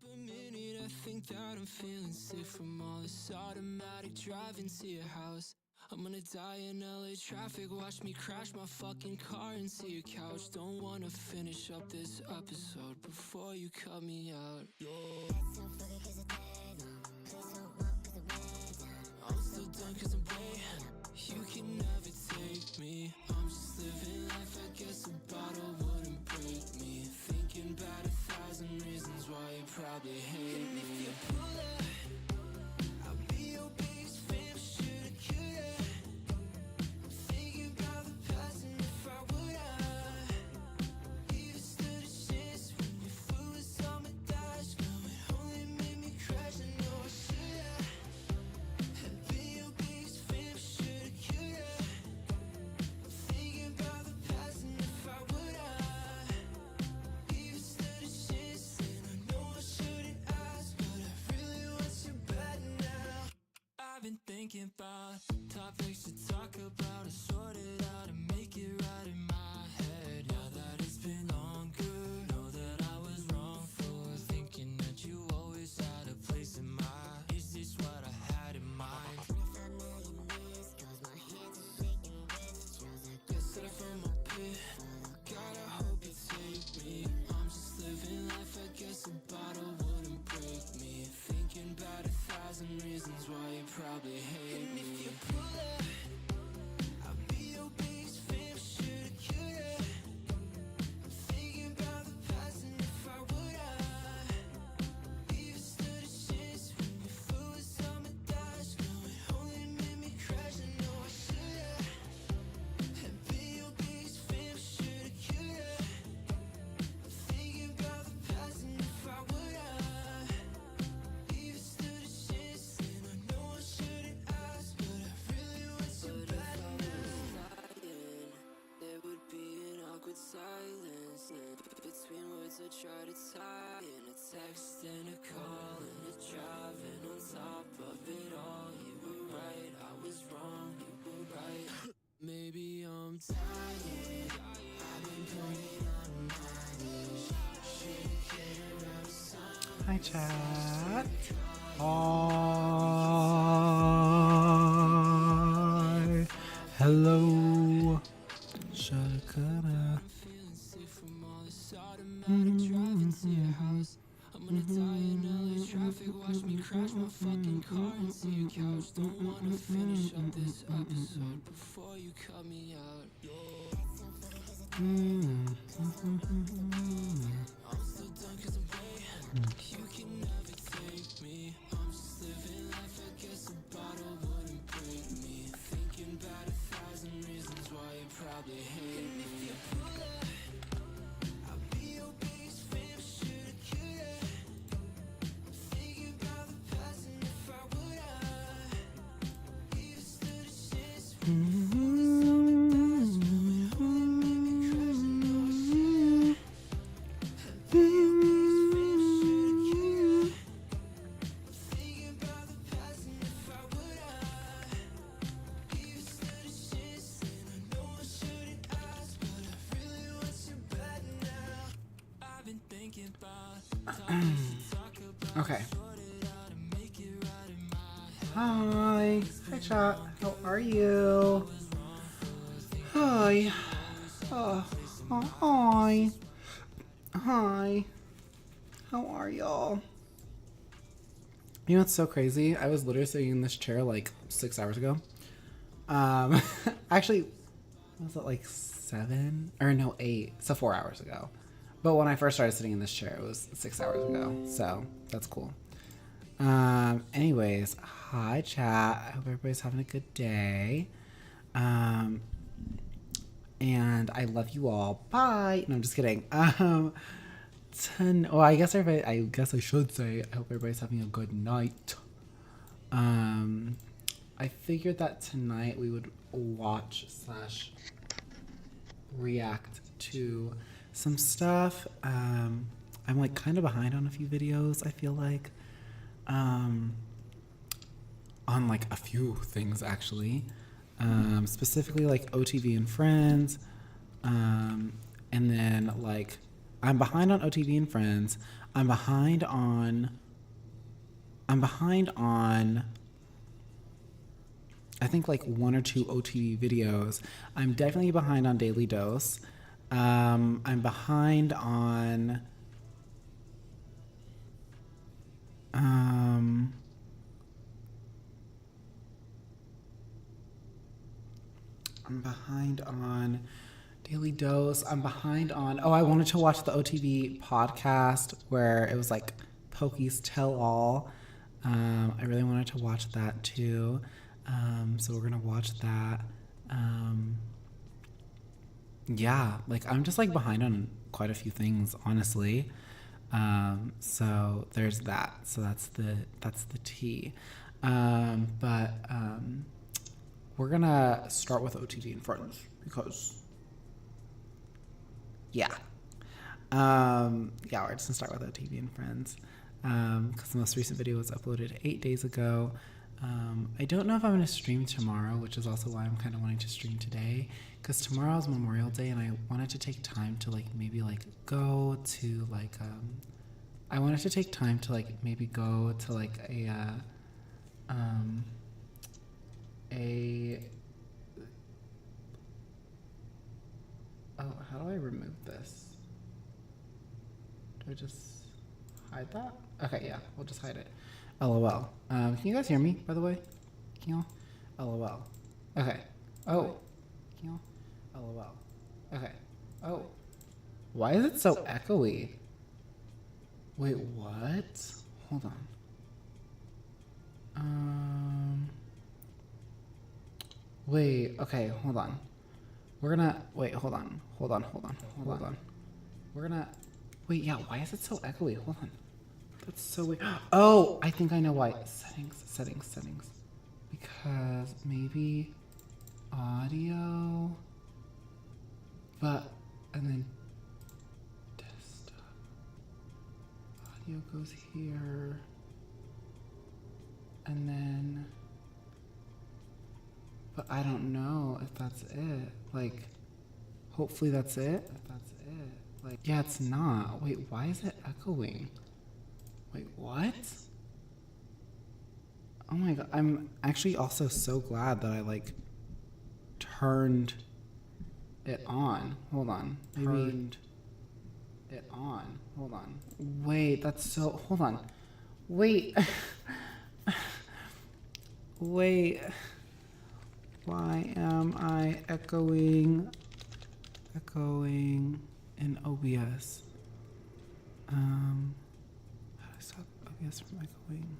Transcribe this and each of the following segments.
a minute, I think that I'm feeling sick from all this automatic driving to your house. I'm gonna die in LA traffic, watch me crash my fucking car into your couch. Don't wanna finish up this episode before you cut me out. I'm still done cause I'm way. You can never take me. I'm just living life, I guess a bottle wouldn't break me. Thinking about 1,000 reasons why you probably hate me. And if you pull up, I'll be your biggest fan, shoulda, coulda. I'm thinking about the past and if I woulda even stood a chance when your foot was on my dash. No, it only made me crash, I know I shoulda. And be your biggest fan, shoulda, coulda. I'm thinking about the past and if I woulda even stood a chance, then I know I shouldn't ask, but I really want you bad now. I've been thinking about topics to talk about, to sort it out and make it right in my head. Now that it's been longer, know that I was wrong for thinking that you always had a place in mind. Is this what I had in mind? 25 million minutes, cause my hands are shaking with drugs. Guess that I found my pit. God, I hope you take me. I'm just living life, I guess a bottle wouldn't break me. Thinking about 1,000 reasons why you probably hate me. And if you pull up, I'll be your biggest fan, shoulda, coulda. I'm thinking about the past and if I woulda even stood a chance when your foot was on my dash. No, it only made me crash, I know I shoulda. And be your biggest fan, shoulda, coulda. I'm thinking about the past and if I woulda even stood a chance, then I know I shouldn't ask, but I really want you bad now. There would be an awkward silence, and between words I try to tie in a text and a call and a drive, and on top of it all, you were right, I was wrong, you were right. Maybe I'm tired, I've been putting on my knees. Should've cared about the sun. Hi, chat. Hi. Hello. Shakara. Feeling sick from all this automatic driving to your house. I'm gonna die in LA traffic, watch me crash my fucking car into your couch. Don't wanna finish up this episode before you cut me out. I'm still done cause I'm way. You can never take me. I'm just living life, I guess a bottle wouldn't break me. Thinking about 1,000 reasons why you probably hate me. And if you pull up, I'll be your biggest fan, shoulda, coulda. I'm thinking about the past and if I woulda even stood a chance when your foot was on my dash. No, it only made me crash, I know I shoulda. And be your biggest fan, shoulda, coulda. I'm thinking about the past and if I woulda even stood a chance, then I know I shouldn't ask, but I really want you bad now. I've been thinking about topics to talk about, Okay. sort it out and make it right in my head. Hi. Hi, chat. How are you? Hi. Oh, hi. Hi. How are y'all? You know what's so crazy? I was literally sitting in this chair like 6 hours ago. Actually, was it like 7? Or no, 8. So 4 hours ago. But when I first started sitting in this chair, it was 6 hours ago. So that's cool. Anyways, hi chat. I hope everybody's having a good day. And I love you all. Bye. No, I'm just kidding. Well, I guess I should say I hope everybody's having a good night. I figured that tonight we would watch / react to some stuff. I'm like kind of behind on a few videos, I feel like. On like a few things actually. Specifically like OTV and Friends. And then like I'm behind on OTV and Friends. I'm behind on I think like 1 or 2 OTV videos. I'm definitely behind on Daily Dose. I'm behind on Daily Dose. I'm behind on, I wanted to watch the OTV podcast where it was like Pokey's Tell All. I really wanted to watch that too. So we're going to watch that. Yeah, like I'm just like behind on quite a few things, honestly. So there's that. So that's the tea. But we're gonna start with OTV and Friends because yeah. We're just gonna start with OTV and Friends. Because the most recent video was uploaded 8 days ago. I don't know if I'm going to stream tomorrow, which is also why I'm kind of wanting to stream today, because tomorrow is Memorial Day and I wanted to take time to like maybe like go to like I wanted to take time to like maybe go to like how do I remove this? Do I just hide that? Okay, yeah, we'll just hide it. LOL. Can you guys hear me, by the way? Can y'all? LOL. Okay. Oh. Can y'all? LOL. Okay. Oh. Why is it so echoey? Wait, what? Hold on. Wait, okay, hold on. We're gonna, wait, hold on. We're gonna, wait, yeah, why is it so echoey? Hold on. That's so weird. Oh, I think I know why. Settings. Because maybe audio, and then desktop. Audio goes here. And then, but I don't know if that's it. Like, hopefully that's it. If that's it. Like, yeah, it's not. Wait, why is it echoing? Wait, what? Oh my god, I'm actually also so glad that I like turned it on. Hold on. Turned it on. Hold on. Wait, that's so, hold on. Wait. Wait. Why am I echoing in OBS? Stop OBS from echoing.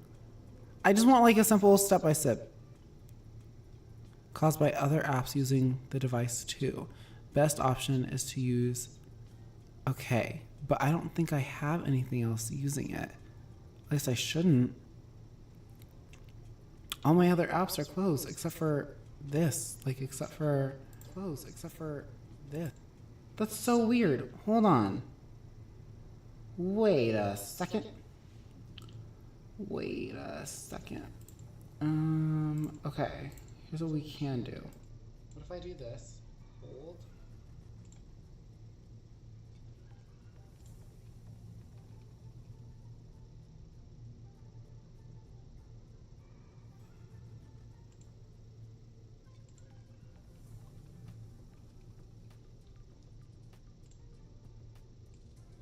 I just want like a simple step-by-step. Caused by other apps using the device too. Best option is to use, okay, but I don't think I have anything else using it. At least I shouldn't. All my other apps are closed except for this. Except for this. That's so weird. Hold on. Wait a second. Okay. Here's what we can do. What if I do this? Hold.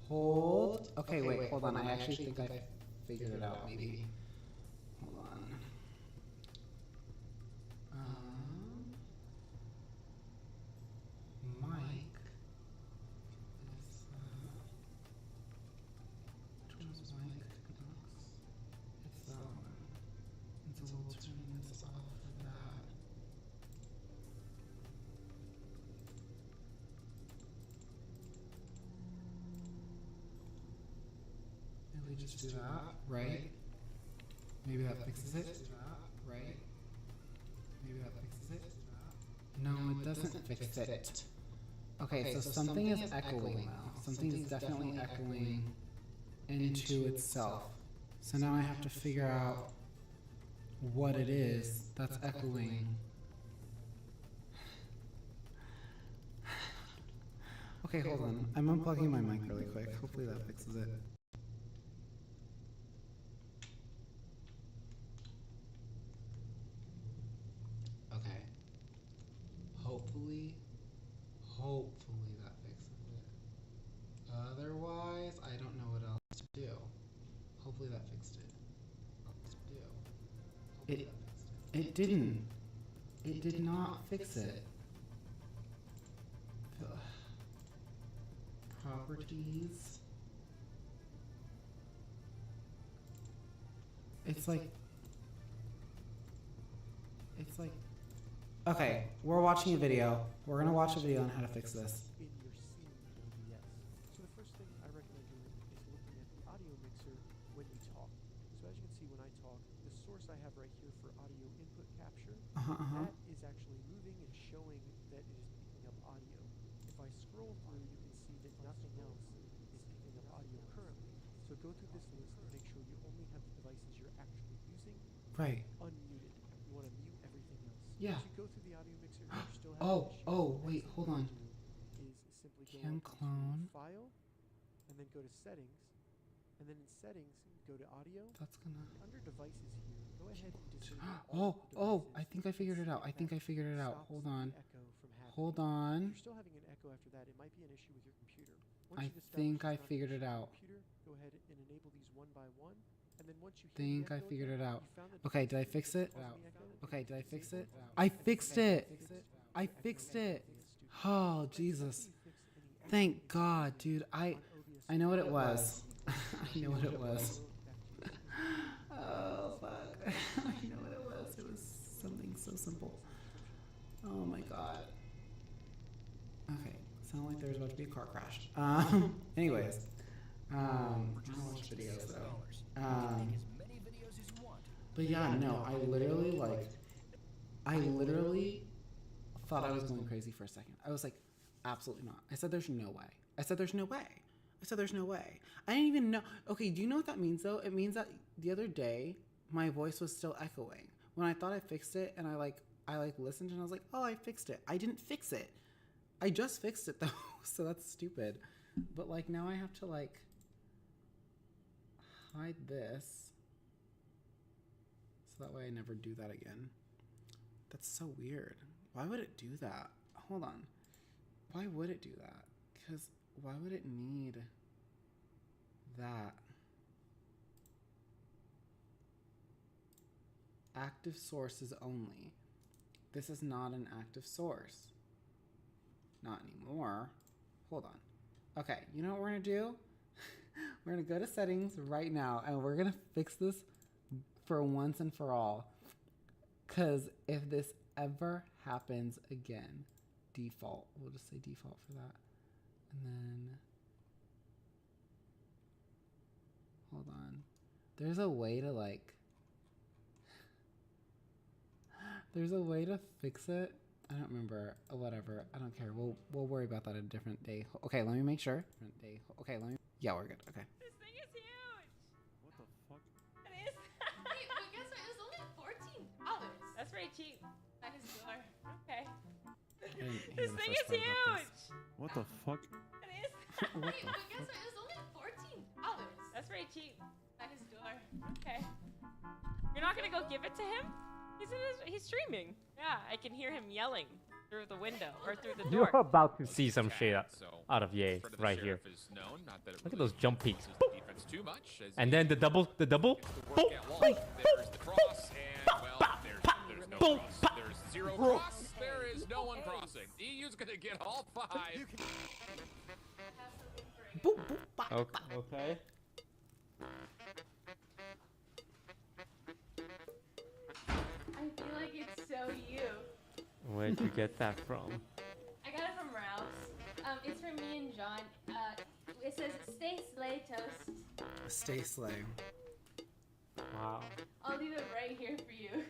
Hold. Okay, wait, hold on. I actually think I figured it out, maybe. Hold on. Mic is, which one's mic? It's that one. And so we'll turn this off for that. Maybe just do that, right? Maybe that fixes it. Right? Maybe that fixes it. No, it doesn't fix it. Okay, so something is echoing now. Something is definitely echoing into itself. So now I have to figure out what it is that's echoing. Okay, hold on. I'm unplugging my mic really quick. Hopefully that fixes it. Okay. Hopefully that fixes it. Otherwise, I don't know what else to do. Hopefully that fixed it. It didn't. It did not fix it. Properties. It's like. Okay, we're watching a video. We're gonna watch a video on how to fix this. In your scene OBS. So the first thing I recommend doing is looking at the audio mixer when you talk. So as you can see when I talk, the source I have right here for audio input capture, that is actually moving and showing that it is picking up audio. If I scroll through, you can see that nothing else is picking up audio currently. So go through this list and make sure you only have the devices you're actually using Right. unmuted. You want to mute everything else. Yeah. As you go through the audio mixer, you're still having issues. Oh, wait, hold on. Is simply go Can up to clone. File, and then go to Settings, and then in Settings, go to Audio. That's gonna. Under Devices here, go ahead and disable Oh, I think I figured it out. Hold on. Hold on. If you're still having an echo after that, it might be an issue with your computer. I Once you've think established I it's not an figured it issue with out. your computer, go ahead and enable these one by one. And then once you Think I figured it out. Okay, Did I fix it? Okay, did I fix it? I fixed it. I fixed it. Oh, Jesus. Thank God, dude. I know what it was. I know what it was. Oh, fuck. I know what it was. It was something so simple. Oh, my God. Okay. Sounded like there was about to be a car crash. Anyways. I don't watch videos, though. But yeah, no, I literally thought I was going crazy for a second. I was like, absolutely not. I said, there's no way. I said, there's no way. I didn't even know. Okay, do you know what that means, though? It means that the other day, my voice was still echoing. When I thought I fixed it, and I listened, and I was like, oh, I fixed it. I didn't fix it. I just fixed it, though, so that's stupid. But, like, now I have to, like, hide this. So that way I never do that again. That's so weird. Why would it do that? Hold on. Why would it do that? Because why would it need that? Active sources only. This is not an active source. Not anymore. Hold on. Okay, you know what we're gonna do? We're gonna go to settings right now and we're gonna fix this for once and for all. Cause if this ever happens again, default. We'll just say default for that. And then, hold on. There's a way to like, there's a way to fix it. I don't remember. Whatever. I don't care. We'll worry about that a different day. Okay, let me make sure. Different day. Okay, yeah, we're good. Okay. This thing is huge. What the fuck? It is. Wait, but guess what? It was only $14. That's very cheap. At his door. Okay. I didn't hear This the thing first is part about this. huge. What the fuck? It is. What Wait, the but guess fuck? what? It was only $14. That's very cheap. At his door. Okay. You're not gonna go give it to him? He's streaming. Yeah, I can hear him yelling through the window or through the door. You're about to see some shit out of Ye right here. Look at those jump peaks. And then the double. Boom. Boom. There's the cross, and well, there's no Boom. cross. There's zero cross. There is no one crossing. EU's gonna get all 5. Boop, boop, bop, Okay. bop. Okay. I feel like it's so you. Where'd you get that from? I got it from Ralph's. It's for me and John. It says, stay slay toast. Stay slay. Wow. I'll leave it right here for you.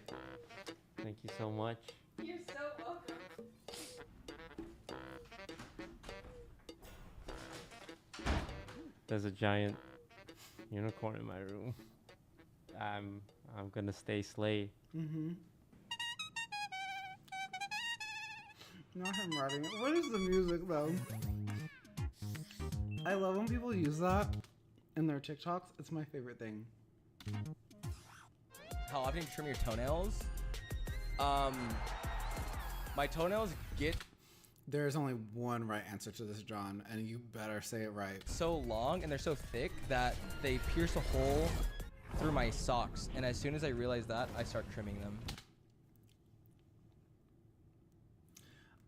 Thank you so much. You're so welcome. There's a giant unicorn in my room. I'm gonna stay slay. Mm-hmm. Not him writing it. What is the music though? I love when people use that in their TikToks. It's my favorite thing. How often do you trim your toenails? My toenails get There's only one right answer to this, John, and you better say it right. so long and they're so thick that they pierce a hole through my socks. And as soon as I realize that, I start trimming them.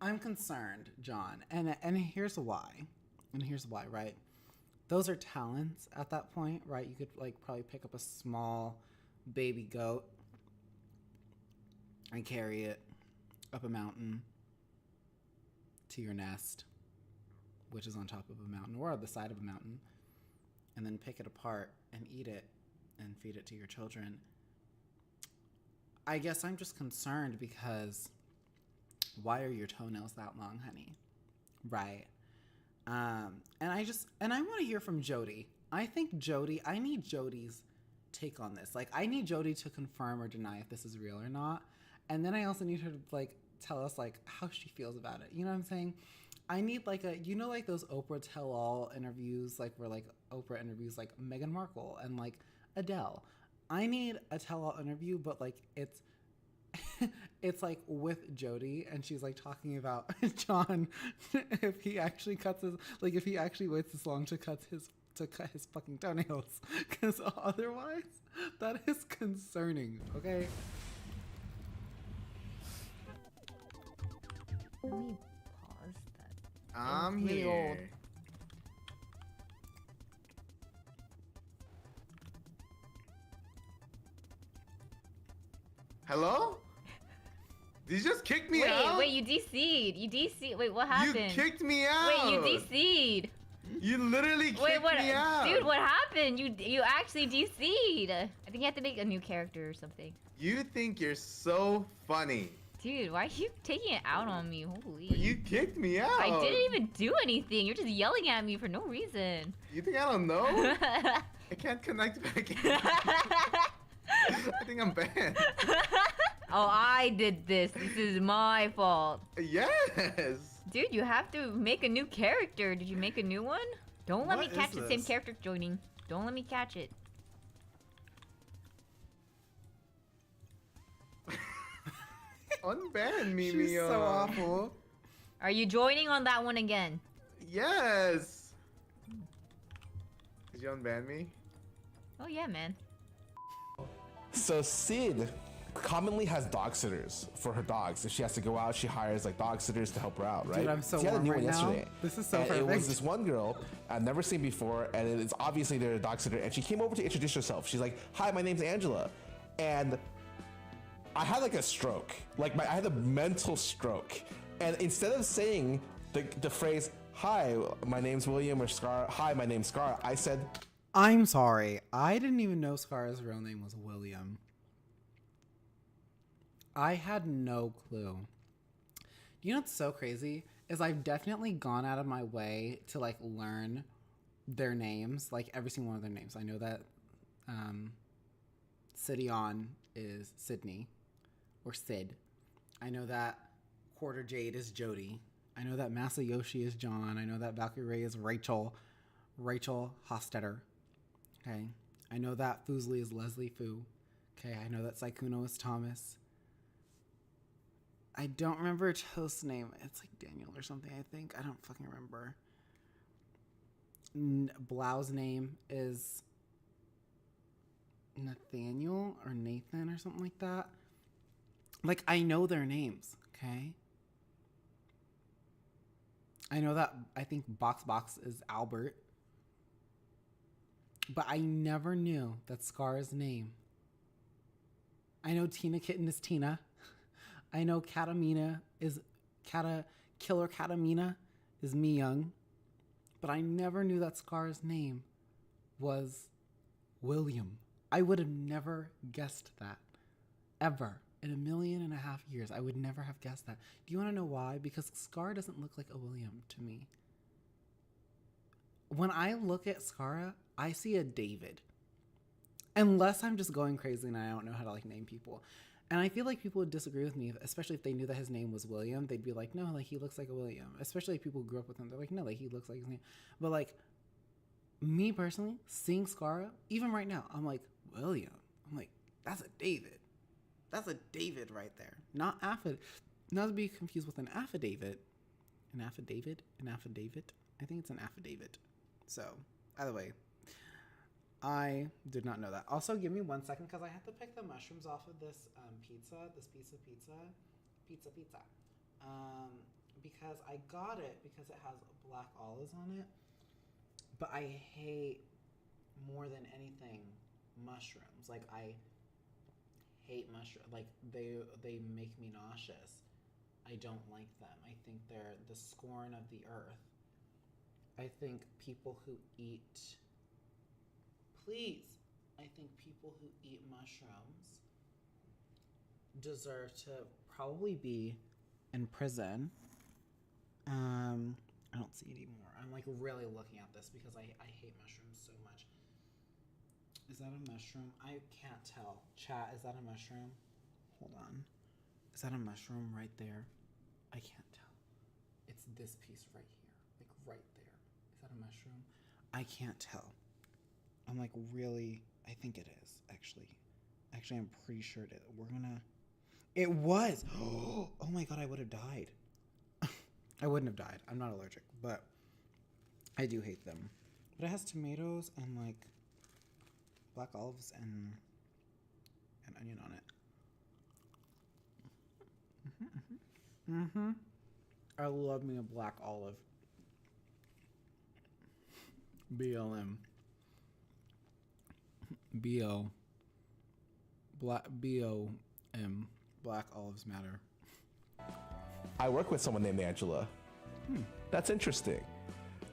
I'm concerned, John, and here's why. And here's why, right? Those are talents at that point, right? You could like probably pick up a small baby goat and carry it up a mountain to your nest, which is on top of a mountain or on the side of a mountain, and then pick it apart and eat it and feed it to your children. I guess I'm just concerned because why are your toenails that long, honey? Right. And I want to hear from Jody. I need Jody's take on this. Like, I need Jody to confirm or deny if this is real or not. And then I also need her to like tell us like how she feels about it. You know what I'm saying? I need like like those Oprah tell-all interviews, like where like Oprah interviews like Meghan Markle and like Adele. I need a tell-all interview, but like it's it's like with Jody, and she's like talking about John if he actually waits this long to cut his fucking toenails, because otherwise that is concerning. Okay. Let me pause that. I'm Really here. old. Hello? Did you just kick me out? Wait, you DC'd. You DC'd. Wait, what happened? You kicked me out. Wait, you DC'd. You literally kicked Wait, what? me out. Dude, what happened? You actually DC'd. I think you have to make a new character or something. You think you're so funny. Dude, why are you taking it out on me? Holy. You kicked me out. I didn't even do anything. You're just yelling at me for no reason. You think I don't know? I can't connect back in. I think I'm banned. Oh, I did this. This is my fault. Yes. Dude, you have to make a new character. Did you make a new one? Don't let me What catch is the same this? character joining. Don't let me catch it. Unban me, She's Mia. so awful. Are you joining on that one again? Yes. Did you unban me? Oh yeah, man. So Sid commonly has dog sitters for her dogs. If she has to go out, she hires like dog sitters to help her out, right? Dude, I'm so she had a warm new right one now. yesterday. This is so and perfect. It was this one girl I've never seen before, and it's obviously they're a dog sitter. And she came over to introduce herself. She's like, "Hi, my name's Angela," and I had like a stroke. Like I had a mental stroke, and instead of saying the phrase "Hi, my name's William" or "Scar," "Hi, my name's Scar," I said, I'm sorry. I didn't even know Scar's real name was William. I had no clue. You know what's so crazy is I've definitely gone out of my way to like learn their names, like every single one of their names. I know that Sidion is Sydney or Sid. I know that Quarter Jade is Jody. I know that Masayoshi is John. I know that Valkyrie is Rachel Hostetter. Okay. I know that Foosley is Leslie Fu. Okay. I know that Saikuno is Thomas. I don't remember Toast's name. It's like Daniel or something, I think. I don't fucking remember. Blau's name is Nathaniel or Nathan or something like that. Like, I know their names, okay? I know that I think Box is Albert. But I never knew that Scar's name. I know Tina Kitten is Tina. I know Killer Katamina is Mi Young. But I never knew that Scar's name was William. I would have never guessed that. Ever. In 1.5 million years, I would never have guessed that. Do you want to know why? Because Scar doesn't look like a William to me. When I look at Scara, I see a David. Unless I'm just going crazy and I don't know how to like name people. And I feel like people would disagree with me, especially if they knew that his name was William. They'd be like, no, like he looks like a William. Especially if people grew up with him. They're like, no, like he looks like his name. But like, me personally, seeing Scara, even right now, I'm like, William. I'm like, that's a David. That's a David right there. Not to be confused with an affidavit. An affidavit? An affidavit? I think it's an affidavit. So, either way, I did not know that. Also, give me 1 second because I have to pick the mushrooms off of this pizza. Because I got it because it has black olives on it. But I hate more than anything mushrooms. Like, I hate mushrooms. Like, they make me nauseous. I don't like them. I think they're the scorn of the earth. I think people who eat... Please. I think people who eat mushrooms deserve to probably be in prison. I don't see it anymore. I'm like really looking at this because I hate mushrooms so much. Is that a mushroom? I can't tell. Chat, is that a mushroom? Hold on. Is that a mushroom right there? I can't tell. It's this piece right here. Like right there. Is that a mushroom? I can't tell. I'm like really, I think it is actually. Actually, I'm pretty sure it is. It was. Oh my God, I would have died. I wouldn't have died. I'm not allergic, but I do hate them. But it has tomatoes and like black olives and onion on it. I love me a black olive. BLM. BO. BOM. Black olives matter. I work with someone named Angela. That's interesting.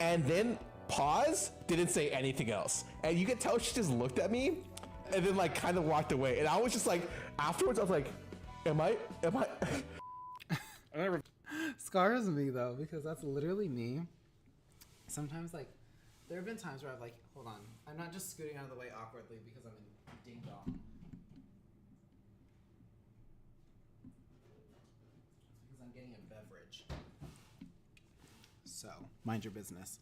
And then pause, didn't say anything else. And you could tell she just looked at me and then like kind of walked away. And I was just like, afterwards I was like, am I? Scars me though, because that's literally me. Sometimes like, there have been times where I've like, hold on. I'm not just scooting out of the way awkwardly because I'm in ding dong. Because I'm getting a beverage. So, mind your business.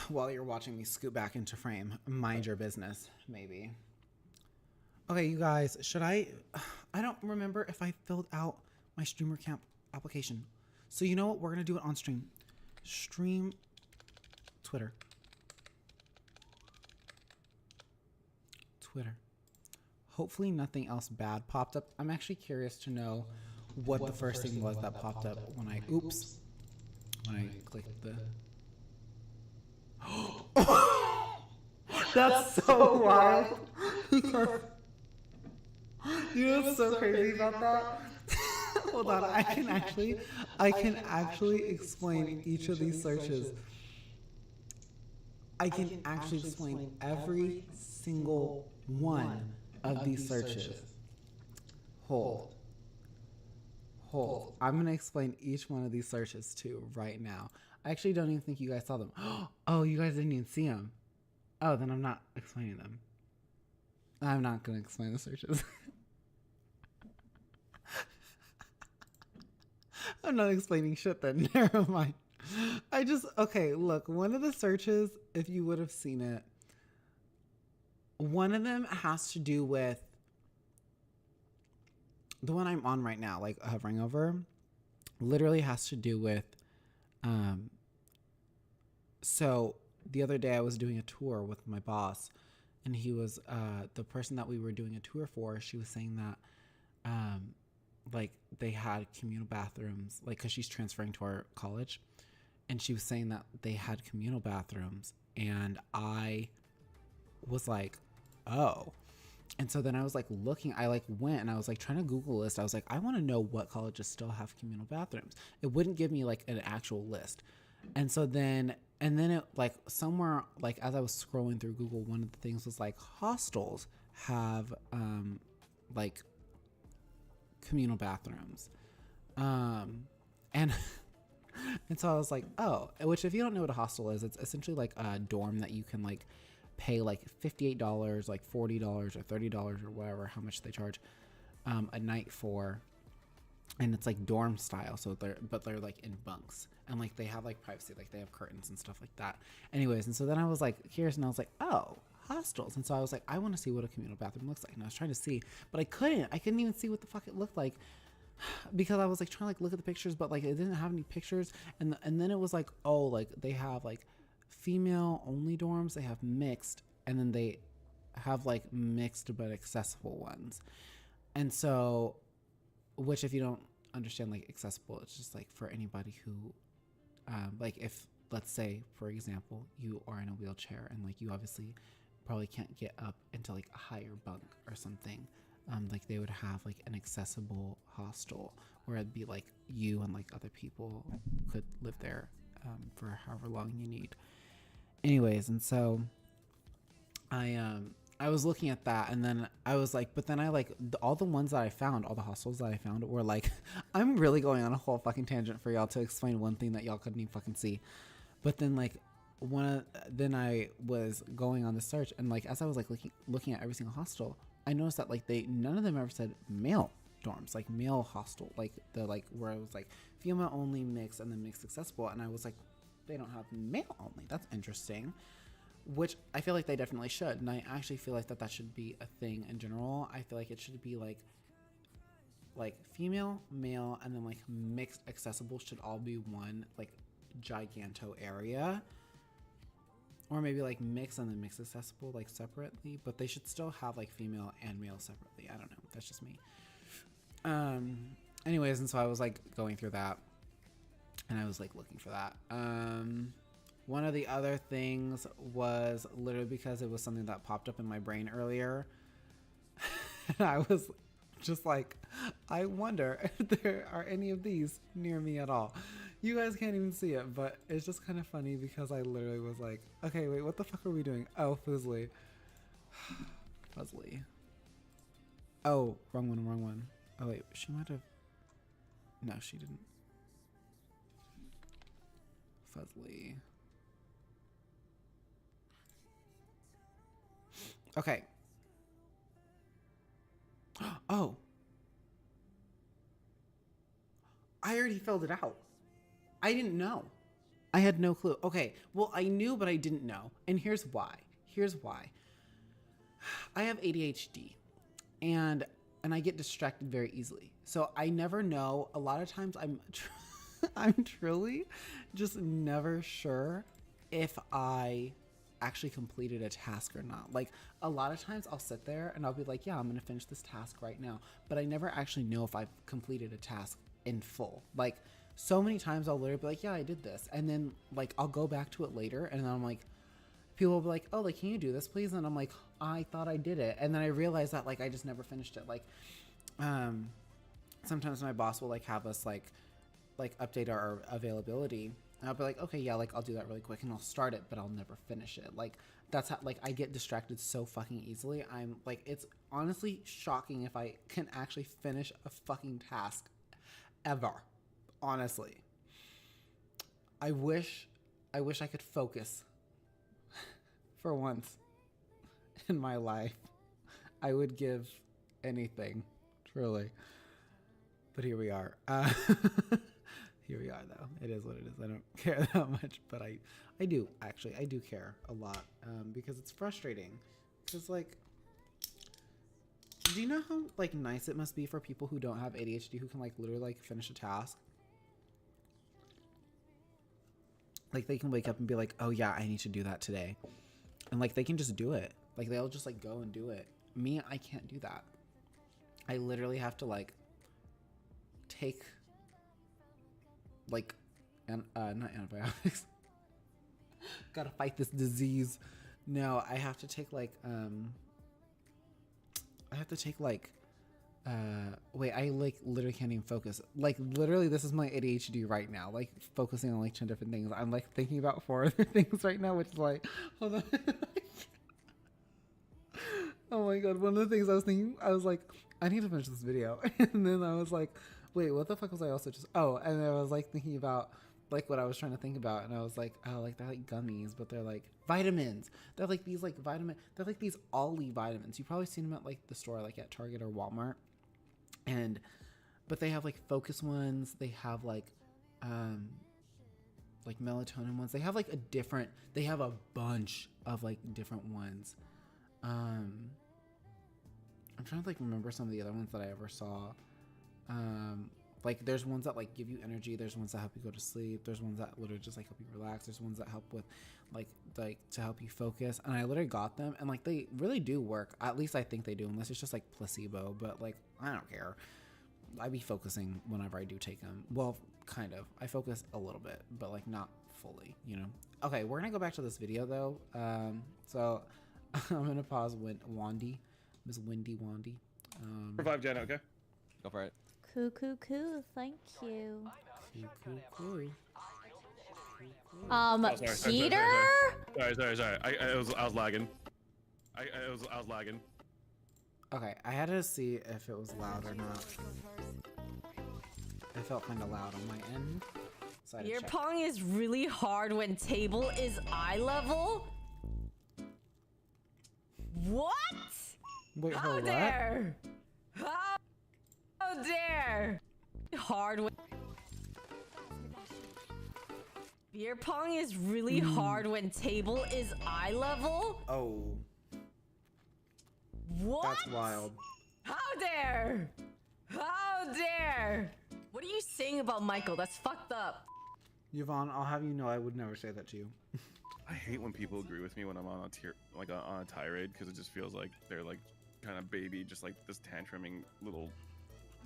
While you're watching me scoot back into frame, mind your business, maybe. Okay, you guys, should I don't remember if I filled out my streamer camp application. So you know what? We're going to do it on stream. Stream Twitter. Hopefully nothing else bad popped up. I'm actually curious to know what the first thing was that popped up when I clicked the... That's so wild. You know what's so crazy about that? Hold on, I can actually explain each of these searches. I can actually explain every single one of these searches. Hold. I'm going to explain each one of these searches too right now. I actually don't even think you guys saw them. Oh, you guys didn't even see them. Oh, then I'm not explaining them. I'm not going to explain the searches. I'm not explaining shit then. Never mind. Okay, look, one of the searches, if you would have seen it, one of them has to do with the one I'm on right now, like hovering over, literally has to do with, so the other day I was doing a tour with my boss, and he was, the person that we were doing a tour for, she was saying that, like they had communal bathrooms, like, cause she's transferring to our college. And she was saying that they had communal bathrooms, and I was like, oh. And so then I was like looking, I like went and I was like trying to Google a list. I was like, I want to know what colleges still have communal bathrooms. It wouldn't give me like an actual list. And so then it like somewhere, like as I was scrolling through Google, one of the things was like hostels have like communal bathrooms. And so I was like, oh, which if you don't know what a hostel is, it's essentially like a dorm that you can like pay like $58, like $40 or $30 or whatever, how much they charge a night for. and it's like dorm style, so they're like in bunks, and like they have like privacy, like they have curtains and stuff like that. Anyways, and so then I was like curious, and I was like, oh, hostels. And so I was like, I want to see what a communal bathroom looks like, and I was trying to see, but I couldn't even see what the fuck it looked like, because I was like trying to like look at the pictures, but like it didn't have any pictures. And then it was like, oh, like they have like female only dorms, they have mixed, and then they have like mixed but accessible ones. And so, which if you don't understand like accessible, it's just like for anybody who like if, let's say for example, you are in a wheelchair and like you obviously probably can't get up into like a higher bunk or something, like they would have like an accessible hostel where it'd be like you and like other people could live there for however long you need. Anyways, and so I was looking at that, and then I was like, but then I like all the ones that I found, all the hostels that I found were like, I'm really going on a whole fucking tangent for y'all to explain one thing that y'all couldn't even fucking see. But then like then I was going on the search, and like as I was like looking at every single hostel, I noticed that like none of them ever said male dorms, like male hostel, like the like where it was like female only, mixed, and then mixed accessible. And I was like, they don't have male only. That's interesting. Which I feel like they definitely should, and I actually feel like that should be a thing in general. I feel like it should be like female, male, and then like mixed accessible should all be one like giganto area, or maybe like mixed and then mixed accessible like separately, but they should still have like female and male separately. I don't know, that's just me. Anyways, and so I was like going through that, and I was like looking for that. One of the other things was literally because it was something that popped up in my brain earlier. And I was just like, I wonder if there are any of these near me at all. You guys can't even see it, but it's just kind of funny because I literally was like, okay, wait, what the fuck are we doing? Oh, Fuzzly. Fuzzly. Oh, wrong one. Oh, wait, she might have. No, she didn't. Fuzzly. Okay. Oh. I already filled it out. I didn't know. I had no clue. Okay. Well, I knew, but I didn't know. And here's why. I have ADHD, and I get distracted very easily. So I never know. A lot of times I'm truly just never sure if I actually completed a task or not. Like a lot of times I'll sit there and I'll be like, yeah, I'm gonna finish this task right now, but I never actually know if I've completed a task in full. Like so many times I'll literally be like, yeah, I did this, and then like I'll go back to it later, and then I'm like, people will be like, oh, like, can you do this please? And I'm like, I thought I did it, and then I realize that like I just never finished it. Like sometimes my boss will like have us like update our availability, and I'll be like, okay, yeah, like I'll do that really quick, and I'll start it, but I'll never finish it. Like that's how, like, I get distracted so fucking easily. I'm like, it's honestly shocking if I can actually finish a fucking task ever. Honestly, I wish I could focus for once in my life. I would give anything, truly. But here we are. Here we are, though. It is what it is. I don't care that much, but I do care a lot, because it's frustrating. Because like, do you know how like nice it must be for people who don't have ADHD, who can like literally like finish a task? Like they can wake up and be like, oh yeah, I need to do that today, and like they can just do it. Like they'll just like go and do it. Me, I can't do that. I literally have to like take like not antibiotics. Gotta fight this disease. No, I have to take like wait, I like literally can't even focus. Like literally this is my ADHD right now, like focusing on like 10 different things. I'm like thinking about 4 other things right now, which is like, hold on. Oh my god, one of the things I was thinking, I was like, I need to finish this video. And then I was like, wait, what the fuck was I also just, oh, and then I was like thinking about like what I was trying to think about, and I was like, oh, like they're like gummies, but they're like vitamins. They're like these like they're like these Ollie vitamins. You've probably seen them at like the store, like at Target or Walmart. And but they have like focus ones. They have like melatonin ones. They have like they have a bunch of like different ones. I'm trying to like remember some of the other ones that I ever saw. Like there's ones that like give you energy. There's ones that help you go to sleep. There's ones that literally just like help you relax. There's ones that help with like to help you focus. And I literally got them, and like they really do work. At least I think they do, unless it's just like placebo. But like I don't care. I be focusing whenever I do take them. Well, kind of. I focus a little bit, but like not fully, you know. Okay, we're gonna go back to this video though. So I'm gonna pause when Miss Wendy Wandy. Revive Janet, okay? Go for it. Cool. Thank you. Cool. Peter? Sorry. I was lagging. I was lagging. Okay, I had to see if it was loud or not. It felt kind of loud on my end. So Beer pong is really hard when table is eye level? What? Wait, How what? dare? How dare? Hard when... Beer pong is really hard when table is eye level? Oh. What? That's wild. How dare? How dare? What are you saying about Michael? That's fucked up. Yvonne, I'll have you know I would never say that to you. I hate when people agree with me when I'm on a tirade, because it just feels like they're like kind of baby, just like this tantruming little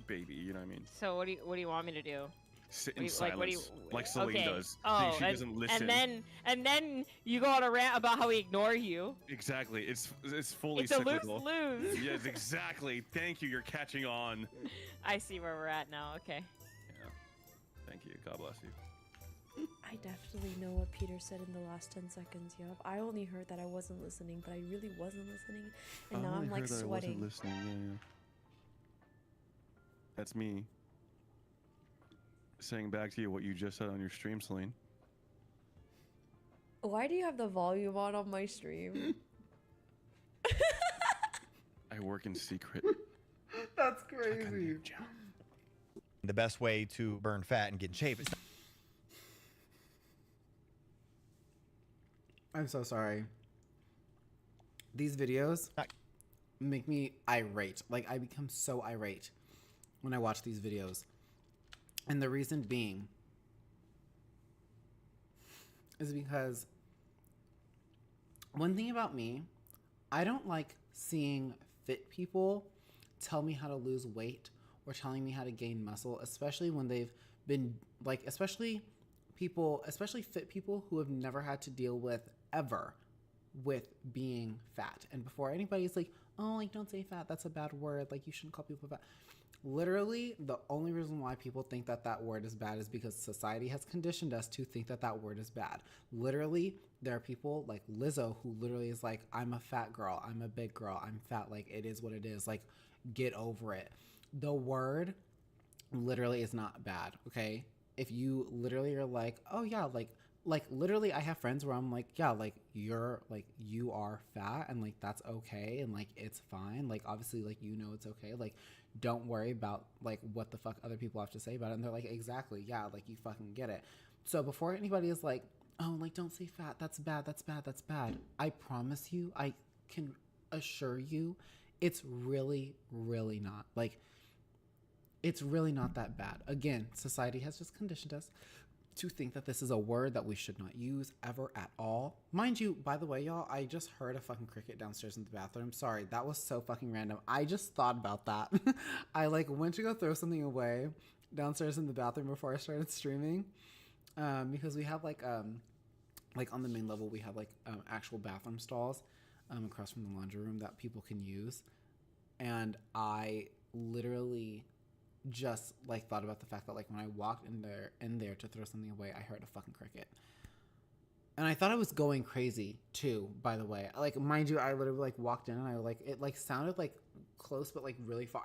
baby. You know what I mean? So what do you want me to do? Sit in silence, like Celine does. Oh, she doesn't listen. And then you go on a rant about how we ignore you. Exactly. It's fully It's cyclical. a lose-lose. Yes, exactly. Thank you. You're catching on. I see where we're at now. Okay. Yeah. Thank you. God bless you. I definitely know what Peter said in the last 10 seconds, yup. I only heard that I wasn't listening, but I really wasn't listening, and now I'm like sweating. I wasn't listening. Yeah. That's me saying back to you what you just said on your stream, Celine. Why do you have the volume on my stream? I work in secret. That's crazy. The best way to burn fat and get in shape is... I'm so sorry. These videos make me irate. Like, I become so irate when I watch these videos. And the reason being is because one thing about me, I don't like seeing fit people tell me how to lose weight or telling me how to gain muscle, especially when they've been like, especially fit people who have never had to deal with ever with being fat. And before anybody's like, oh, like, don't say fat, that's a bad word, like, you shouldn't call people fat. Literally, the only reason why people think that that word is bad is because society has conditioned us to think that that word is bad. Literally, there are people like Lizzo who literally is like, I'm a fat girl, I'm a big girl, I'm fat, like, it is what it is, like, get over it. The word literally is not bad, okay? If you literally are like, oh yeah, like literally I have friends where I'm like, yeah, like, you are fat, and like, that's okay, and like, it's fine, like, obviously, like, you know, it's okay, like, don't worry about like what the fuck other people have to say about it. And they're like, exactly, yeah, like, you fucking get it. So before anybody is like, oh, like, don't say fat, that's bad, I promise you, I can assure you, it's really, really not. Like, it's really not that bad. Again, society has just conditioned us to think that this is a word that we should not use ever at all. Mind you, by the way, y'all, I just heard a fucking cricket downstairs in the bathroom. Sorry, that was so fucking random. I just thought about that. I like went to go throw something away downstairs in the bathroom before I started streaming, because we have like on the main level we have like actual bathroom stalls across from the laundry room that people can use, and I literally just like thought about the fact that like when I walked in there to throw something away, I heard a fucking cricket, and I thought I was going crazy too, by the way. Like, mind you, I literally like walked in and I like, it like sounded like close but like really far.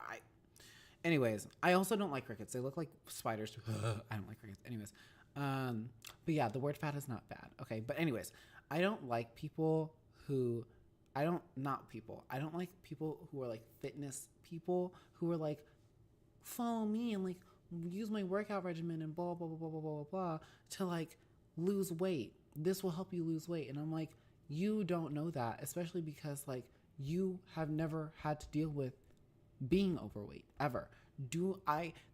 Anyways, I also don't like crickets. They look like spiders. I don't like crickets. Anyways, but yeah, the word fat is not bad. Okay, but anyways, I don't like people who I don't like people who are like fitness people who are like follow me and like use my workout regimen and blah, blah, blah, blah, blah, blah, blah, to like lose weight. This will help you lose weight. And I'm like, you don't know that, especially because like you have never had to deal with being overweight ever.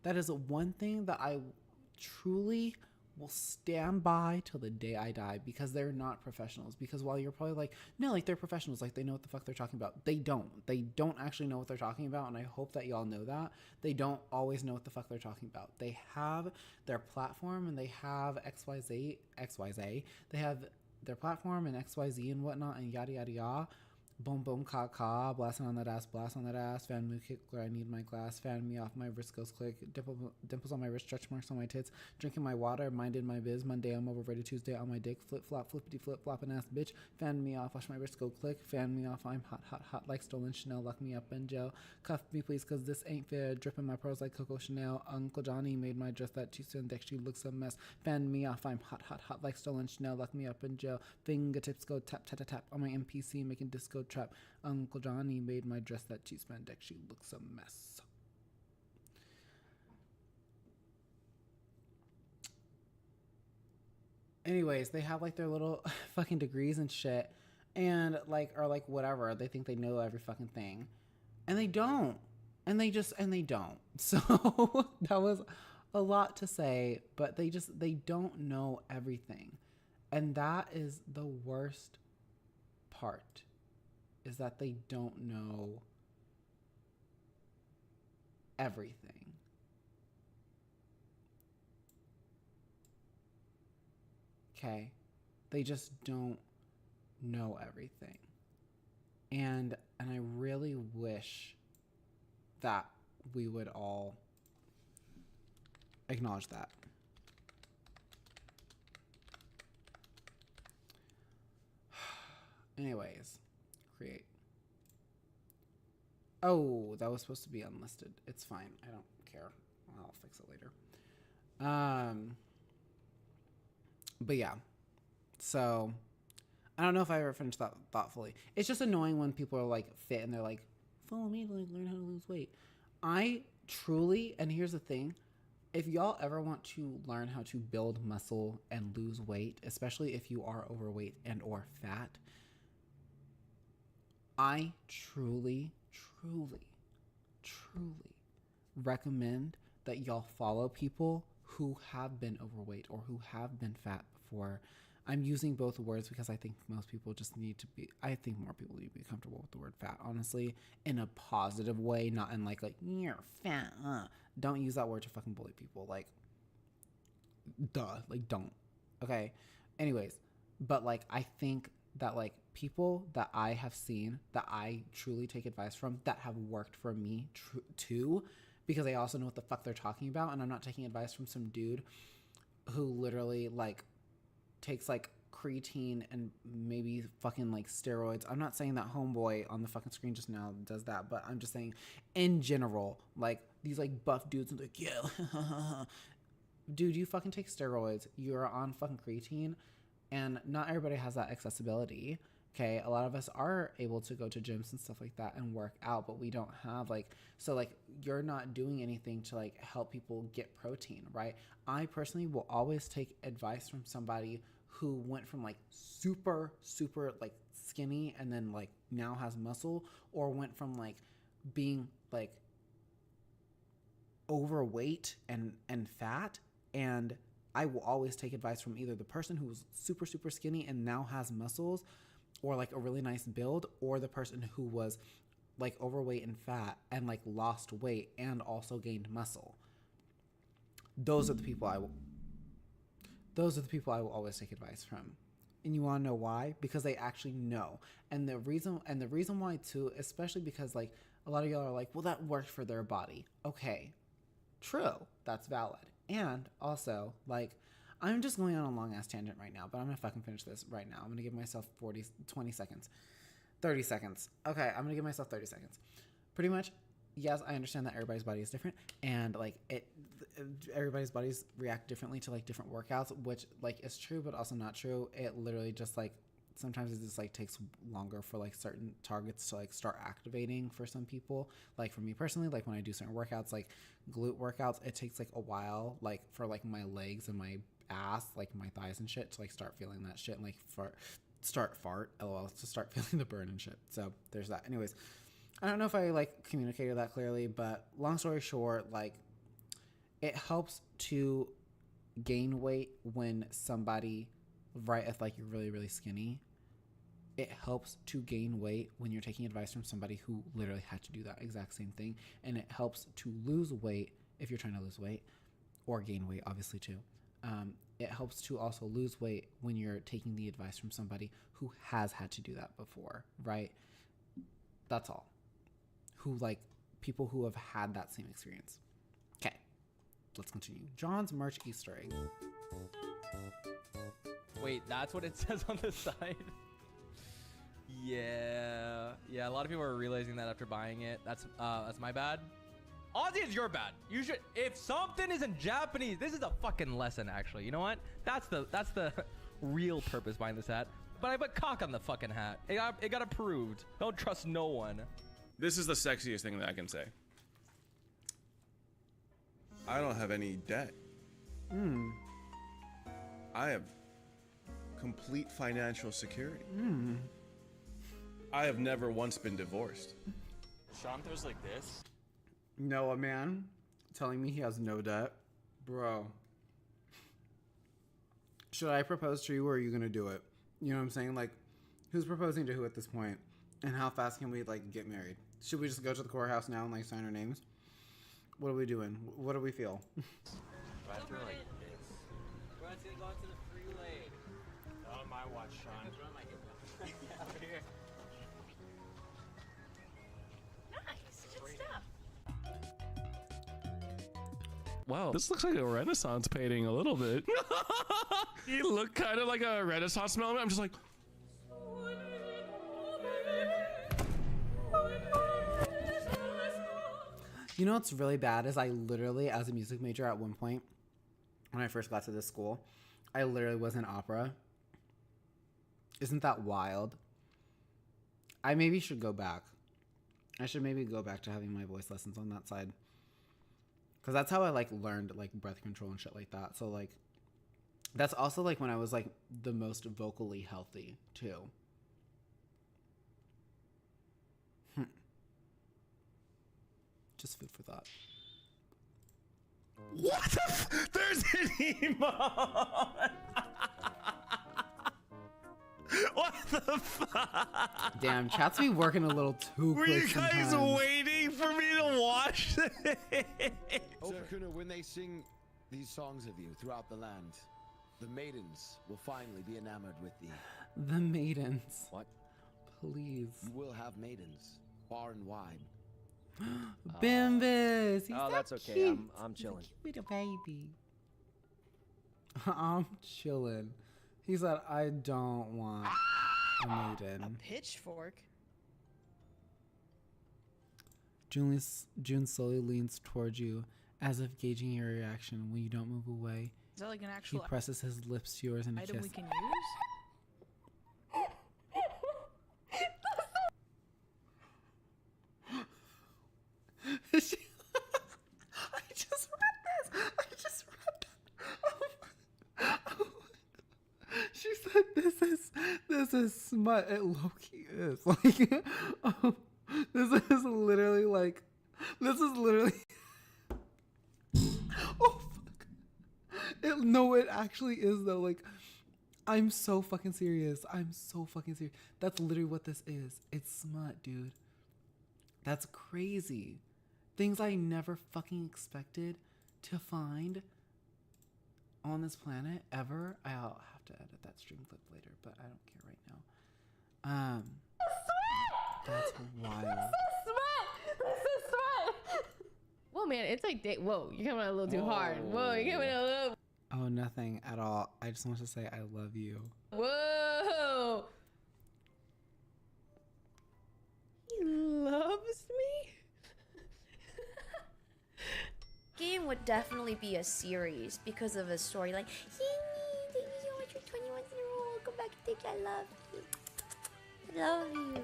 That is one thing that I truly will stand by till the day I die, because they're not professionals. Because while you're probably like, no, like they're professionals, like they know what the fuck they're talking about. They don't actually know what they're talking about. And I hope that y'all know that. They don't always know what the fuck they're talking about. They have their platform and they have XYZ. They have their platform and XYZ and whatnot and yada, yada, yada. Boom, boom, ka, blasting on that ass, blast on that ass, fan move kick where I need my glass, fan me off, my wrist goes click, dimples on my wrist, stretch marks on my tits, drinking my water, minded my biz, Monday I'm over, ready Tuesday on my dick, flip flop, flippity flip flopping ass bitch, fan me off, watch my wrist go click, fan me off, I'm hot like stolen Chanel, lock me up in jail, cuff me please cause this ain't fair, dripping my pearls like Coco Chanel, Uncle Johnny made my dress that Tuesday and she looks a mess, fan me off, I'm hot like stolen Chanel, lock me up in jail, fingertips go tap tap tap tap on my MPC making disco trap. Uncle Johnny made my dress that cheap spandex. She looks a mess. Anyways, they have like their little fucking degrees and shit, and like, or like whatever. They think they know every fucking thing, and they don't. And they don't. So that was a lot to say, but they don't know everything, and that is the worst part. Is that they don't know everything. Okay? They just don't know everything. And I really wish that we would all acknowledge that. Anyways. Create. Oh, that was supposed to be unlisted. It's fine. I don't care. I'll fix it later. But yeah. So, I don't know if I ever finished that thoughtfully. It's just annoying when people are like fit and they're like, follow me to like learn how to lose weight. I truly, and here's the thing, if y'all ever want to learn how to build muscle and lose weight, especially if you are overweight and or fat, I truly recommend that y'all follow people who have been overweight or who have been fat before. I'm using both words because I think most people just need to be, I think more people need to be comfortable with the word fat, honestly, in a positive way, not in like you're fat. Don't use that word to fucking bully people. Like, duh, like don't. Okay. Anyways, but like, I think that like people that I have seen that I truly take advice from that have worked for me too, because I also know what the fuck they're talking about, and I'm not taking advice from some dude who literally like takes like creatine and maybe fucking like steroids. I'm not saying that homeboy on the fucking screen just now does that, but I'm just saying in general, like these like buff dudes and like, yeah, dude, you fucking take steroids, you're on fucking creatine. And not everybody has that accessibility. Okay, a lot of us are able to go to gyms and stuff like that and work out, but we don't have like, so like you're not doing anything to like help people get protein, right? I personally will always take advice from somebody who went from like super like skinny and then like now has muscle, or went from like being like overweight and fat, and I will always take advice from either the person who was super skinny and now has muscles or like a really nice build, or the person who was like overweight and fat and like lost weight and also gained muscle. Those are the people I will always take advice from. And you want to know why? Because they actually know. And the reason why too, especially because like a lot of y'all are like, well, that worked for their body. Okay. True. That's valid. And also, like, I'm just going on a long ass tangent right now, but I'm gonna fucking finish this right now. I'm gonna give myself 20 seconds. 30 seconds. Okay, I'm gonna give myself 30 seconds. Pretty much, yes, I understand that everybody's body is different, and like everybody's bodies react differently to like different workouts, which like is true, but also not true. It literally just like sometimes it just like takes longer for like certain targets to like start activating for some people. Like for me personally, like when I do certain workouts, like glute workouts, it takes like a while, like for like my legs and my ass, like my thighs and shit, to like start feeling that shit and like start feeling the burn and shit. So there's that. Anyways, I don't know if I like communicated that clearly, but long story short, like it helps to gain weight when somebody, right, if like you're really, really skinny, it helps to gain weight when you're taking advice from somebody who literally had to do that exact same thing. And it helps to lose weight if you're trying to lose weight, or gain weight, obviously, too. It helps to also lose weight when you're taking the advice from somebody who has had to do that before, right? That's all. Who, like, people who have had that same experience. Okay, let's continue. John's merch Easter egg. Wait, that's what it says on the side? Yeah, a lot of people are realizing that after buying it. That's my bad. Ozzy, it's your bad. You should, if something is in Japanese, this is a fucking lesson, actually. You know what? That's the real purpose behind this hat. But I put cock on the fucking hat. It got approved. Don't trust no one. This is the sexiest thing that I can say. I don't have any debt. I have complete financial security. I have never once been divorced. Sean throws like this. No, a man telling me he has no debt. Bro. Should I propose to you, or are you going to do it? You know what I'm saying? Like, who's proposing to who at this point? And how fast can we, like, get married? Should we just go to the courthouse now and, like, sign our names? What are we doing? What do we feel? I throw like this. Bro, it's gonna go into the free lane. Not on my watch, Sean. Over here. Nice. Good stuff. Wow, this looks like a Renaissance painting a little bit. You look kind of like a Renaissance moment. I'm just like, you know what's really bad is I literally, as a music major at one point, when I first got to this school, I literally was in opera. Isn't that wild? I maybe should go back. I should maybe go back to having my voice lessons on that side. Because that's how I, like, learned, like, breath control and shit like that. So, like, that's also, like, when I was, like, the most vocally healthy, too. Just food for thought. what the there's an emote. What the fuck? Damn, chat's be working a little too Were quick you guys sometimes. waiting for me to watch this? Kuna, when they sing these songs of you throughout the land, the maidens will finally be enamored with thee. The maidens. What? Please. You will have maidens, far and wide. Bimbus. He's Oh, so that's okay. cute. I'm chilling. He's a cute little baby. I'm chilling. He said, I don't want a maiden. Pitchfork. June slowly leans towards you, as if gauging your reaction. When you don't move away, Is that like an he actual presses his lips to yours in a item kiss. we can use? I just read this. I just read that. She said, "This is smut." It low-key is like, this is literally like, oh fuck. It actually is though. Like, I'm so fucking serious. That's literally what this is. It's smut, dude. That's crazy. Things I never fucking expected to find on this planet ever. I'll have to edit that stream clip later, but I don't care right now. That's wild. Whoa, man, it's like whoa, you're coming out a little too hard. Whoa, you're coming out a little. Oh, nothing at all. I just want to say I love you. Whoa. He loves me. Game would definitely be a series because of a story like, "Yay, thank you so much for 21 in a row. I'll come back and take I love you. I love you.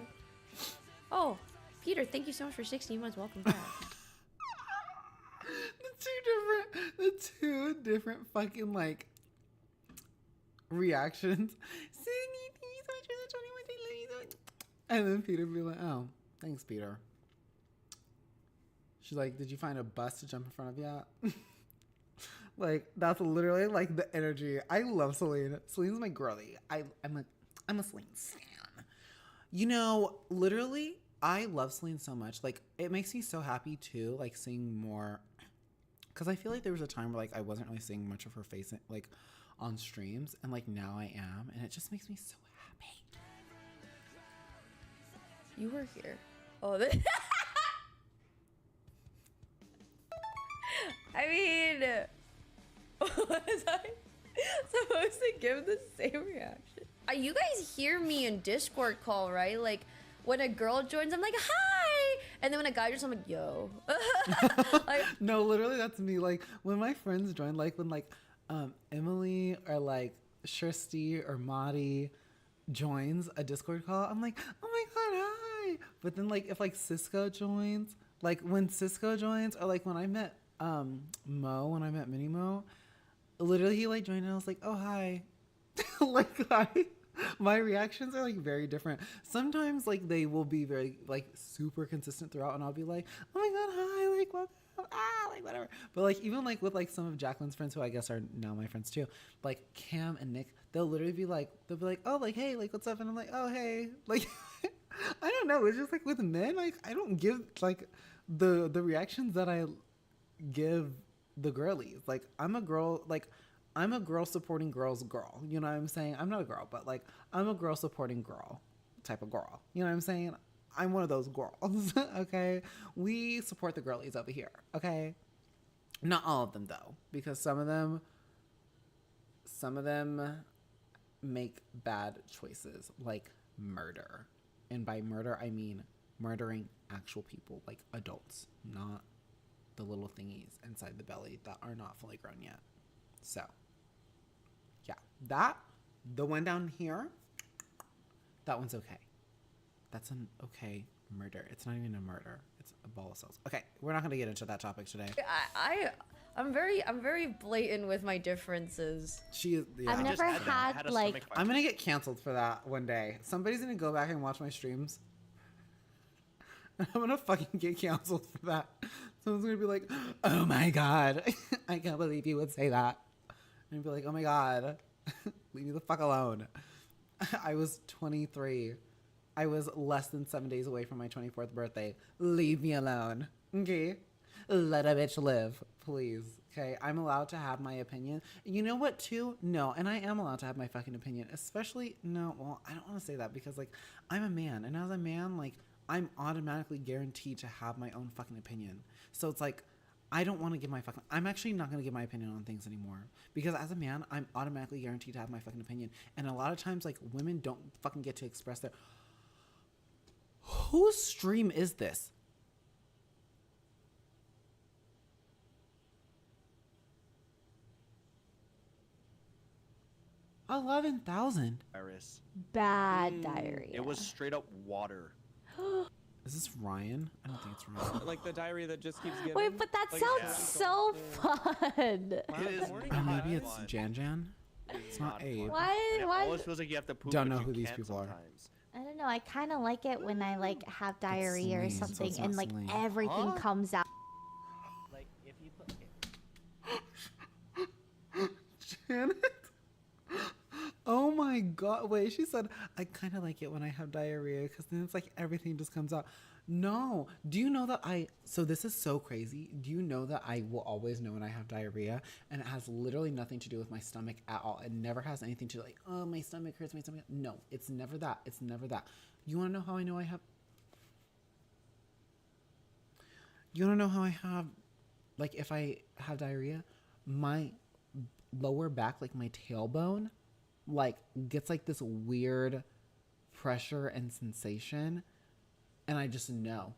Oh, Peter, thank you so much for 16 months. Welcome back. The two different fucking like reactions. And then Peter be like, oh, thanks, Peter. She's like, did you find a bus to jump in front of you? Like, that's literally like the energy. I love Celine. Celine's my girlie. I'm a Celine stan. You know, literally, I love Celine so much. Like, it makes me so happy too, like seeing more. Because I feel like there was a time where like I wasn't really seeing much of her face like on streams, and like now I am, and it just makes me so happy. You were here. Oh, I mean, was I supposed to give the same reaction? You guys hear me in Discord call, right? Like, when a girl joins, I'm like, hi! And then when a guy joins, I'm like, yo. Like, no, literally, that's me. Like, when my friends join, like, when, like, Emily or, like, Shirsty or Madi joins a Discord call, I'm like, oh my god, hi! But then, like, if, like, Cisco joins, like, when Cisco joins, or, like, when I met Mo, when I met Mini Mo, literally, he, like, joined and I was like, oh, hi. Like, hi. My reactions are like very different. Sometimes like they will be very like super consistent throughout, and I'll be like, oh my god, hi, like welcome, like whatever. But like even like with like some of Jacqueline's friends, who I guess are now my friends too, like Cam and Nick, they'll literally be like, oh, like, hey, like what's up, and I'm like, oh, hey, like I don't know, it's just like with men, like I don't give like the reactions that I give the girlies. Like I'm a girl, like I'm a girl supporting girls girl. You know what I'm saying? I'm not a girl, but like I'm a girl supporting girl type of girl. You know what I'm saying? I'm one of those girls. Okay? We support the girlies over here. Okay? Not all of them though, because some of them make bad choices, like murder. And by murder I mean murdering actual people, like adults, not the little thingies inside the belly that are not fully grown yet. So, yeah, the one down here, that one's okay. That's an okay murder. It's not even a murder. It's a ball of cells. Okay, we're not gonna get into that topic today. I'm very blatant with my differences. She is. Yeah. I've never had like. I'm gonna get canceled for that one day. Somebody's gonna go back and watch my streams. I'm gonna fucking get canceled for that. Someone's gonna be like, oh my god, I can't believe you would say that. And I'd be like, oh my god, leave me the fuck alone. I was 23. I was less than 7 days away from my 24th birthday. Leave me alone. Okay? Let a bitch live, please. Okay? I'm allowed to have my opinion. You know what, too? No, and I am allowed to have my fucking opinion. Especially, no, well, I don't want to say that because, like, I'm a man. And as a man, like, I'm automatically guaranteed to have my own fucking opinion. So it's like, I don't want to give my fucking... I'm actually not going to give my opinion on things anymore. Because as a man, I'm automatically guaranteed to have my fucking opinion. And a lot of times, like, women don't fucking get to express their... Whose stream is this? $11,000. Iris. Bad diarrhea. It was straight up water. Is this Ryan? I don't think it's Ryan. Like the diarrhea that just keeps giving. Wait, but that like, sounds so fun. It is Maybe it's Jan Jan. It's not Abe. Why? It always feels like you have to poop. Don't know but who you these can't people sometimes. I don't know. I kind of like it when I like have diarrhea or Celine, so something, it's not and like Celine. everything comes out. Like if you put. Janet? Oh my god. Wait, she said, I kind of like it when I have diarrhea because then it's like everything just comes out. No. Do you know that so this is so crazy. Do you know that I will always know when I have diarrhea, and it has literally nothing to do with my stomach at all. It never has anything to do like, oh, my stomach hurts, my stomach. No, it's never that. It's never that. You want to know how I know I have? You want to know how I have, like if I have diarrhea, my lower back, like my tailbone, like gets like this weird pressure and sensation. And I just know.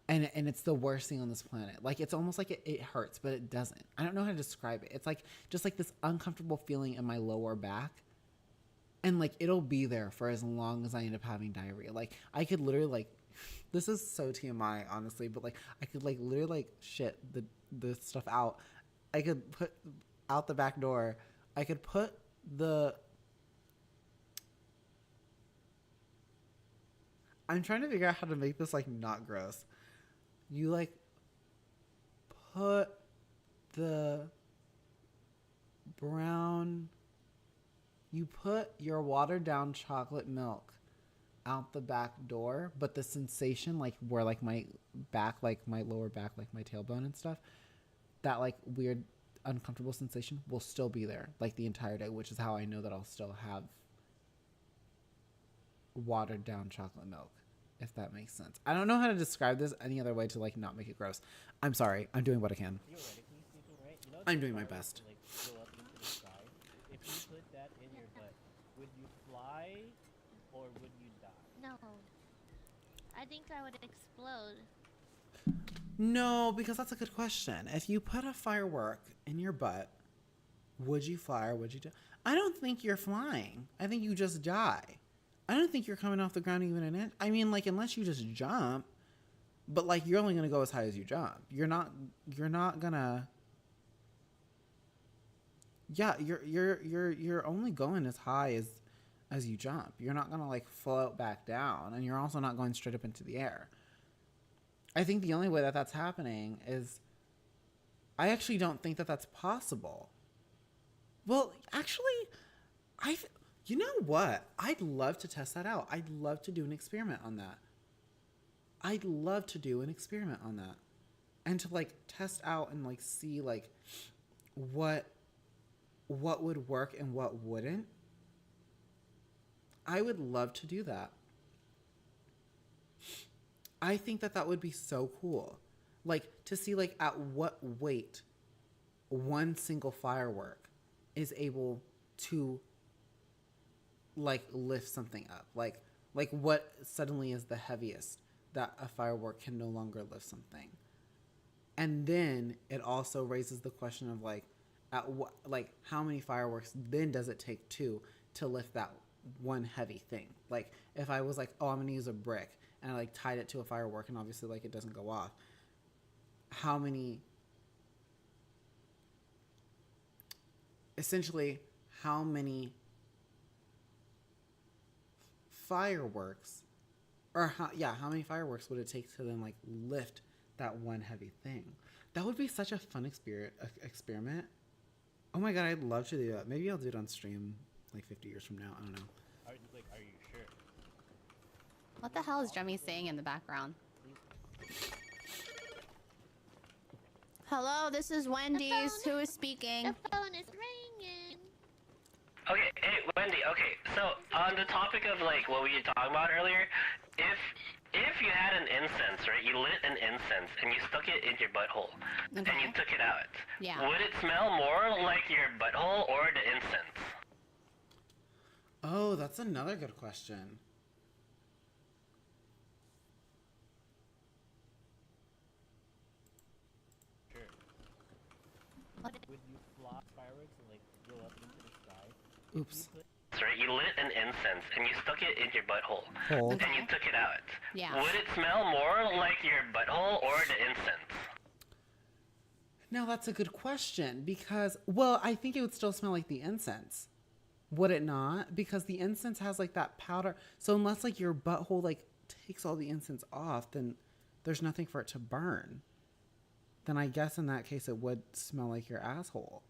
And it's the worst thing on this planet. Like, it's almost like it hurts, but it doesn't. I don't know how to describe it. It's like, just like this uncomfortable feeling in my lower back. And like it'll be there for as long as I end up having diarrhea. Like I could literally like, this is so TMI honestly, but like I could like literally like shit the stuff out. I could put out the back door. I could put I'm trying to figure out how to make this like not gross. You like put the brown, you put your watered down chocolate milk out the back door, but the sensation like where like my back, like my lower back, like my tailbone and stuff, that like weird uncomfortable sensation will still be there like the entire day, which is how I know that I'll still have watered down chocolate milk, if that makes sense. I don't know how to describe this any other way to like not make it gross. I'm sorry. I'm doing what I can. I'm doing my best. Like, go up into the sky. If you put that in your butt, would you fly or would you die? No. I think I would explode. No, because that's a good question. If you put a firework in your butt, would you fly or would you die? I don't think you're flying. I think you just die. I don't think you're coming off the ground even an inch. I mean, like, unless you just jump, but like, you're only gonna go as high as you jump. You're not gonna. Yeah, you're only going as high as you jump. You're not gonna like float back down, and you're also not going straight up into the air. I think the only way that that's happening is, I actually don't think that that's possible. Well, actually, you know what? I'd love to test that out. I'd love to do an experiment on that. And to like test out and like see like what would work and what wouldn't. I would love to do that. I think that that would be so cool. Like to see like at what weight one single firework is able to like lift something up. Like what suddenly is the heaviest that a firework can no longer lift something. And then it also raises the question of like at what, like how many fireworks then does it take to lift that one heavy thing? Like if I was like, oh, I'm gonna use a brick and I like tied it to a firework and obviously like it doesn't go off. How many fireworks or how many fireworks would it take to then like lift that one heavy thing? That would be such a fun experiment. Oh my god, I'd love to do that. Maybe I'll do it on stream like 50 years from now. I don't know. Are you sure? What the hell is Jemmy saying in the background? Hello, this is Wendy's. Who is speaking? The phone is ringing. Okay, hey, Wendy, okay, so on the topic of like what we were talking about earlier, if you had an incense, right, you lit an incense and you stuck it in your butthole and you took it out, would it smell more like your butthole or the incense? Oh, that's another good question. Sure. Would you fly fireworks and like go up into the sky? Oops. Right, you lit an incense and you stuck it in your butthole Hold. and you took it out. Yeah. Would it smell more like your butthole or the incense? Now that's a good question because, well, I think it would still smell like the incense. Would it not? Because the incense has like that powder. So unless like your butthole like takes all the incense off, then there's nothing for it to burn. Then I guess in that case it would smell like your asshole.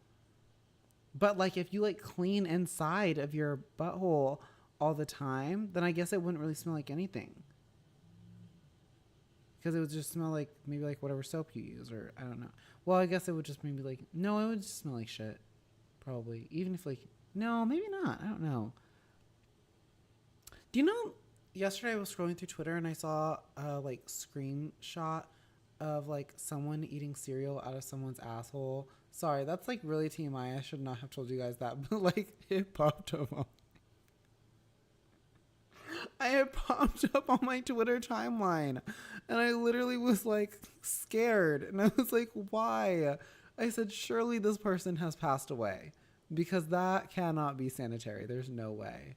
But like if you like clean inside of your butthole all the time, then I guess it wouldn't really smell like anything. Because it would just smell like maybe like whatever soap you use, or I don't know. Well, I guess it would just maybe like, no, it would just smell like shit. Probably. Even if like, no, maybe not. I don't know. Do you know, yesterday I was scrolling through Twitter and I saw a like screenshot of like someone eating cereal out of someone's asshole. Sorry, that's like really TMI. I should not have told you guys that, but like it popped up. I had popped up on my Twitter timeline and I literally was like scared and I was like, why? I said, surely this person has passed away because that cannot be sanitary. There's no way.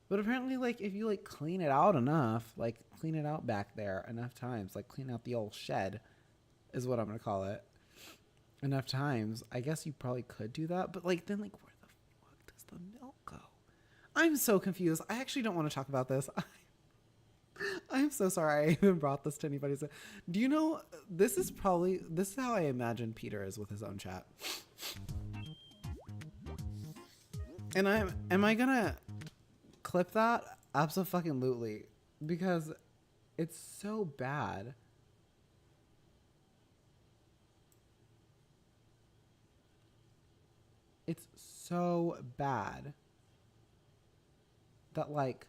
But apparently, like, if you, like, clean it out enough, like, clean it out back there enough times, like, clean out the old shed is what I'm going to call it, enough times, I guess you probably could do that. But, like, then, like, where the fuck does the milk go? I'm so confused. I actually don't want to talk about this. I'm so sorry I even brought this to anybody. Do you know, this is how I imagine Peter is with his own chat. And am I going to clip that? Abso-fucking-lutely. Because it's so bad. It's so bad that, like,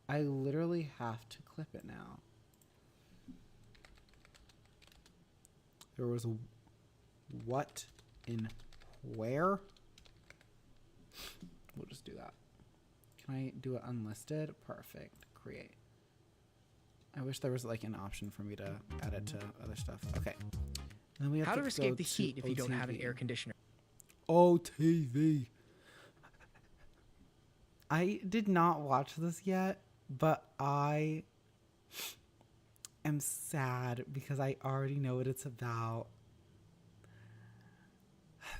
I literally have to clip it now. There was what in where? We'll just do that. Can I do it unlisted? Perfect. Create. I wish there was like an option for me to add it to other stuff. Okay. And then we have How to go escape the heat if you don't have an OTV. air conditioner. OTV. I did not watch this yet, but I am sad because I already know what it's about.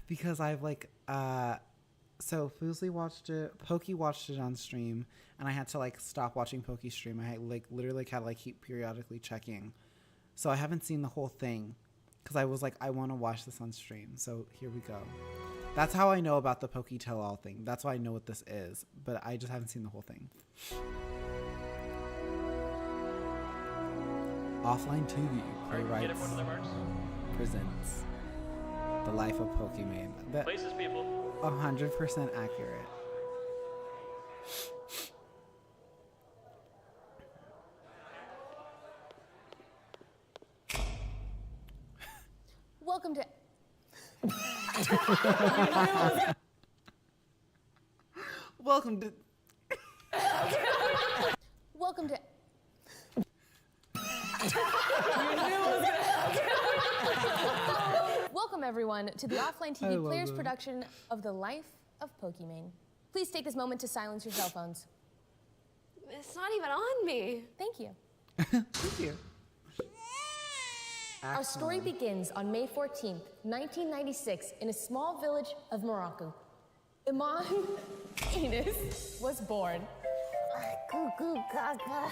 Because I've like, so Foozly watched it, Pokey watched it on stream, and I had to like stop watching Pokey's stream. I like literally had to like keep periodically checking. So I haven't seen the whole thing because I was like, I want to watch this on stream. So here we go. That's how I know about the Pokey Tell-All thing. That's why I know what this is, but I just haven't seen the whole thing. Offline TV, Playwrights presents The Life of Pokemon. That Places, people. 100% accurate. Welcome to. Welcome to. Welcome to. Welcome everyone to the Offline I TV love Players that. production of The Life of Pokemon. Please take this moment to silence your cell phones. It's not even on me. Thank you. Thank you. Our story begins on May 14th, 1996, in a small village of Morocco. Iman Enos was born. Goo goo gaga.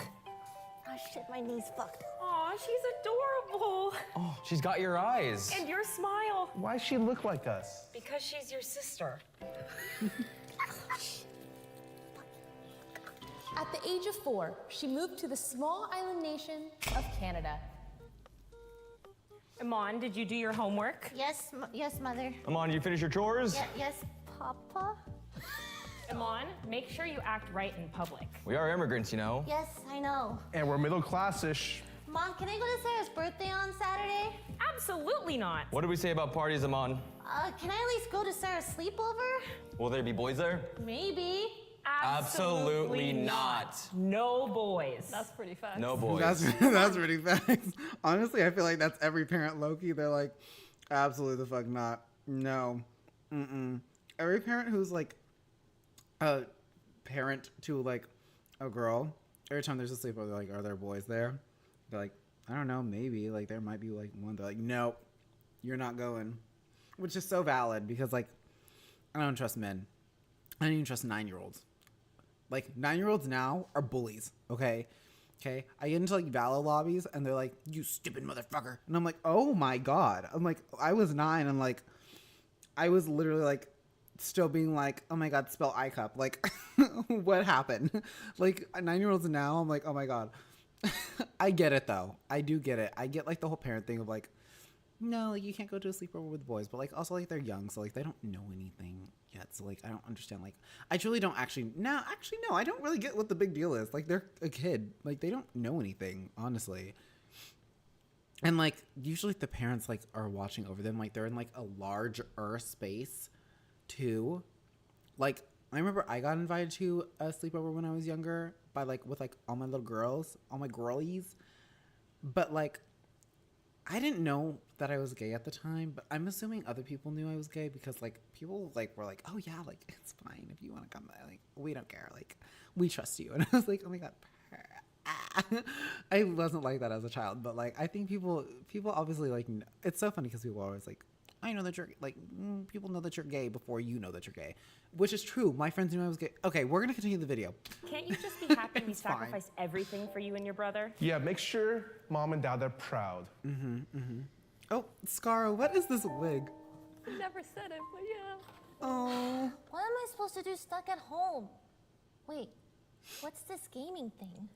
Oh shit, my knee's fucked. Aw, she's adorable. Oh, she's got your eyes. And your smile. Why does she look like us? Because she's your sister. At the age of 4, she moved to the small island nation of Canada. Iman, did you do your homework? Yes, yes, mother. Amon, you finish your chores? Yes, Papa. Iman, make sure you act right in public. We are immigrants, you know. Yes, I know. And we're middle class-ish. Mom, can I go to Sarah's birthday on Saturday? Absolutely not. What do we say about parties, Amon? Can I at least go to Sarah's sleepover? Will there be boys there? Maybe. Absolutely not. No boys. That's pretty fast. No boys. That's pretty facts. Honestly, I feel like that's every parent low-key. They're like, absolutely the fuck not. No. Mm-mm. Every parent who's like a parent to like a girl, every time there's a sleepover, they're like, are there boys there? They're like, I don't know, maybe. Like, there might be like one. They're like, nope, you're not going. Which is so valid because like, I don't trust men. I don't even trust 9-year-olds. Like, 9-year-olds now are bullies, okay? Okay? I get into, like, Valo lobbies, and they're like, you stupid motherfucker. And I'm like, oh, my God. I'm like, I was 9, and, like, I was literally, like, still being like, oh, my God, spell iCup. Like, what happened? Like, 9-year-olds now, I'm like, oh, my God. I get it, though. I do get it. I get, like, the whole parent thing of, like, no, like, you can't go to a sleepover with boys. But, like, also, like, they're young, so, like, they don't know anything yet. So, like, I don't understand. Like, I truly don't actually... No, I don't really get what the big deal is. Like, they're a kid. Like, they don't know anything, honestly. And, like, usually the parents, like, are watching over them. Like, they're in, like, a larger space, too. Like, I remember I got invited to a sleepover when I was younger by, like, with, like, all my little girls, all my girlies. But, like... I didn't know that I was gay at the time, but I'm assuming other people knew I was gay because like people like were like, oh yeah, like it's fine if you want to come by. Like we don't care. Like we trust you. And I was like, oh my God. I wasn't like that as a child, but like I think people obviously like it's so funny because people are always like, I know that you're like people know that you're gay before you know that you're gay, which is true. My friends knew I was gay. Okay, we're gonna continue the video. Can't you just be happy we sacrificed everything for you and your brother? Yeah, make sure mom and dad are proud. Oh, Scara, what is this wig? I never said it, but yeah. Oh. What am I supposed to do stuck at home? Wait, what's this gaming thing?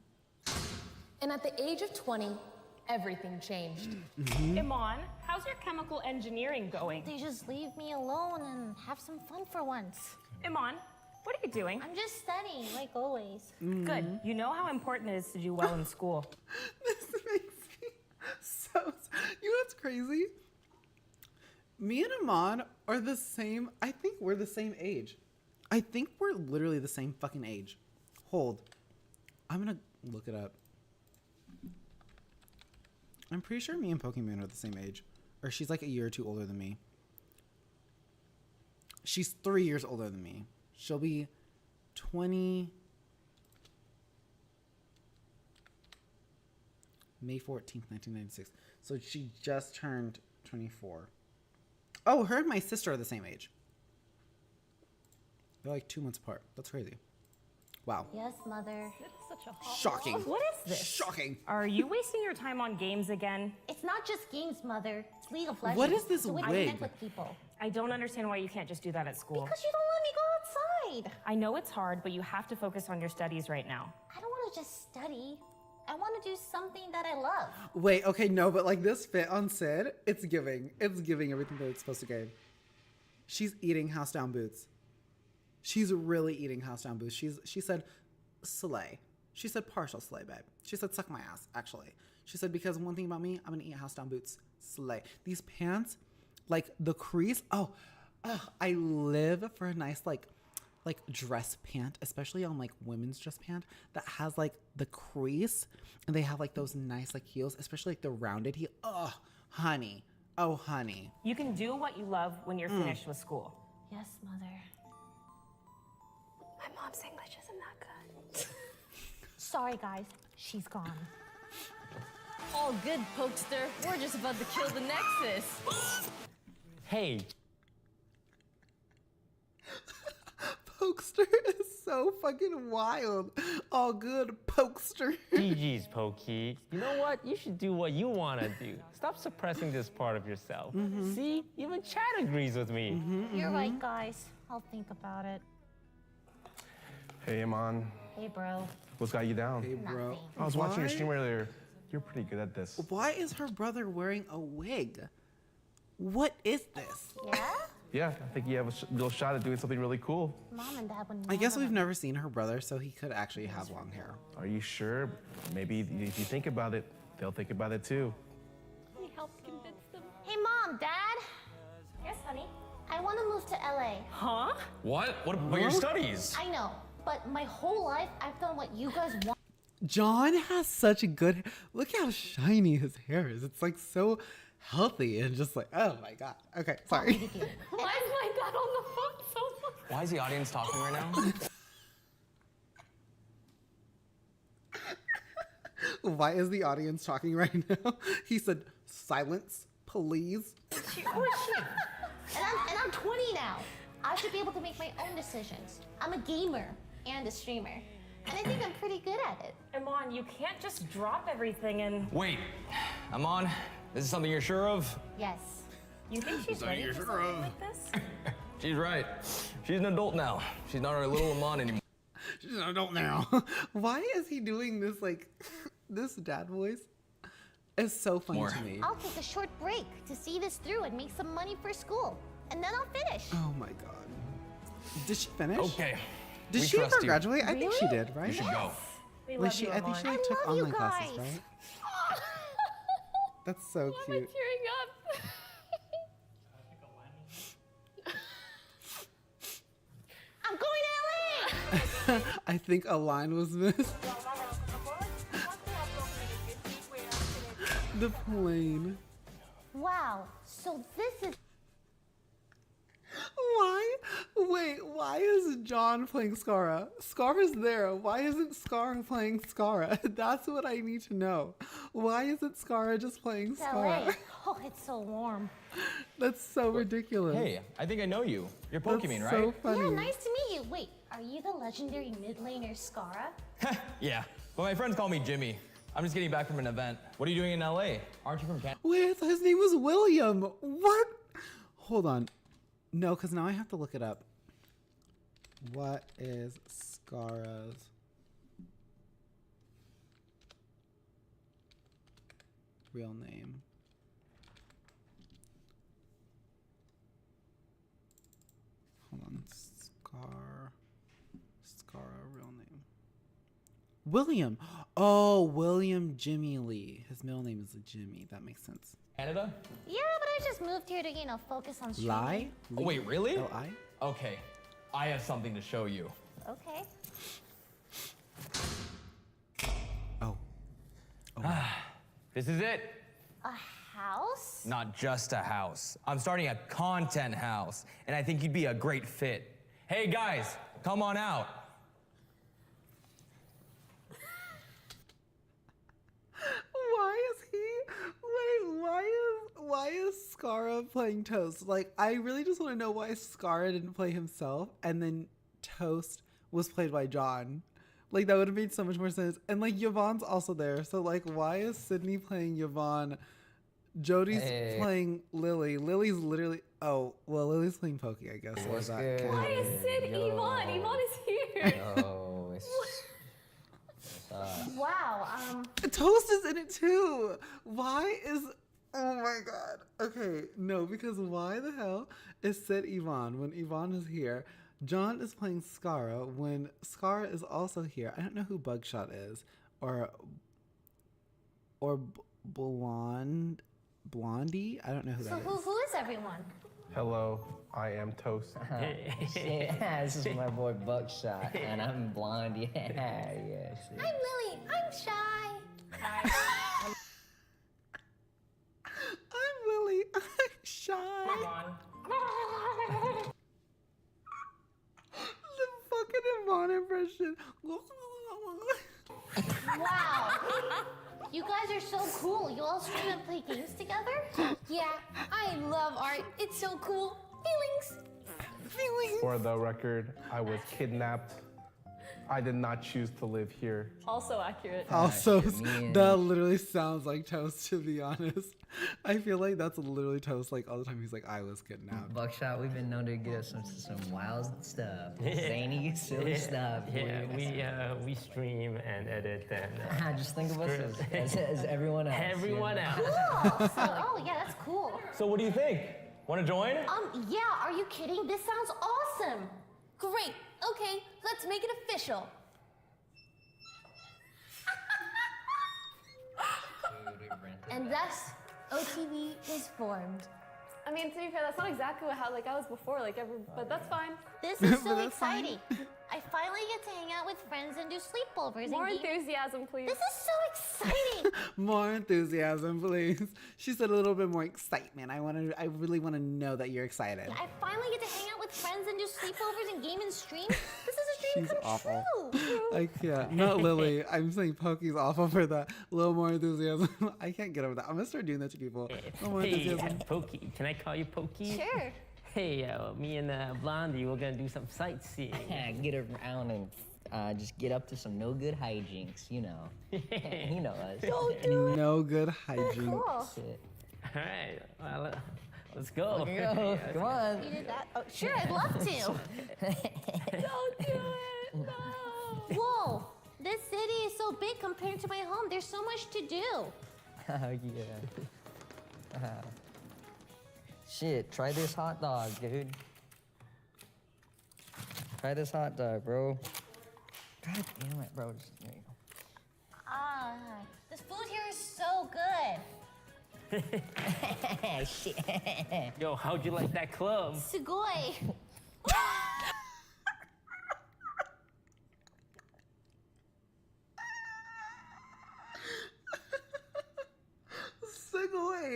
And at the age of 20, everything changed. Iman, how's your chemical engineering going? They just leave me alone and have some fun for once. Iman, what are you doing? I'm just studying, like always. Good. You know how important it is to do well in school. This makes me so. You know what's crazy? Me and Iman are the same. I think we're the same age. I think we're literally the same fucking age. Hold. I'm gonna look it up. I'm pretty sure me and Pokemon are the same age. Or she's like a year or two older than me. She's 3 years older than me. She'll be 20... May 14th, 1996. So she just turned 24. Oh, her and my sister are the same age. They're like 2 months apart. That's crazy. Wow. Yes, mother. Such a hot Shocking. What is this? Shocking. Are you wasting your time on games again? It's not just games, mother. It's League of Legends. What is this so we wig? connect with people. I don't understand why you can't just do that at school. Because you don't let me go outside. I know it's hard, but you have to focus on your studies right now. I don't want to just study. I want to do something that I love. Wait, okay, no, but like this fit on Sid, it's giving. It's giving everything that it's supposed to give. She's eating house down boots. She's really eating house down boots. She said slay. She said partial slay, babe. She said suck my ass, actually. She said because one thing about me, I'm gonna eat house down boots. Slay. These pants, like the crease. Oh, I live for a nice like dress pant, especially on like women's dress pant that has like the crease and they have like those nice like heels, especially like the rounded heel. Oh, honey. Oh, honey. You can do what you love when you're finished with school. Yes, mother. My mom's English isn't that good. Sorry, guys. She's gone. All good, Pokester. We're just about to kill the Nexus. Hey. Pokester is so fucking wild. All good, Pokester. GG's, Pokey. You know what? You should do what you want to do. Stop suppressing this part of yourself. See? Even Chad agrees with me. You're right, guys. I'll think about it. Hey, Iman. Hey, bro. What's got you down? Hey, bro. Nothing. I was watching your stream earlier. You're pretty good at this. Why is her brother wearing a wig? What is this? Yeah? Yeah, I think you have a little shot at doing something really cool. Mom and Dad would I guess we've never. never seen her brother, so he could actually have long hair. Are you sure? Maybe if you think about it, they'll think about it too. We helped convince them. Hey, Mom, Dad. Yes, honey. I want to move to LA. Huh? What? What about your studies? I know, but my whole life I've done what you guys want. John has such a good... Look how shiny his hair is. It's like so healthy and just like, oh my God. Okay, sorry. Why is my dad on the phone so much? Why is the audience talking right now? Why is the audience talking right now? He said, silence, please. Who is she? And I'm 20 now. I should be able to make my own decisions. I'm a gamer and a streamer. And I think I'm pretty good at it. Iman, you can't just drop everything and... Wait, I'm on. This is something you're sure of? Yes. You think she's ready for something like this? She's right. She's an adult now. She's not our little Iman anymore. She's an adult now. Why is he doing this, like, this dad voice? It's so funny to me. I'll take a short break to see this through and make some money for school. And then I'll finish. Oh my God. Did she finish? Okay. Did we she trust ever you. graduate? I think she Really? did, right? You should go. We Like love she, you, I think she Iman. like, took love you online classes, guys. right? That's so Why am I cute. tearing up? I'm going to LA! I think a line was missed. The plane. Wow, so this is... Why? Wait, why is John playing Scara? Scara's there. Why isn't Scara playing Scara? That's what I need to know. Why isn't Scara just playing Scara? LA. Oh, it's so warm. That's so ridiculous. Hey, I think I know you. You're That's Pokemon, right? so funny. Yeah, nice to meet you. Wait, are you the legendary mid laner Scara? Yeah, but my friends call me Jimmy. I'm just getting back from an event. What are you doing in LA? Aren't you from Canada? Wait, I thought his name was William. What? Hold on. No, because now I have to look it up. What is Scara's real name? Hold on. Scara real name. William. Oh, William Jimmy Lee. His middle name is Jimmy. That makes sense. Canada? Yeah, but I just moved here to, you know, focus on streaming. Lie? Oh, wait, really? L-I? Okay, I have something to show you. Okay. Oh. This is it. A house? Not just a house. I'm starting a content house, and I think you'd be a great fit. Hey guys, come on out. Why is Scara playing Toast? Like, I really just want to know why Scara didn't play himself and then Toast was played by John. Like, that would have made so much more sense. And like, Yvonne's also there. So like, why is Sydney playing Yvonne? Jody's playing Lily. Lily's literally, oh, well, Lily's playing Pokey, I guess. What's So good? Why is Sid Yvonne? Yvonne is here. Oh, it's... Wow, Toast is in it too. Why is, oh my God. Okay, no, because why the hell is Sid Yvonne when Yvonne is here? John is playing Scara when Scara is also here. I don't know who Bugshot is or Blondie. I don't know who so that is. who is everyone? Hello, I am Toast. Yeah, this is my boy Buckshot, and I'm Blondie. Yeah, shit. I'm Lily. I'm shy. I'm Lily. I'm shy. The fucking Yvonne impression. Wow. You guys are so cool. You all stream and play games together? Yeah, I love art. It's so cool. Feelings. For the record, I was kidnapped. I did not choose to live here. Also accurate. Also, that literally sounds like Toast, to be honest. I feel like that's literally Toast, like, all the time. He's like, I was kidnapped. Buckshot, we've been known to get us some wild stuff. Zany, silly stuff. Yeah, we stream and edit and... Just think of us as everyone else. Everyone else. Cool. So, oh, yeah, that's cool. So what do you think? Want to join? Yeah, are you kidding? This sounds awesome. Great. Okay, let's make it official. And thus, OTV is formed. I mean, to be fair, that's not exactly how I was before, but that's fine. This is so exciting. I finally get to hang out with friends and do sleepovers. More and enthusiasm, please. This is so exciting. More enthusiasm, please. She said a little bit more excitement. I really want to know that you're excited. I finally get to hang out with friends and do sleepovers and game and stream. This is a dream She's come awful. true. I can't. Not Lily. I'm saying Pokey's awful for that. A little more enthusiasm. I can't get over that. I'm gonna start doing that to people. A little more enthusiasm. Pokey. Can I call you Pokey? Sure. Hey, me and Blondie, we're gonna do some sightseeing. Get around and just get up to some no good hijinks, you know. You know us. Don't do it. No good hijinks. Cool. Shit. All right, well, let's go. Come on. You did that? Oh, sure, I'd love to. Don't do it. No. Whoa, this city is so big compared to my home. There's so much to do. Oh, yeah. Shit, try this hot dog, dude. Try this hot dog, bro. God damn it, bro. There you go. This food here is so good. Shit. Yo, how'd you like that club? Sugoi. Sugoi.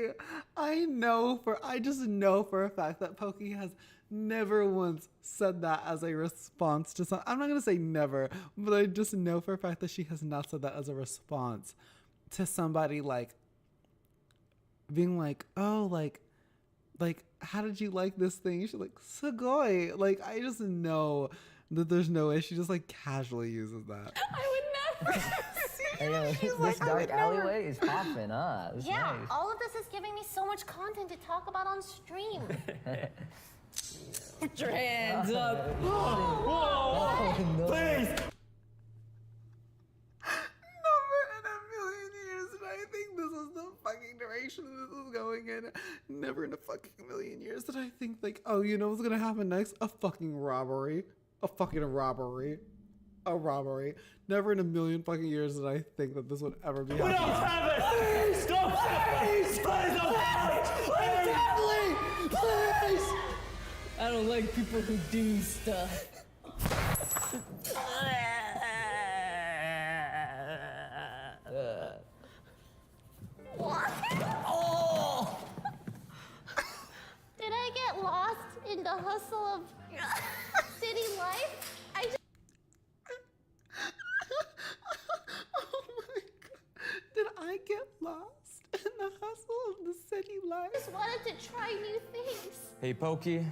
Why? I just know for a fact that Pokey has never once said that as a response to something. I'm not going to say never, but I just know for a fact that she has not said that as a response to somebody like being like, oh, like, how did you like this thing? She's like, sugoi. Like, I just know that there's no way she just like casually uses that. I would never. Hey, yo, this dark alleyway is popping up. It's Yeah, nice. all of this is giving me so much content to talk about on stream. Put your hands up. Oh, no. Please. Never in a million years did I think this is the fucking direction this is going in. Never in a fucking million years did I think like, oh, you know what's gonna happen next? A fucking robbery. A fucking robbery. A robbery. Never in a million fucking years did I think that this would ever be happening. We don't have it! Please! Don't please! Please don't have it! Please! I don't like people who do stuff. What? Oh! Did I get lost in the hustle of city life? I just... Oh my god. Did I get lost in the hustle of the city life? just wanted to try new things. Hey, Pokey.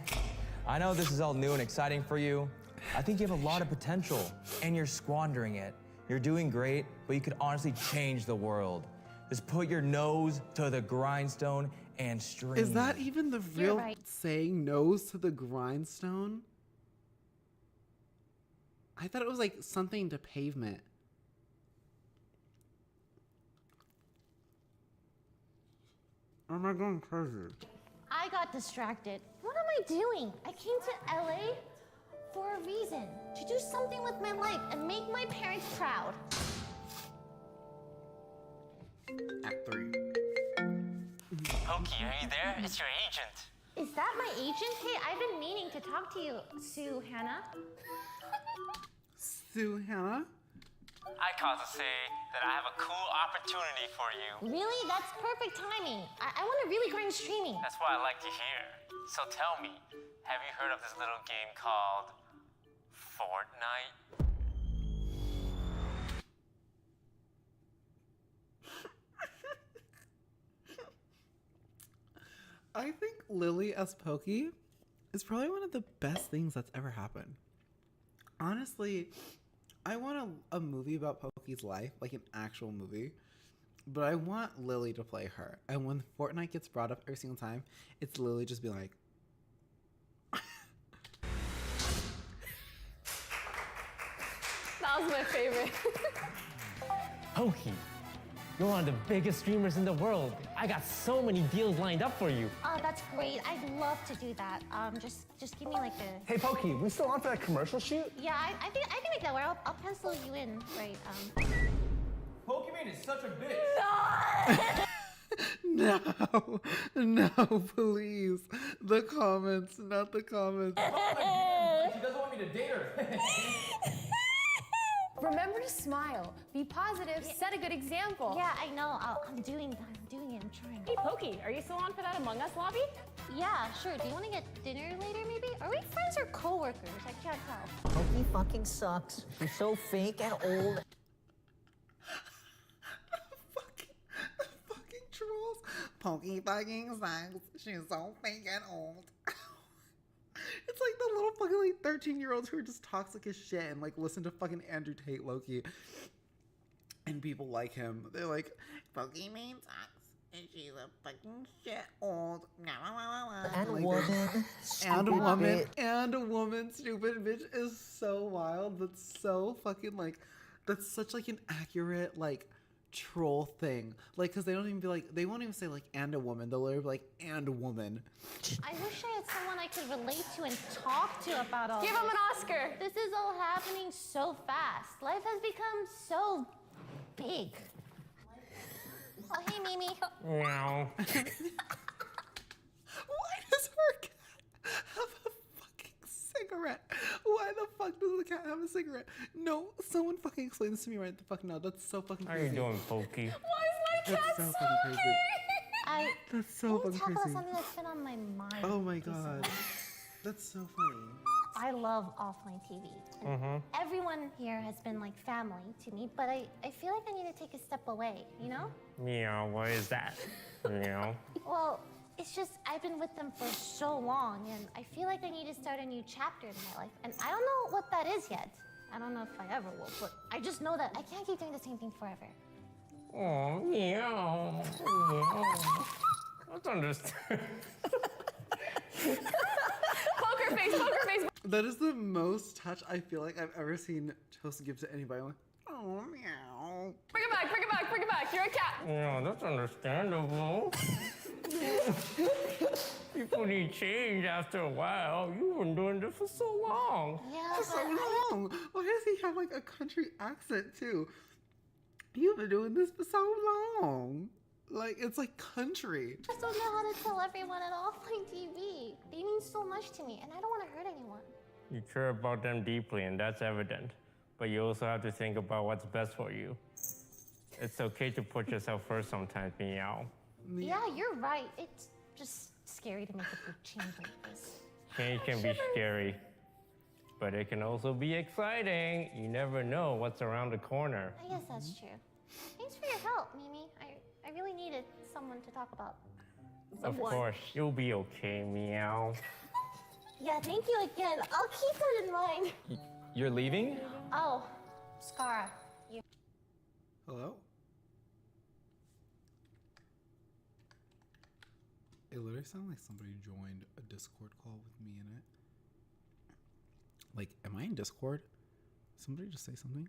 I know this is all new and exciting for you. I think you have a lot of potential, and you're squandering it. You're doing great, but you could honestly change the world. Just put your nose to the grindstone and stream. Is that even the real saying, nose to the grindstone? I thought it was like something to pavement. Or am I going crazy? I got distracted. What am I doing? I came to LA for a reason. To do something with my life and make my parents proud. Act 3. Pokey, are you there? It's your agent. Is that my agent? Hey, I've been meaning to talk to you, Sue Hannah. Sue Hannah? I called to say that I have a cool opportunity for you. Really? That's perfect timing. I want to really grind streaming. That's what I like to hear. So tell me, have you heard of this little game called Fortnite? I think Lily as Pokey is probably one of the best things that's ever happened. Honestly, I want a movie about Pokey's life, like an actual movie, but I want Lily to play her. And when Fortnite gets brought up every single time, it's Lily just be like, That was my favorite. Pokey, you're one of the biggest streamers in the world. I got so many deals lined up for you. Oh, that's great. I'd love to do that. Just give me like a... Hey, Pokey, we still on for that commercial shoot? Yeah, I think I can make that work. I'll pencil you in, right? Pokemon is such a bitch. no, please. The comments, not the comments. She doesn't want me to date her. Remember to smile, be positive, set a good example. Yeah, I know. I'm doing it. I'm trying. Hey, Pokey, are you still on for that Among Us lobby? Yeah, sure. Do you want to get dinner later, maybe? Are we friends or coworkers? I can't tell. Pokey fucking sucks. You're so fake and old. The fucking trolls. Pokey fucking sucks. She's so fake and old. It's like the little fucking like 13-year-olds who are just toxic as shit and like listen to fucking Andrew Tate Loki. And people like him. They're like, Pokemon sucks. And she's a fucking shit old. And like, woman. And a woman. Bitch. And a woman. Stupid bitch is so wild. That's so fucking like, that's such like an accurate like troll thing. Like, because they don't even be like, they won't even say like and a woman. They'll literally be like and a woman. I wish I had someone I could relate to and talk to about all Give this. him an Oscar. This is all happening so fast. Life has become so big. Oh, hey, Mimi. Meow. Why does her cat have a fucking cigarette? Why the fuck does the cat have a cigarette? No, someone fucking explain this to me right the fuck now. That's so fucking How crazy. you doing, Pokey? Why is my That's cat so so fucking crazy. That's so Can fucking we talk about crazy. something that's been on my mind? Oh my god. recently? That's so funny. I love offline TV. And everyone here has been like family to me, but I feel like I need to take a step away, you know? Meow, what is that? Meow. Well, it's just I've been with them for so long, and I feel like I need to start a new chapter in my life. And I don't know what that is yet. I don't know if I ever will, but I just know that I can't keep doing the same thing forever. Oh, meow. Meow. Let's understand. Poker face, poker face. That is the most touch I feel like I've ever seen Toast give to anybody. I'm like, oh, meow. Bring it back, bring it back, bring it back. You're a cat. Yeah, that's understandable. People need change after a while. You've been doing this for so long. Yeah, For so long. Why does he have like a country accent too? You've been doing this for so long. Like, it's like country. I just don't know how to tell everyone at offline TV. They mean so much to me, and I don't want to hurt anyone. You care about them deeply, and that's evident. But you also have to think about what's best for you. It's okay to put yourself first sometimes, meow. Yeah, you're right. It's just scary to make a big change like this. Change can be scary, but it can also be exciting. You never know what's around the corner. I guess that's true. Thanks for your help, Mimi. I really needed someone to talk about. Of course, you'll be okay, meow. Yeah, thank you again. I'll keep that in mind. You're leaving? Oh, Scara, you. Hello? It literally sounded like somebody joined a Discord call with me in it. Like, am I in Discord? Somebody just say something?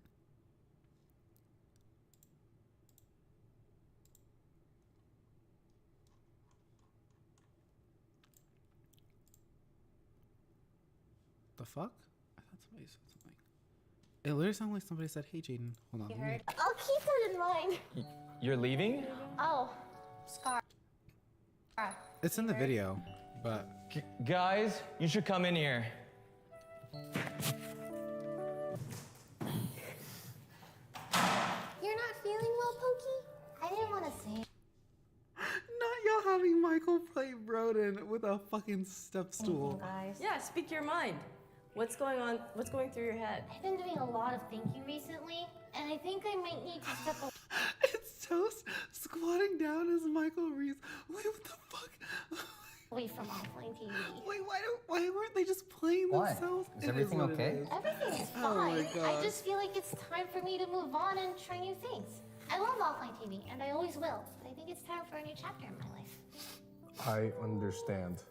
The fuck? I thought somebody said something. It literally sounded like somebody said, hey, Jaden. Hold on. You let me- heard? I'll keep that in mind. You're leaving? Oh, Scar. It's in the video, but... Guys, you should come in here. You're not feeling well, Pokey? I didn't want to say. Not y'all having Michael play Broden with a fucking step stool. Guys. Yeah, speak your mind. What's going on? What's going through your head? I've been doing a lot of thinking recently, and I think I might need to step away. It's Toast squatting down as Michael Reese. Wait, what the fuck? Away from offline TV. Wait, why weren't they just playing Why? themselves? Is It everything what it okay? is. Everything is Oh my fine. God. I just feel like it's time for me to move on and try new things. I love offline TV, and I always will. But I think it's time for a new chapter in my life. I understand.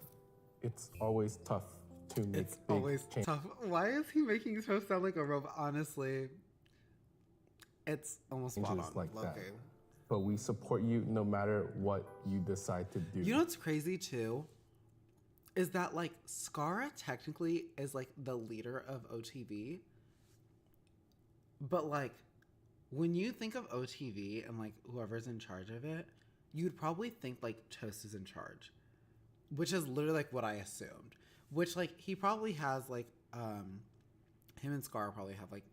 It's always tough to make It's big always change. tough. Why is he making Toast sound like a robot? Honestly, it's almost spot Changes on. like that. Okay. But we support you no matter what you decide to do. You know what's crazy too? Is that like Scara technically is like the leader of OTV. But like when you think of OTV and like whoever's in charge of it, you'd probably think like Toast is in charge. Which is literally like what I assumed. Which like he probably has like him and Scar probably have like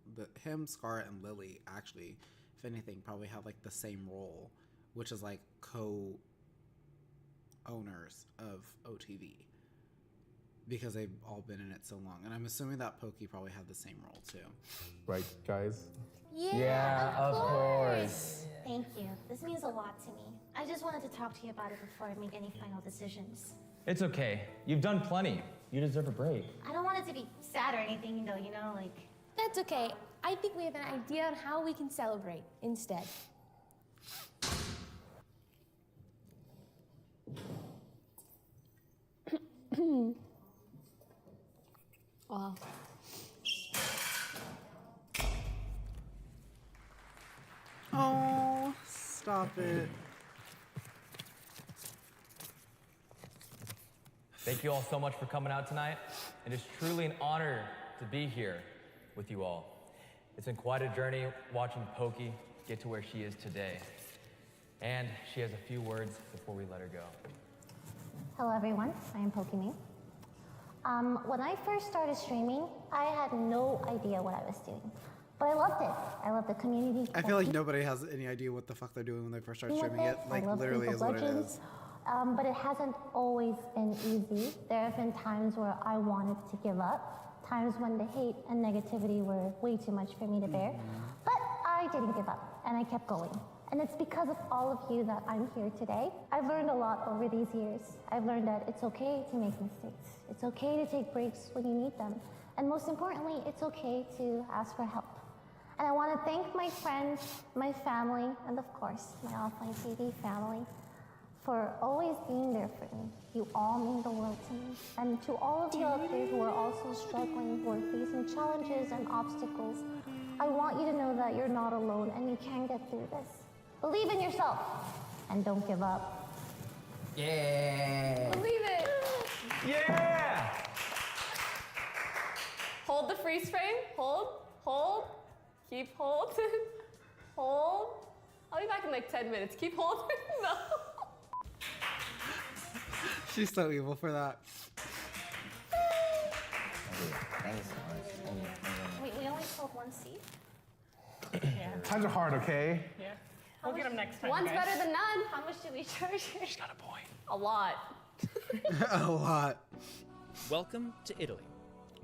him, Scar, and Lily actually, if anything, probably have like the same role, which is like co-owners of OTV. Because they've all been in it so long. And I'm assuming that Pokey probably had the same role too. Right, guys? Yeah, of course. Thank you. This means a lot to me. I just wanted to talk to you about it before I make any final decisions. It's okay. You've done plenty. You deserve a break. I don't want it to be sad or anything, though, you know, like... That's okay. I think we have an idea on how we can celebrate instead. Wow. Oh, stop it. Thank you all so much for coming out tonight. It is truly an honor to be here with you all. It's been quite a journey watching Pokey get to where she is today. And she has a few words before we let her go. Hello, everyone. I am Pokimane. When I first started streaming, I had no idea what I was doing. But I loved it. I loved the community. I feel like nobody has any idea what the fuck they're doing when they first start streaming it. Like, literally is what it is. but it hasn't always been easy. There have been times where I wanted to give up, times when the hate and negativity were way too much for me to bear. But I didn't give up, and I kept going. And it's because of all of you that I'm here today. I've learned a lot over these years. I've learned that it's okay to make mistakes. It's okay to take breaks when you need them. And most importantly, it's okay to ask for help. And I want to thank my friends, my family, and of course, my Offline TV family for always being there for me. You all mean the world to me. And to all of you out there who are also struggling, who are facing challenges and obstacles, I want you to know that you're not alone and you can get through this. Believe in yourself and don't give up. Yeah. Believe it. Yeah! Hold the freeze frame. Hold. Keep hold. Hold. I'll be back in like 10 minutes. Keep holding. No. She's so evil for that. Thank you so much. Wait, we only sold one seat? Times are hard, okay? Yeah. We'll get them next time. One's guys. better than none. How much did we charge her? She's got a point. A lot. A lot. Welcome to Italy.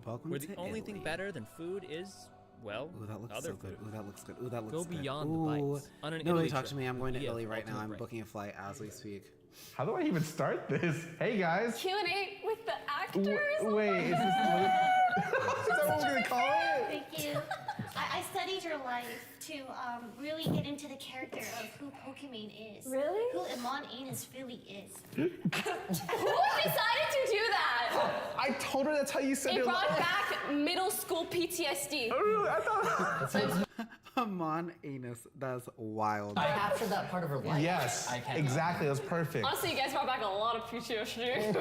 Welcome where to the only thing Italy. better than food is, well, Ooh, that looks other so good. food. Ooh, that looks good. Ooh, that looks Go good. beyond Ooh. the bites. On an Nobody Italy talk trip, to me. I'm going to we have Italy right now. ultimate I'm rank. booking a flight as we speak. How do I even start this? Hey guys. Q&A with the actors. Wait, is this is that what we're gonna call it? Thank you. I studied your life to really get into the character of who Pokimane is. Really? Who Iman Anis really is. Who decided to do that? I told her that's how you said It it. brought back middle school PTSD. Oh, really? I thought. Amon Anus. That's wild. I captured that part of her life. Yes, exactly. That was perfect. Honestly, you guys brought back a lot of PTSD.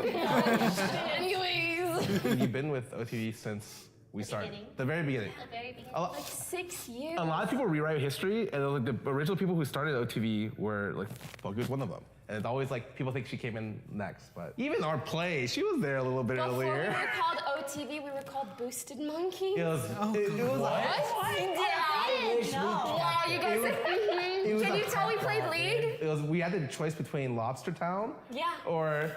Anyways. You've been with OTV since we started. The very beginning. The very beginning. Like 6 years. A lot of people rewrite history, and like the original people who started OTV were like, Pokey was one of them. And it's always like people think she came in next, but even our play, she was there a little bit Before earlier. we were called OTV, we were called Boosted Monkeys. It was. It was. What? No. Wow, you guys. It was Can a- you tell we played League? It was. We had the choice between Lobster Town. Yeah. Or.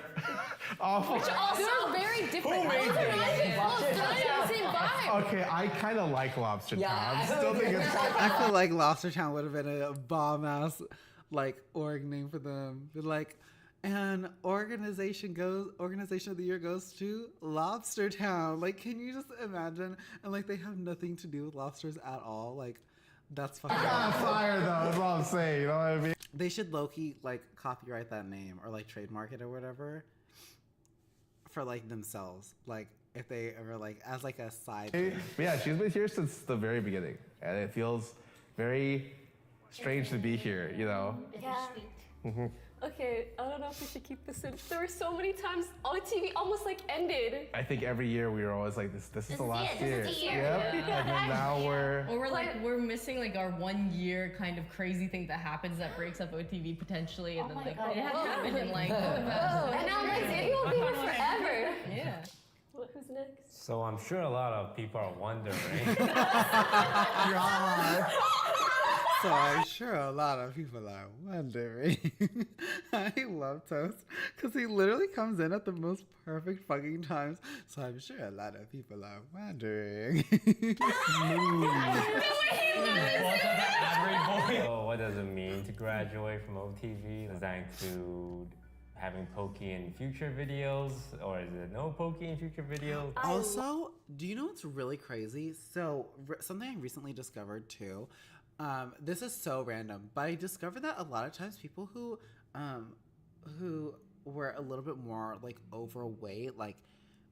Awful. Which also very different. Who made Those are them? not even close. They're not the same vibe. Okay, I kind of like Lobster Yeah, Town. I I still think it's. I feel like Lobster Town would have been a bomb ass like org name for them. But like, and organization of the year goes to Lobster Town. Like, can you just imagine? And like, they have nothing to do with lobsters at all. Like, that's fucking. Fire though. That's all I'm saying. You know what I mean? They should low-key like copyright that name or like trademark it or whatever for like themselves. Like, if they ever like as like a side. But yeah, she's been here since the very beginning, and it feels very strange to be here. You know. Yeah. Mm-hmm. Okay, I don't know if we should keep this in. There were so many times OTV almost like ended. I think every year we were always like, this is the last it. year. This is the year. Yep. Yeah. And then now we're. Or we're like, we're missing like our 1 year kind of crazy thing that happens that breaks up OTV potentially, and then like God. it hasn't happened in like. And now like Xavier will be here forever. Yeah. Who's next? So I'm sure a lot of people are wondering. So I'm sure a lot of people are wondering. I love Toast because he literally comes in at the most perfect fucking times. So I'm sure a lot of people are wondering. So what does it mean to graduate from OTV? Does that include having Pokey in future videos, or is it no Pokey in future videos? Also, do you know what's really crazy? So something I recently discovered too. This is so random, but I discovered that a lot of times people who were a little bit more like overweight, like,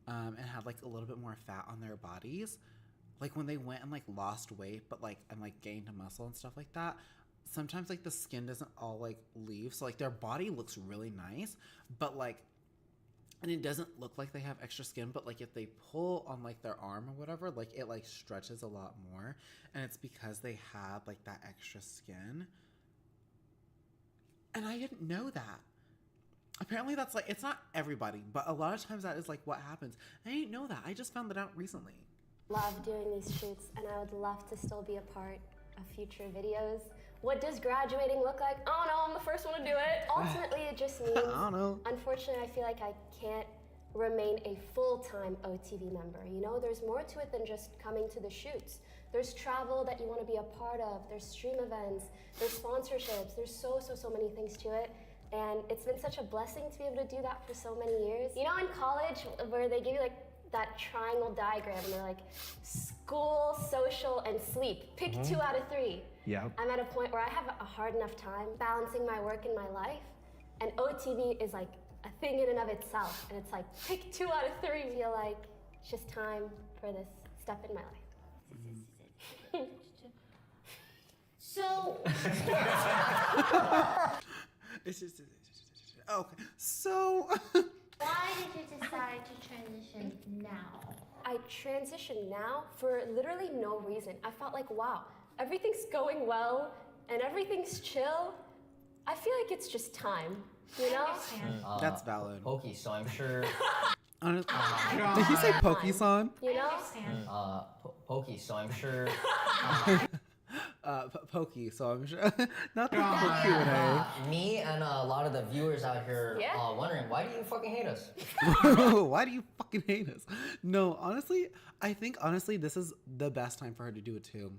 and had like a little bit more fat on their bodies, like when they went and like lost weight, but like and like gained muscle and stuff like that, sometimes like the skin doesn't all like leave, so like their body looks really nice, but like. And it doesn't look like they have extra skin, but like if they pull on like their arm or whatever, like it like stretches a lot more. And it's because they had like that extra skin. And I didn't know that. Apparently that's like, it's not everybody, but a lot of times that is like what happens. I didn't know that. I just found that out recently. Love doing these shoots, and I would love to still be a part of future videos. what does graduating look like? I don't know, I'm the first one to do it. Ultimately, it just means, I don't know. Unfortunately, I feel like I can't remain a full-time OTV member. You know, there's more to it than just coming to the shoots. There's travel that you want to be a part of. There's stream events. There's sponsorships. There's so many things to it. And it's been such a blessing to be able to do that for so many years. You know, in college, where they give you like that triangle diagram, and they're like, school, social, and sleep. Pick 2 out of 3. Yeah. I'm at a point where I have a hard enough time balancing my work and my life. And OTV is like a thing in and of itself. And it's like, pick 2 out of 3. I feel like it's just time for this step in my life. So. It's just okay. So. Why did you decide to transition now? I transitioned now for literally no reason. I felt like, wow, everything's going well and everything's chill. I feel like it's just time, you know? That's valid. Pokey, so I'm sure. Did he say Pokey-san? You know? Pokey, so I'm sure. Pokey, so I'm sure. Not the Q&A. Me and a lot of the viewers out here wondering, why do you fucking hate us? Why do you fucking hate us? No, honestly, I think this is the best time for her to do it too.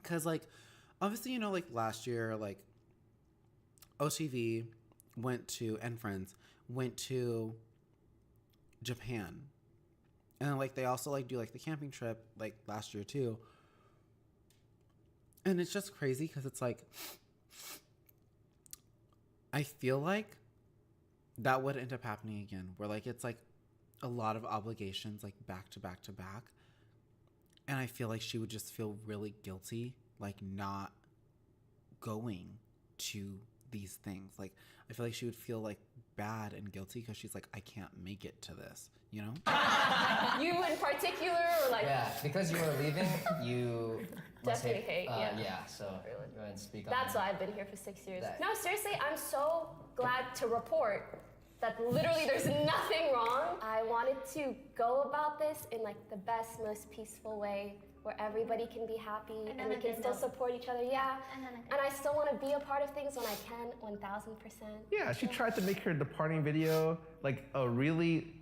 Cause like, obviously, you know, like last year, like OTV and Friends went to Japan. And like they also like do like the camping trip like last year too. And it's just crazy because it's like, I feel like that would end up happening again, where like it's like a lot of obligations like back to back to back. And I feel like she would just feel really guilty, like not going to these things. Like, I feel like she would feel like bad and guilty because she's like, I can't make it to this, you know? You in particular, or like? Yeah, because you were leaving, you must Definitely hate, yeah. Yeah, so go ahead and speak on That's that. why I've been here for 6 years. No, seriously, I'm so glad to report that literally there's nothing wrong. I wanted to go about this in like the best, most peaceful way where everybody can be happy and we can still support each other. Yeah, and I still want to be a part of things when I can, 1000%. Yeah, she tried to make her departing video like a really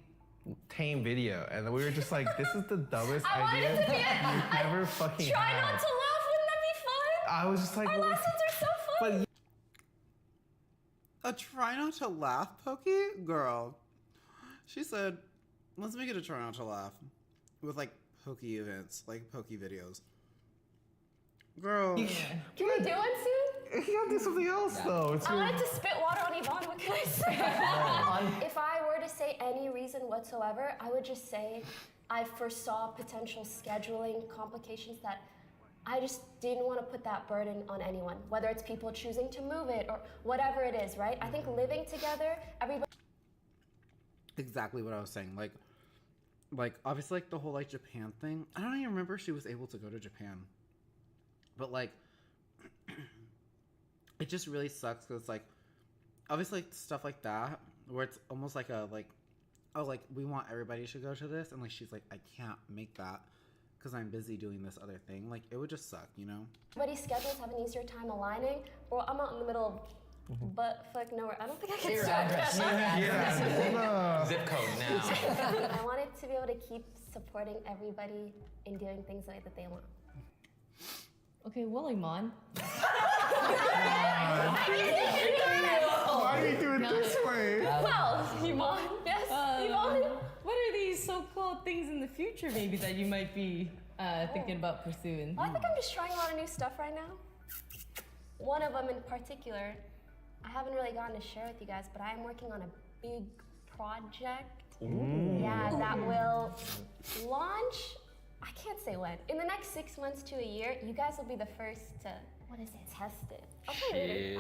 tame video, and we were just like, this is the dumbest I wanted idea it to be you've ever fucking Try had. not to laugh, wouldn't that be fun? I was just like, our lessons are so fun. A try not to laugh, Pokey? Girl. She said, let's make it a try not to laugh. With like Pokey events, like Pokey videos. Girl. Can we do one soon? You gotta do something else though. I wanted to spit water on Yvonne, what can I say? If I were to say any reason whatsoever, I would just say I foresaw potential scheduling complications that I just didn't want to put that burden on anyone, whether it's people choosing to move it or whatever it is, right? I think living together, everybody. Exactly what I was saying. Like obviously like the whole like Japan thing. I don't even remember if she was able to go to Japan. But like, it just really sucks because like, obviously like, stuff like that where it's almost like a like, oh like we want everybody to go to this, and like she's like, I can't make that because I'm busy doing this other thing. Like it would just suck, you know? Everybody's schedules have an easier time aligning. Or I'm out in the middle of butt fuck nowhere. I don't think I can Your say address. that. Zip code now. I wanted to be able to keep supporting everybody in doing things the way that they want. Okay, well, Iman. Why do you do it this way? Well, Iman, yes, Iman. What are these so-called things in the future, maybe, that you might be thinking about pursuing? Well, I think I'm just trying a lot of new stuff right now. One of them in particular, I haven't really gotten to share with you guys, but I am working on a big project. Ooh. Yeah, that will launch. I can't say when. In the next 6 months to a year, you guys will be the first to test it. Okay.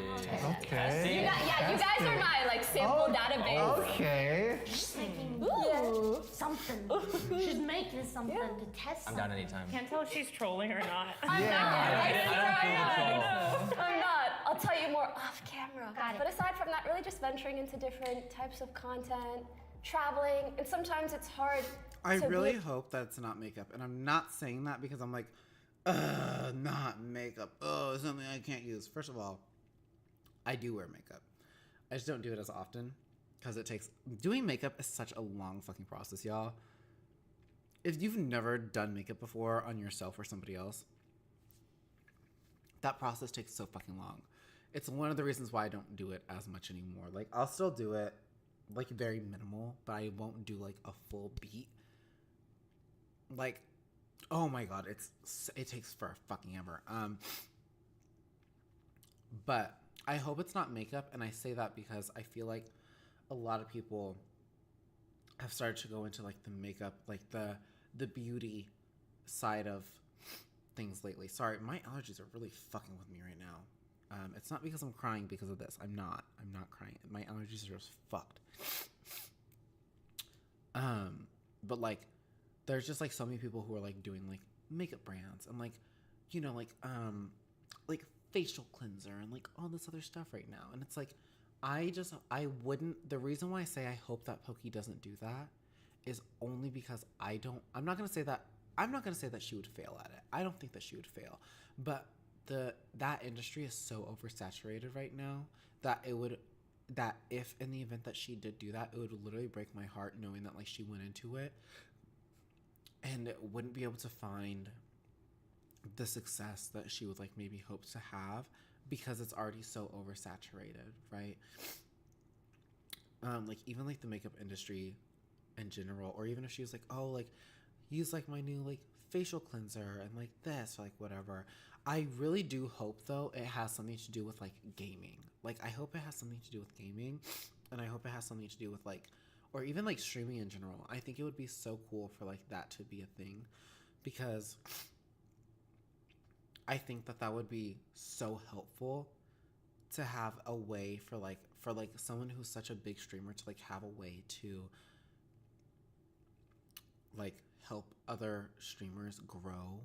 Okay. You guys are my like sample database. Okay. She's making something. She's making something to test I'm something. down anytime. Can't tell if she's trolling or not. I'm I not. I'll tell you more off camera. Got it. But aside from that, really just venturing into different types of content, traveling, and sometimes it's hard. I to really be- hope that it's not makeup. And I'm not saying that because I'm like, Not makeup. Oh, something I can't use. First of all, I do wear makeup. I just don't do it as often because doing makeup is such a long fucking process, y'all. If you've never done makeup before on yourself or somebody else, that process takes so fucking long. It's one of the reasons why I don't do it as much anymore. Like, I'll still do it, like, very minimal, but I won't do, like, a full beat. Like, oh my god, it takes for fucking ever. But I hope it's not makeup, and I say that because I feel like a lot of people have started to go into, like, the makeup, like, the beauty side of things lately. Sorry, my allergies are really fucking with me right now. It's not because I'm crying because of this. I'm not crying. My allergies are just fucked. But like, there's just like so many people who are like doing like makeup brands and like, you know, like facial cleanser and like all this other stuff right now. And it's like, I wouldn't, the reason why I say I hope that Pokey doesn't do that is only because I'm not gonna say that she would fail at it. I don't think that she would fail, but that industry is so oversaturated right now that if in the event that she did do that, it would literally break my heart knowing that like she went into it and wouldn't be able to find the success that she would like maybe hope to have because it's already so oversaturated, right? Like even like the makeup industry in general, or even if she was like, oh, like use like my new like facial cleanser and like this or like whatever. I really do hope though it has something to do with like gaming. Like I hope it has something to do with gaming, and I hope it has something to do with like, or even like streaming in general. I think it would be so cool for like that to be a thing, because I think that would be so helpful to have a way for like someone who's such a big streamer to like have a way to like help other streamers grow,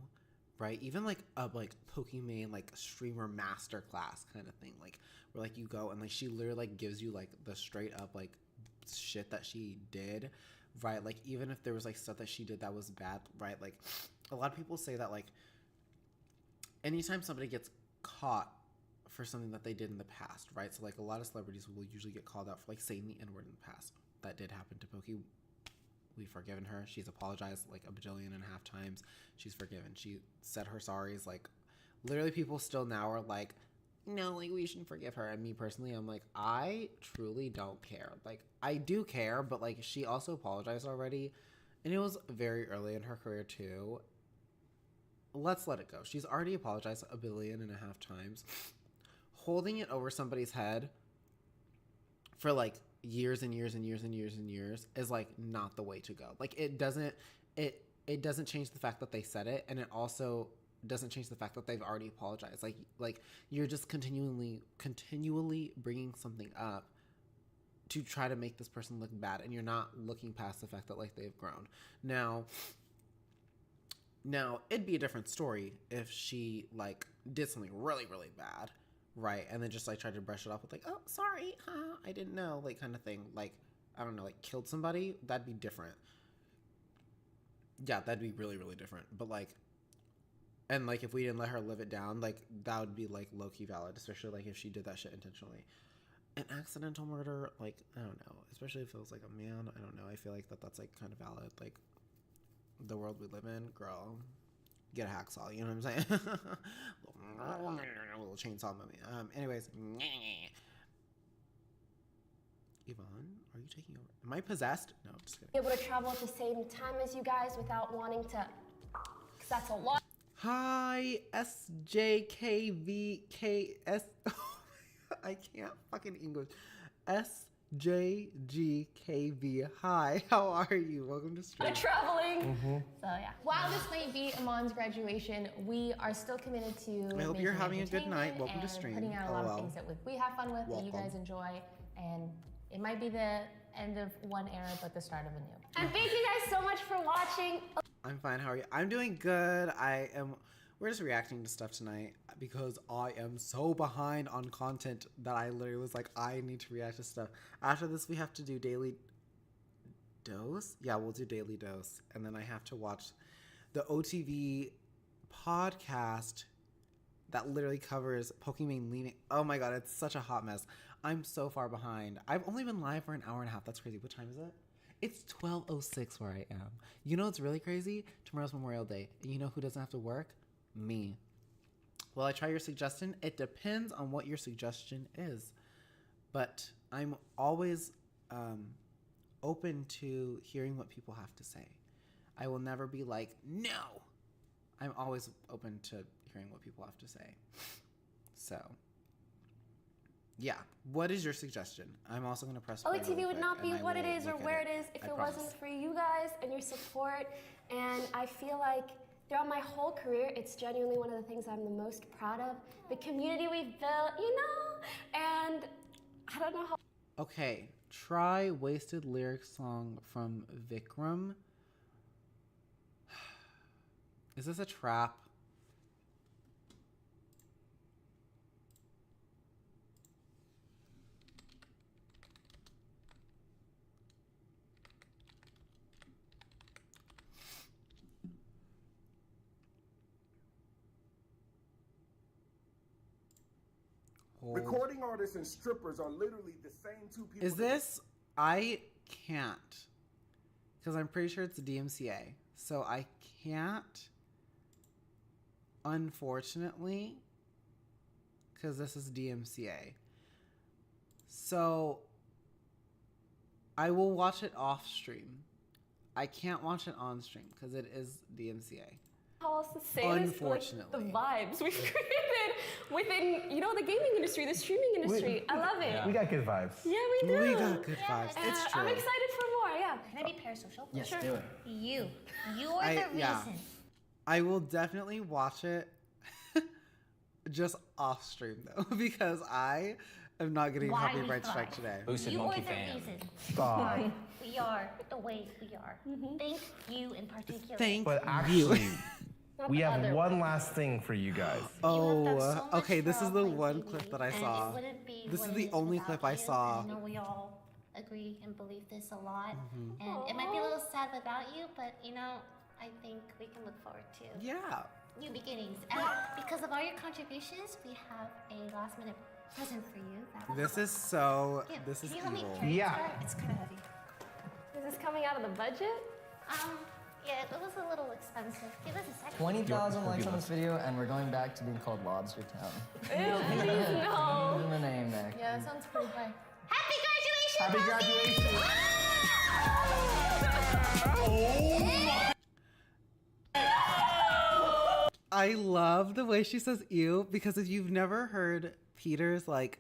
right? Even like a like Pokemon like streamer masterclass kind of thing, like where like you go and like she literally like gives you like the straight up like shit that she did, right? Like even if there was like stuff that she did that was bad, right? Like a lot of people say that like anytime somebody gets caught for something that they did in the past, right? So like a lot of celebrities will usually get called out for like saying the N-word in the past. That did happen to Pokey. We've forgiven her. She's apologized like a bajillion and a half times. She's forgiven. She said her sorries. Like literally people still now are like, no, like we shouldn't forgive her. And me personally, I'm like, I truly don't care. Like I do care, but like she also apologized already. And it was very early in her career too. Let's let it go. She's already apologized a billion and a half times. Holding it over somebody's head for like years and years and years and years and years is like not the way to go. Like it doesn't change the fact that they said it, and it also doesn't change the fact that they've already apologized. Like you're just continually bringing something up to try to make this person look bad, and you're not looking past the fact that like they've grown. Now it'd be a different story if she like did something really really bad, right? And then just like tried to brush it off with like, oh, sorry, I didn't know, like kind of thing. Like, I don't know, like killed somebody, that'd be different. Yeah, that'd be really, really different. But like, and like if we didn't let her live it down, like that would be like low-key valid, especially like if she did that shit intentionally. An accidental murder, like, I don't know, especially if it was like a man, I don't know. I feel like that's like kind of valid. Like the world we live in, girl, get a hacksaw, you know what I'm saying? A little chainsaw movie. Anyways, Yvonne, are you taking over? Am I possessed? No, I'm just kidding. Be able to travel at the same time as you guys without wanting to, because that's a lot. Hi, SJKVKS. I can't fucking English. SJGKV. Hi, how are you? Welcome to stream. Traveling. So yeah. While this might be Amon's graduation, we are still committed to. I hope you're making having a good night. entertainment Welcome to and stream. Putting out a lot LOL. of things that we have fun with, that you guys enjoy, and it might be the end of one era, but the start of a new. And thank you guys so much for watching. I'm fine. How are you? I'm doing good. We're just reacting to stuff tonight because I am so behind on content that I literally was like, I need to react to stuff. After this, we have to do Daily Dose. Yeah, we'll do Daily Dose. And then I have to watch the OTV podcast that literally covers Pokemon leaving. Oh my god, it's such a hot mess. I'm so far behind. I've only been live for an hour and a half. That's crazy. What time is it? It's 12:06 where I am. You know what's really crazy? Tomorrow's Memorial Day. And you know who doesn't have to work? Me. Will I try your suggestion? It depends on what your suggestion is. But I'm always open to hearing what people have to say. I will never be like, no. I'm always open to hearing what people have to say. So, yeah. What is your suggestion? I'm also going to press play OTV really would quick, not be and I what it will is or look at where it is if I it promise. wasn't for you guys and your support. And I feel like throughout my whole career, it's genuinely one of the things I'm the most proud of. The community we've built, you know? And I don't know how. Okay. Try Wasted Lyric Song from Vikram. Is this a trap? Recording artists and strippers are literally the same two people. Is this? I can't. Because I'm pretty sure it's DMCA. So I can't. Unfortunately. Because this is DMCA. So I will watch it off stream. I can't watch it on stream because it is DMCA. How else to say this? Like, the vibes we've created within, you know, the gaming industry, the streaming industry. I love it. We got good vibes. Yeah, we do. We got good vibes. It's true. I'm excited for more, yeah. Can I be parasocial? Yes, sure. do it. You are the reason. I will definitely watch it just off stream though, because I am not getting Why a we copyright strike thrive. today. You are the reason. Stop. We are the way we are. Thank you in particular. But actually, we have one last thing for you guys. Oh, okay. This is the one clip that I saw. This is the only clip I saw. I know we all agree and believe this a lot. Mhm. And it might be a little sad without you, but you know, I think we can look forward to Yeah. new beginnings. And because of all your contributions, we have a last minute present for you. That This is so. Yeah, This is can you help me evil. carry this Yeah. bag? It's kind of heavy. Is this coming out of the budget? Yeah, it was a little expensive. Give us a second. 20,000 likes on this video, and we're going back to being called Lobster Town. Ew, please no. Give him a name, Nick. Yeah, that sounds pretty high. Happy Happy graduation! graduation! I love the way she says "ew" because if you've never heard Peter's like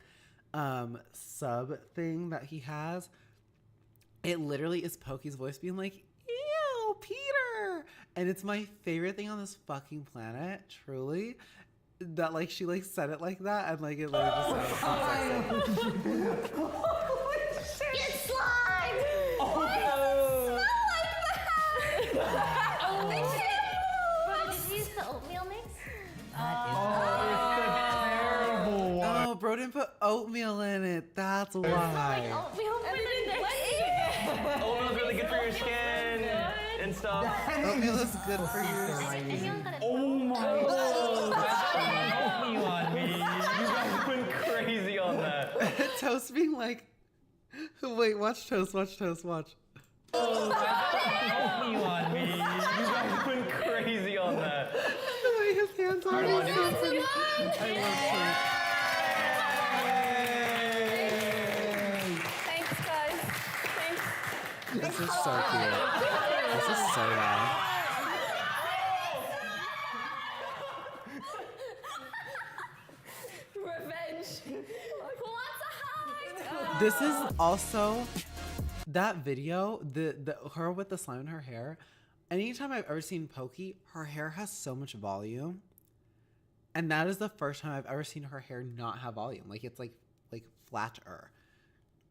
sub thing that he has, it literally is Pokey's voice being like, "Ew, Peter," and it's my favorite thing on this fucking planet. Truly, that like she like said it like that and like it literally just sounds so sexy. Get slime! Oh, Why does it smell like that? Oh, Bro, did you use the oatmeal mix? Oh, bro didn't put oatmeal in it. That's why. Oatmeal Oatmeal's really good for your skin and stuff. Oatmeal is good for you. Oh my god! Oatmeal on me. You guys went crazy on that. Toast being like, wait, watch Toast, watch. Oatmeal on me. You guys went crazy on that. The way his hands are. I love Toast. Thanks, guys. Thanks. This is so cute. This is so loud. Revenge. Who wants a hug? This is also that video, the her with the slime in her hair. Anytime I've ever seen Pokey, her hair has so much volume. And that is the first time I've ever seen her hair not have volume. Like it's like flatter.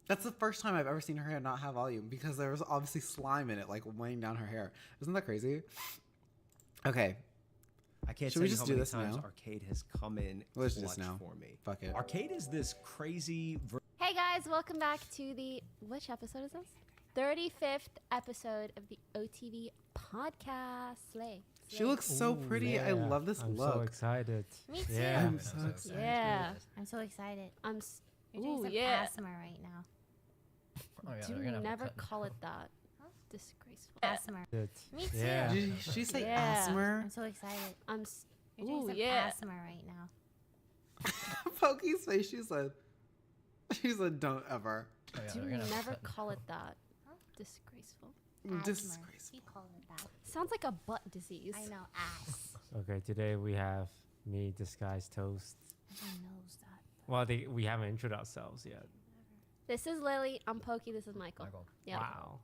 That's the first time I've ever seen her hair not have volume because there was obviously slime in it, like weighing down her hair. Isn't that crazy? Okay. I can't Should tell we you just how do many this times now? Arcade has come in Let's do clutch this now. for me. Fuck it. Arcade is this crazy. Hey guys, welcome back to the, which episode is this? 35th episode of the OTV podcast. Slay. She looks so pretty. I love this I'm look. so excited. Me too. Yeah. I'm so excited. Yeah. I'm so excited. You're doing Ooh, some yeah. asthma right now. Oh, yeah, Do they're gonna have to never cut. call it that. Disgraceful. Asthma. Me too. Yeah. Did she say Yeah. asthma? I'm so excited. You're Ooh, doing some yeah. asthma right now. Pokey's face. She said, don't ever. Oh, yeah, Do they're gonna have to never cut. call it that. Disgraceful. Disgraceful. You call it that. Sounds like a butt disease. I know, ass. Okay, today we have me, Disguised Toast. Everyone knows that. Well, we haven't introduced ourselves yet. This is Lily. I'm Pokey. This is Michael. Yeah. Wow,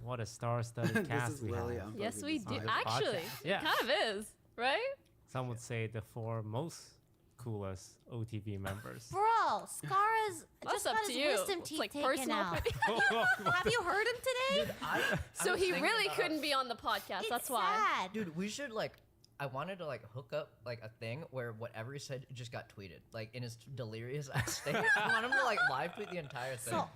what a star-studded cast is we Lily, have. I'm Yes, Pokey, we this do. is Actually, podcast. Yeah. it kind of is, right? Some would say the 4 most coolest OTV members. Bro, Scar's That's just up got to his you. wisdom It's teeth like taken personal out. opinion. Have you heard him today? So he really couldn't be on the podcast. It's That's why. sad. Dude, we should I wanted to hook up a thing where whatever he said just got tweeted, in his delirious ass state. I want him to live tweet the entire thing. So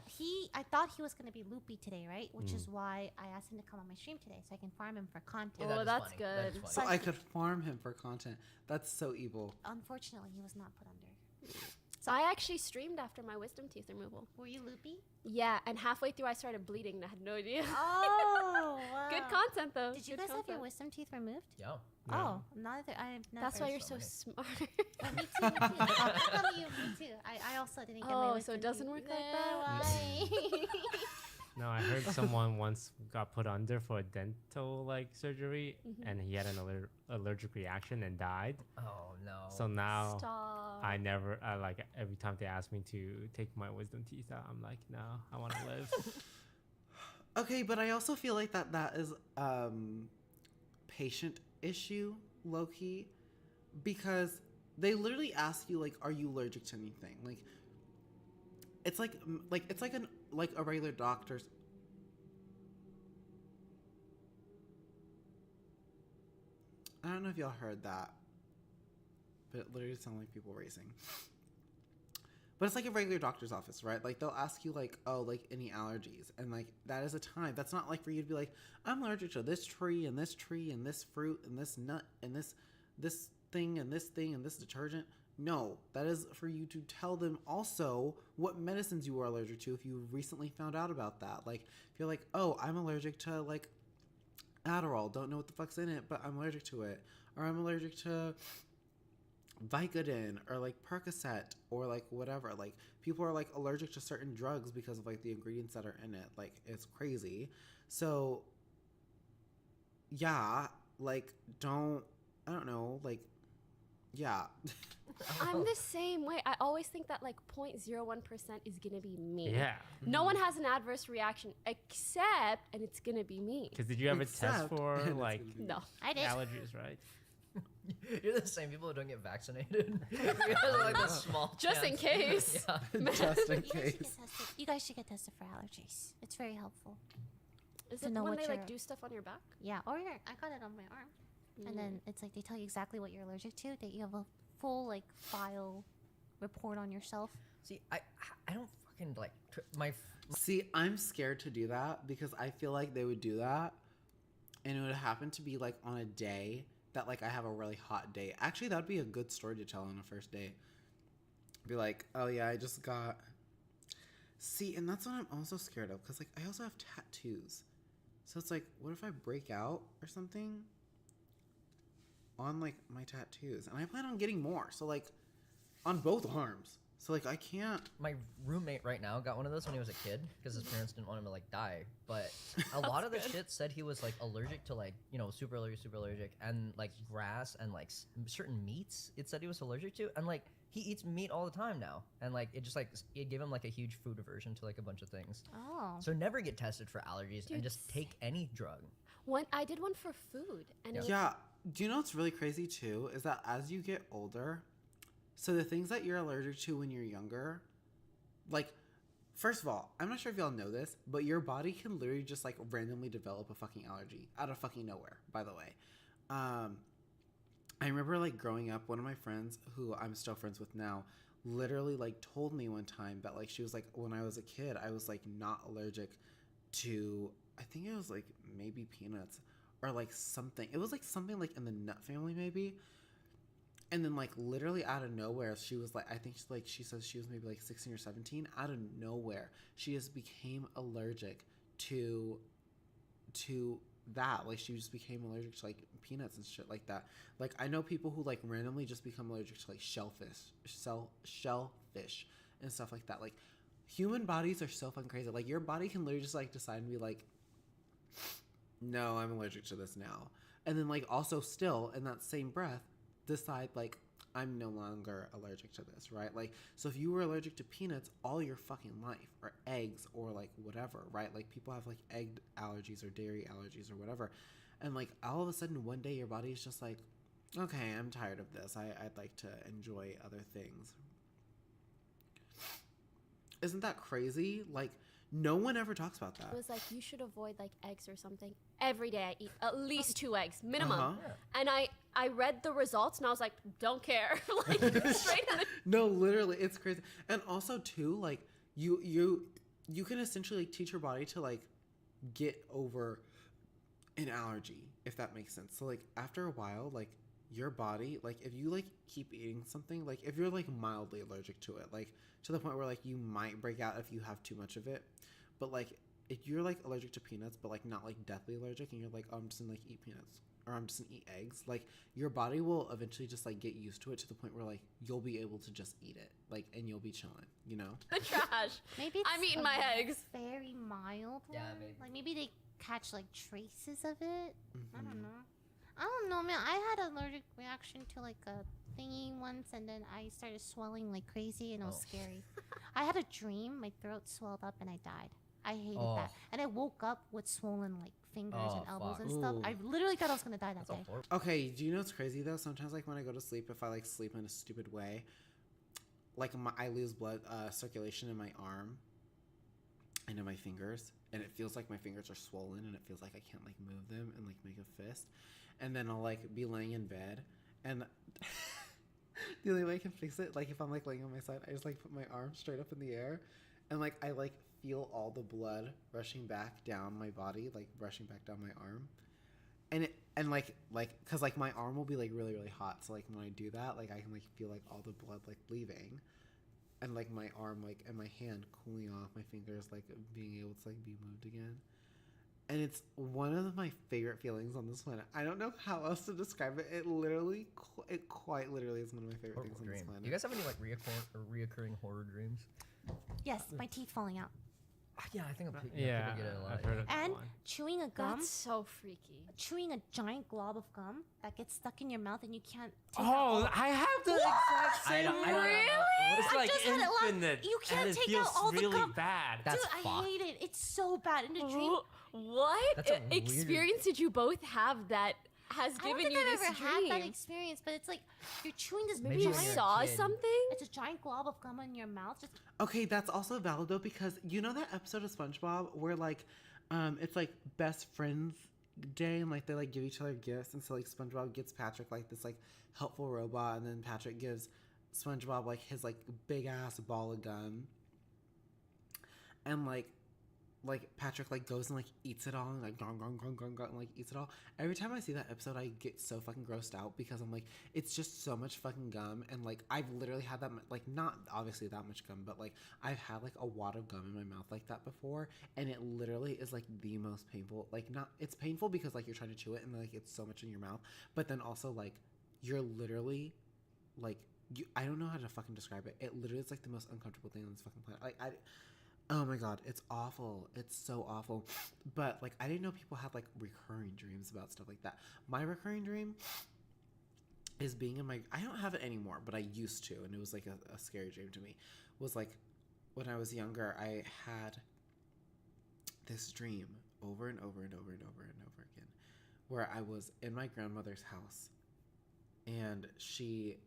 I thought he was gonna be loopy today, right? Which is why I asked him to come on my stream today, so I can farm him for content. Yeah, that Oh, is that's funny. That is good. funny. So I could farm him for content. That's so evil. Unfortunately, he was not put under. So I actually streamed after my wisdom teeth removal. Were you loopy? Yeah, and halfway through I started bleeding and I had no idea. Oh, wow. Good content though. Did you Good guys have your content. wisdom teeth removed? Yeah. Oh, neither. I've never. That's why you're so smart. Oh, me too. Me too. How about you? Me too. I also didn't get my Oh, wisdom so it doesn't teeth. work like No, that? why? No, I heard someone once got put under for a dental surgery, and he had an allergic reaction and died. Oh no. So now Stop. I never every time they ask me to take my wisdom teeth out, I'm like, no, I want to live. Okay, but I also feel like that is patient issue, low key, because they literally ask you are you allergic to anything? It's like a regular doctor's. I don't know if y'all heard that, but it literally sounded like people racing. But it's like a regular doctor's office, right? They'll ask you any allergies, and that is a time. That's not for you to be I'm allergic to this tree and this fruit and this nut and this thing and this thing and this detergent. No, that is for you to tell them also what medicines you are allergic to if you recently found out about that. If you're oh, I'm allergic to Adderall, don't know what the fuck's in it, but I'm allergic to it. Or I'm allergic to Vicodin or Percocet or whatever. People are allergic to certain drugs because of the ingredients that are in it. It's crazy. So yeah, yeah. I'm the same way. I always think that 0.01% is gonna be me. Yeah. No one has an adverse reaction except, and it's gonna be me. Because did you ever test for No, I did. allergies, right? You're the same people who don't get vaccinated. You guys are the small Just in chance. case. Yeah. Just in You guys should case. get tested. You guys should get tested for allergies. It's very helpful. Is To it know when what they you're- do stuff on your back? Yeah, or I got it on my arm, and then it's they tell you exactly what you're allergic to. That you have a full file report on yourself. See, I don't fucking my. See, I'm scared to do that because I feel like they would do that and it would happen to be on a day that I have a really hot day. Actually, that would be a good story to tell on a first date. Be oh yeah, I just got. See, and that's what I'm also scared of because I also have tattoos. So it's what if I break out or something on my tattoos? And I plan on getting more. So on both arms. So I can't. My roommate right now got one of those when he was a kid because his parents didn't want him to die. But a lot of the shit said he was allergic to super allergic, and grass and certain meats. It said he was allergic to, and he eats meat all the time now, and it just it gave him a huge food aversion to a bunch of things. Oh. So never get tested for allergies and Dude, just take any drug. I did one for food, and it was Yeah. Do you know what's really crazy too? Is that as you get older, so the things that you're allergic to when you're younger, first of all, I'm not sure if y'all know this, but your body can literally just randomly develop a fucking allergy out of fucking nowhere, by the way. I remember growing up, one of my friends who I'm still friends with now, literally told me one time that she was when I was a kid, I was not allergic to, I think it was maybe peanuts or like something. It was like something like in the nut family maybe. And then like literally out of nowhere, she was like, I think she says she was maybe like 16 or 17. Out of nowhere, she just became allergic to that. Like she just became allergic to like peanuts and shit like that. Like I know people who like randomly just become allergic to like shellfish and stuff like that. Like human bodies are so fucking crazy. Like your body can literally just like decide and be like, no, I'm allergic to this now. And then like also still in that same breath decide like I'm no longer allergic to this, right? Like so if you were allergic to peanuts all your fucking life, or eggs, or like whatever, right? Like people have like egg allergies or dairy allergies or whatever, and like all of a sudden one day your body is just like, okay, I'm tired of this, I'd like to enjoy other things. Isn't that crazy? Like no one ever talks about that. It was like, you should avoid like eggs or something. Every day I eat at least 2 eggs minimum. And I read the results and I was like, don't care. Like straight in the No, literally, it's crazy. And also too, like you can essentially like, teach your body to like get over an allergy, if that makes sense. So like after a while, like your body, like if you like keep eating something, like if you're like mildly allergic to it, like to the point where like you might break out if you have too much of it, but like if you're like allergic to peanuts but like not like deathly allergic and you're like, oh, I'm just gonna like eat peanuts or I'm just gonna eat eggs, like your body will eventually just like get used to it to the point where like you'll be able to just eat it, like, and you'll be chilling, you know? the trash. Maybe it's I'm eating my eggs. Very mild one. maybe. Like maybe they catch like traces of it. I don't know, man. I had an allergic reaction to like a thingy once, and then I started swelling like crazy, and it was scary. I had a dream. My throat swelled up, and I died. I hated that. And I woke up with swollen like fingers and elbows and stuff. I literally thought I was gonna die that day. Okay, do you know what's crazy though? Sometimes like when I go to sleep, if I like sleep in a stupid way, like I lose blood circulation in my arm and in my fingers, and it feels like my fingers are swollen, and it feels like I can't like move them and like make a fist. And then I'll like be laying in bed, and the only way I can fix it, like if I'm like laying on my side, I just like put my arm straight up in the air, and like I like feel all the blood rushing back down my body, like rushing back down my arm, and like because like my arm will be like really really hot, so like when I do that, like I can like feel like all the blood like leaving, and like my arm like and my hand cooling off, my fingers like being able to like be moved again. And it's one of my favorite feelings on this planet. I don't know how else to describe it. It literally, it quite literally is one of my favorite things on this planet. You guys have any like reoccurring horror dreams? Yes, my teeth falling out. Yeah, I think people Yeah, get it a lot. I've heard of that And one. chewing a gum. That's so freaky. Chewing a giant glob of gum that gets stuck in your mouth and you can't take it Oh, out. I have the exact same. Really? It's I like just had it last- infinite. You can't and it take feels out all the really gum. bad. Dude, I hate it. It's so bad. In the dream. What That's a weird- experience did you both have that has I don't given think you I've this ever dream? had that experience, but it's like you're chewing this Maybe you giant. saw something? It's a giant glob of gum in your mouth. Just Okay, that's also valid though, because you know that episode of SpongeBob where like, it's like best friends day, and like they like give each other gifts, and so like SpongeBob gets Patrick like this like helpful robot, and then Patrick gives SpongeBob like his like big ass ball of gum, and like Patrick like goes and like eats it all, and like gong gong gong gong gong, and like eats it all. Every time I see that episode, I get so fucking grossed out because I'm like, it's just so much fucking gum, and like I've literally had that like not obviously that much gum, but like I've had like a wad of gum in my mouth like that before, and it literally is like the most painful. Like not, it's painful because like you're trying to chew it and like it's so much in your mouth, but then also like you're literally like I don't know how to fucking describe it. It literally is like the most uncomfortable thing on this fucking planet. Like oh my god, it's awful. It's so awful. But like I didn't know people had like recurring dreams about stuff like that. My recurring dream is being in my I don't have it anymore, but I used to, and it was like a scary dream to me. Was like when I was younger, I had this dream over and over and over and over and over again where I was in my grandmother's house, and she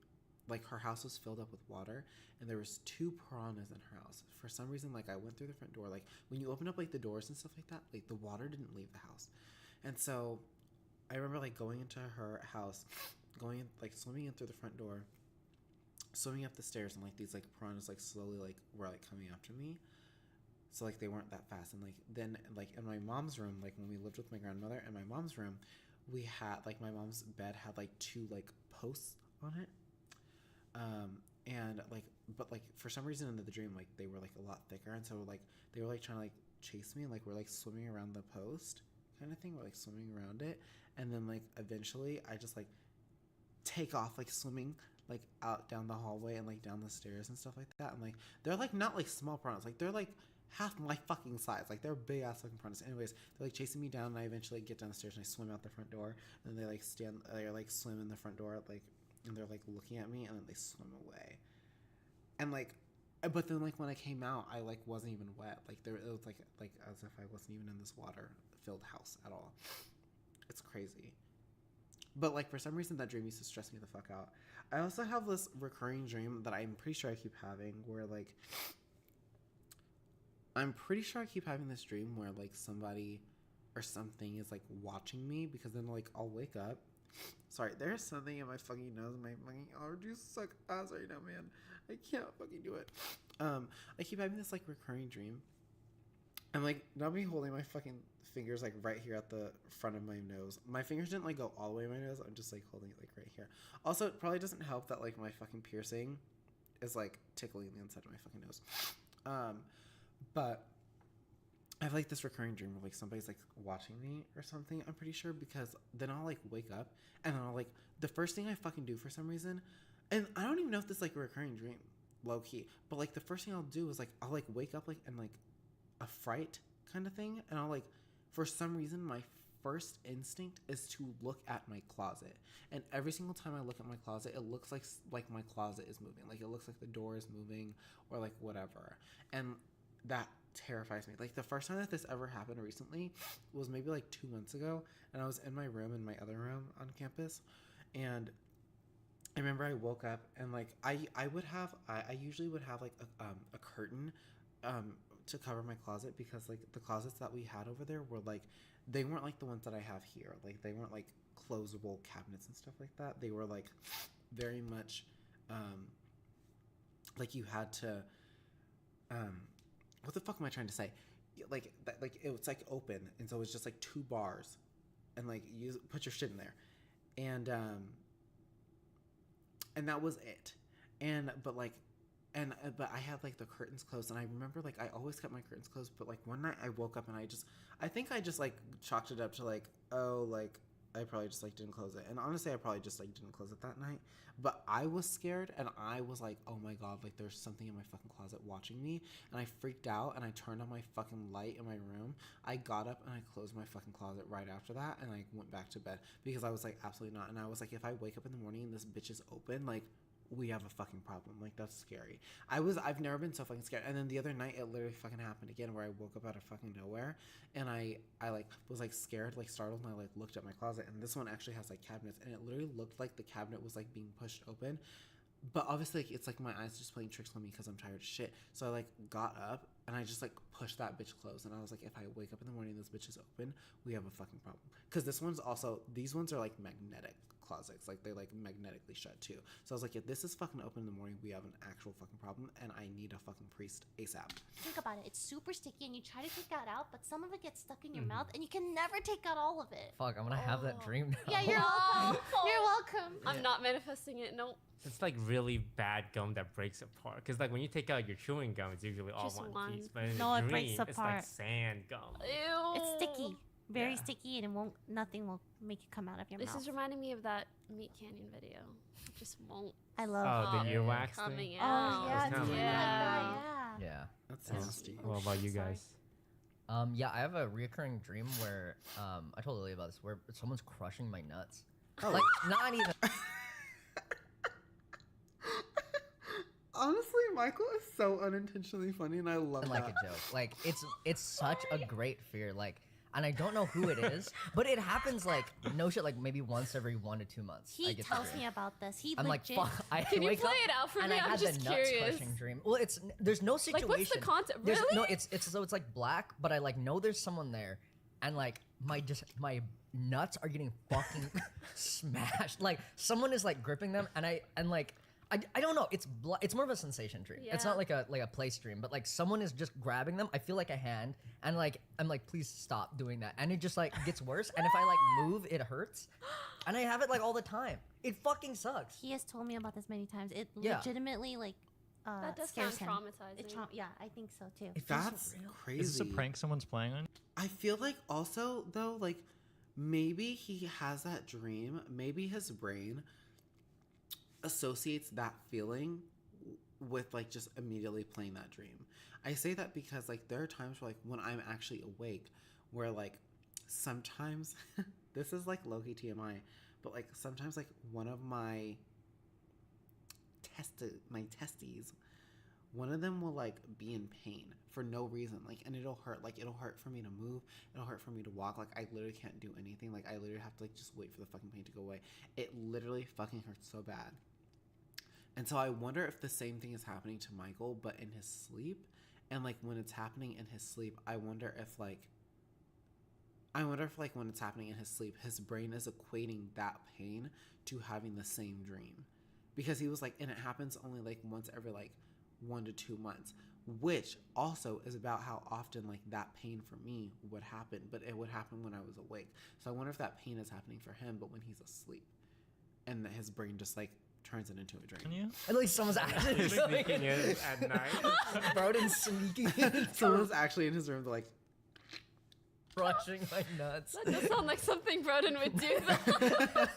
like her house was filled up with water, and there was 2 piranhas in her house. For some reason, like I went through the front door, like when you open up like the doors and stuff like that, like the water didn't leave the house. And so I remember like going into her house, going like swimming in through the front door, swimming up the stairs, and like these like piranhas like slowly like were like coming after me. so like they weren't that fast. And like then like in my mom's room, like when we lived with my grandmother, in my mom's room, we had like my mom's bed had like 2 like posts on it, and like but like for some reason in the dream like they were like a lot thicker, and so like they were like trying to like chase me, and like we're like swimming around the post kind of thing. We're like swimming around it, and then like eventually I just like take off like swimming like out down the hallway and like down the stairs and stuff like that. And like they're like not like small piranhas, like they're like half my fucking size, like they're big ass fucking piranhas. Anyways, they're like chasing me down, and I eventually get down the stairs and I swim out the front door, and they like like swim in the front door, like, and they're like looking at me, and then they swim away. And like, but then like when I came out, I like wasn't even wet, like it was like as if I wasn't even in this water filled house at all. It's crazy. But like for some reason that dream used to stress me the fuck out. I also have this recurring dream that I'm pretty sure I keep having, where like I'm pretty sure I keep having this dream where like somebody or something is like watching me, because then like I'll wake up. Sorry, there's something in my fucking nose. My fucking allergies suck ass right now, man. I can't fucking do it. I keep having this like recurring dream. I'm like not be holding my fucking fingers like right here at the front of my nose. My fingers didn't like go all the way in my nose. I'm just like holding it like right here. Also, it probably doesn't help that like my fucking piercing is like tickling the inside of my fucking nose. But I have like this recurring dream where like somebody's like watching me or something, I'm pretty sure, because then I'll like wake up and then I'll like the first thing I fucking do for some reason, and I don't even know if this is like a recurring dream, low key, but like the first thing I'll do is like I'll like wake up like in like a fright kind of thing, and I'll like for some reason my first instinct is to look at my closet, and every single time I look at my closet it looks like my closet is moving, like it looks like the door is moving or like whatever, and that terrifies me. Like the first time that this ever happened recently was maybe like 2 months ago, and I was in my room, in my other room on campus, and I remember I woke up and like I usually would have like a curtain to cover my closet, because like the closets that we had over there were like, they weren't like the ones that I have here, like they weren't like closable cabinets and stuff like that. They were like very much like you had to what the fuck am I trying to say? Like that, like it was like open, and so it was just like 2 bars, and like you put your shit in there, and that was it. And but I had like the curtains closed, and I remember like I always kept my curtains closed, but like one night I woke up and I think I just like chalked it up to like, oh, like I probably just like didn't close it. And honestly, I probably just like didn't close it that night. But I was scared, and I was like, oh my god, like there's something in my fucking closet watching me. And I freaked out, and I turned on my fucking light in my room. I got up and I closed my fucking closet right after that, and I went back to bed, because I was like, absolutely not. And I was like, if I wake up in the morning and this bitch is open, like we have a fucking problem. Like that's scary. I've never been so fucking scared. And then the other night it literally fucking happened again, where I woke up out of fucking nowhere, and I like was like scared, like startled, and I like looked at my closet, and this one actually has like cabinets, and it literally looked like the cabinet was like being pushed open. But obviously like, it's like my eyes just playing tricks on me because I'm tired as shit. So I like got up and I just like pushed that bitch closed, and I was like, if I wake up in the morning and this bitch is open, we have a fucking problem. Because these ones are like magnetic closets, like they like magnetically shut too. So I was like, if this is fucking open in the morning, we have an actual fucking problem, and I need a fucking priest ASAP. Think about it. It's super sticky, and you try to take that out, but some of it gets stuck in your mouth, and you can never take out all of it. Fuck, I'm gonna have that dream now. Yeah, you're welcome. You're welcome. I'm not manifesting it. Nope. It's like really bad gum that breaks apart. Because like when you take out your chewing gum, it's usually all Just one one. piece. But in No, a it dream, breaks it's like apart. sand gum. Ew. It's sticky. Very sticky, and nothing will make it come out of your This mouth. is reminding me of that Meat Canyon video. It just won't. I love Oh, the earwax coming thing? out. Oh, yeah, It's kinda yeah. Yeah. That's nasty. What about you guys? Yeah, I have a reoccurring dream where I told Lily about this, where someone's crushing my nuts. Oh. Like not even. Honestly, Michael is so unintentionally funny, and I love like that. a joke. Like it's such a great fear. Like, and I don't know who it is, but it happens like no shit, like maybe once every 1 to 2 months. I He get tells the dream. me about this. He I'm like, legit. fuck. I Can you wake play up it out for and me? I I'm had just the nuts curious. crushing dream. Well, there's no situation. Like, what's the concept? There's Really? no, it's so it's like black, but I like know there's someone there, and like my nuts are getting fucking smashed. Like someone is like gripping them, and I don't know. It's more of a sensation dream. It's Yeah. not like a place dream, but like someone is just grabbing them. I feel like a hand, and like I'm like, please stop doing that. And it just like gets worse. And if I like move, it hurts. And I have it like all the time. It fucking sucks. He has told me about this many times. It Yeah. legitimately like That does scares sound him. traumatizing. Yeah, I think so too. That's crazy. Is this a prank someone's playing on? I feel like also though, like maybe he has that dream. Maybe his brain associates that feeling with like just immediately playing that dream. I say that because like there are times where like when I'm actually awake, where like sometimes this is like low-key TMI, but like sometimes like one of my testes, one of them will like be in pain for no reason, like, and it'll hurt for me to move, it'll hurt for me to walk, like I literally can't do anything, like I literally have to like just wait for the fucking pain to go away. It literally fucking hurts so bad. And so I wonder if the same thing is happening to Michael but in his sleep, and like when it's happening in his sleep, I wonder if when it's happening in his sleep, his brain is equating that pain to having the same dream. Because he was like, and it happens only like once every like 1 to 2 months, which also is about how often like that pain for me would happen, but it would happen when I was awake. So I wonder if that pain is happening for him, but when he's asleep, and that his brain just like turns it into a dream. At least someone's actually Sneaking in at night. Broden's sneaking in. Someone's actually in his room, they're like brushing my nuts. That does sound like something Broden would do, though.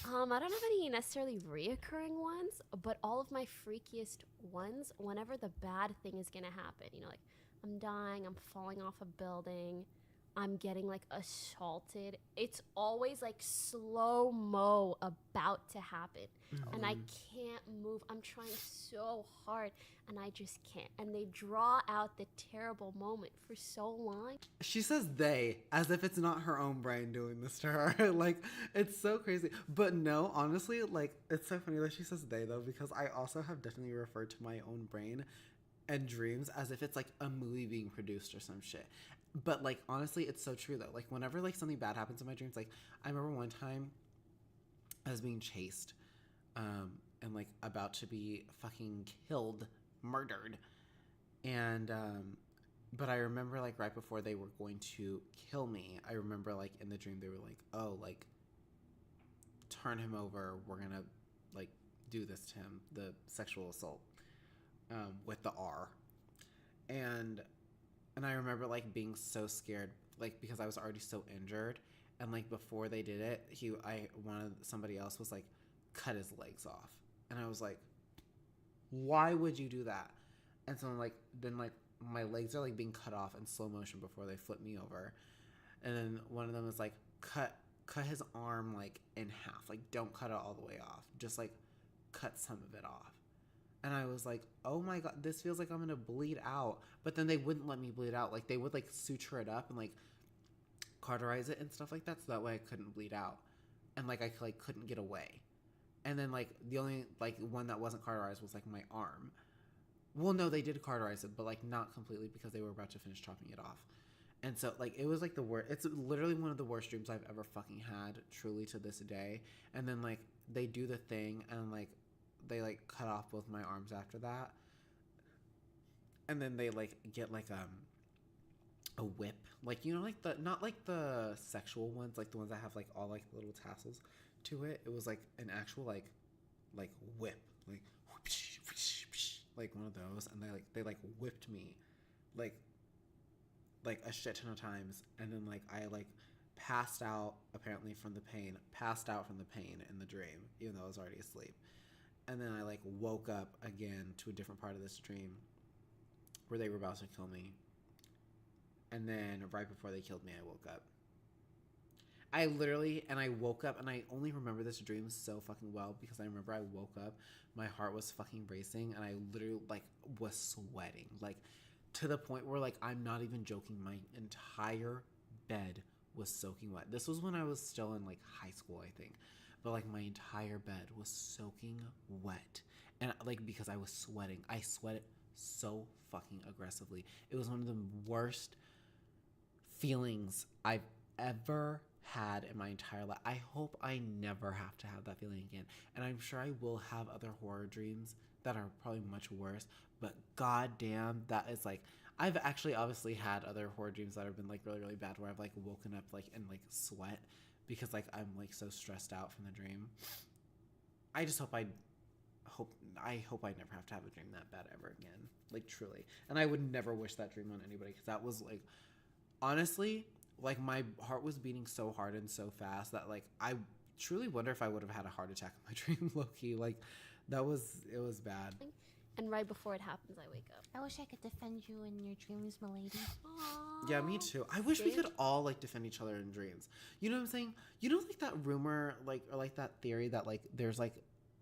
I don't have any necessarily reoccurring ones, but all of my freakiest ones, whenever the bad thing is gonna happen, you know, like I'm dying, I'm falling off a building, I'm getting like assaulted, it's always like slow-mo about to happen. And I can't move. I'm trying so hard and I just can't. And they draw out the terrible moment for so long. She says they, as if it's not her own brain doing this to her. Like, it's so crazy. But no, honestly, like, it's so funny that she says they, though, because I also have definitely referred to my own brain and dreams as if it's, like, a movie being produced or some shit. But, like, honestly, it's so true, though. Like, whenever, like, something bad happens in my dreams, like, I remember one time I was being chased, and, like, about to be fucking killed, murdered. And, but I remember, like, right before they were going to kill me, I remember, like, in the dream, they were like, oh, like, turn him over, we're gonna, like, do this to him, the sexual assault, with the R. And I remember, like, being so scared, like, because I was already so injured, and, like, before they did it, somebody else was, like, cut his legs off. And I was like, why would you do that? And so, like, then, like, my legs are, like, being cut off in slow motion before they flip me over. And then one of them was like, cut his arm, like, in half. Like, don't cut it all the way off. Just, like, cut some of it off. And I was like, oh my God, this feels like I'm gonna bleed out. But then they wouldn't let me bleed out. Like, they would, like, suture it up and, like, cauterize it and stuff like that, so that way I couldn't bleed out. And, like, I, like, couldn't get away. And then, like, the only, like, one that wasn't cauterized was, like, my arm. Well, no, they did cauterize it, but, like, not completely because they were about to finish chopping it off. And so, like, it was, like, the worst. It's literally one of the worst dreams I've ever fucking had, truly, to this day. And then, like, they do the thing, and, like, they, like, cut off both my arms after that. And then they, like, get, like, a whip. Like, you know, like, not, like, the sexual ones, like, the ones that have, like, all, like, little tassels to it. It was, like, an actual, like whip. Like, whoosh, whoosh, whoosh, like, one of those. And they whipped me, like a shit ton of times. And then, like, I, like, passed out, apparently, from the pain in the dream, even though I was already asleep. And then I, like, woke up again to a different part of this dream where they were about to kill me. And then right before they killed me, I woke up. I woke up, and I only remember this dream so fucking well because I remember I woke up, my heart was fucking racing, and I literally, like, was sweating. Like, to the point where, like, I'm not even joking, my entire bed was soaking wet. This was when I was still in, like, high school, I think. But, like, my entire bed was soaking wet. And, like, because I was sweating. I sweated so fucking aggressively. It was one of the worst feelings I've ever had in my entire life. I hope I never have to have that feeling again. And I'm sure I will have other horror dreams that are probably much worse. But goddamn, that is like, I've actually obviously had other horror dreams that have been like really, really bad, where I've like woken up like in like sweat because like I'm like so stressed out from the dream. I just hope I never have to have a dream that bad ever again. Like truly. And I would never wish that dream on anybody, because that was like, honestly, like my heart was beating so hard and so fast that like I truly wonder if I would have had a heart attack in my dream, low-key. Like it was bad. And right before it happens, I wake up. I wish I could defend you in your dreams, milady. Yeah, me too. I wish we could all like defend each other in dreams. You know what I'm saying? You know, like that rumor, like, or like that theory that like there's like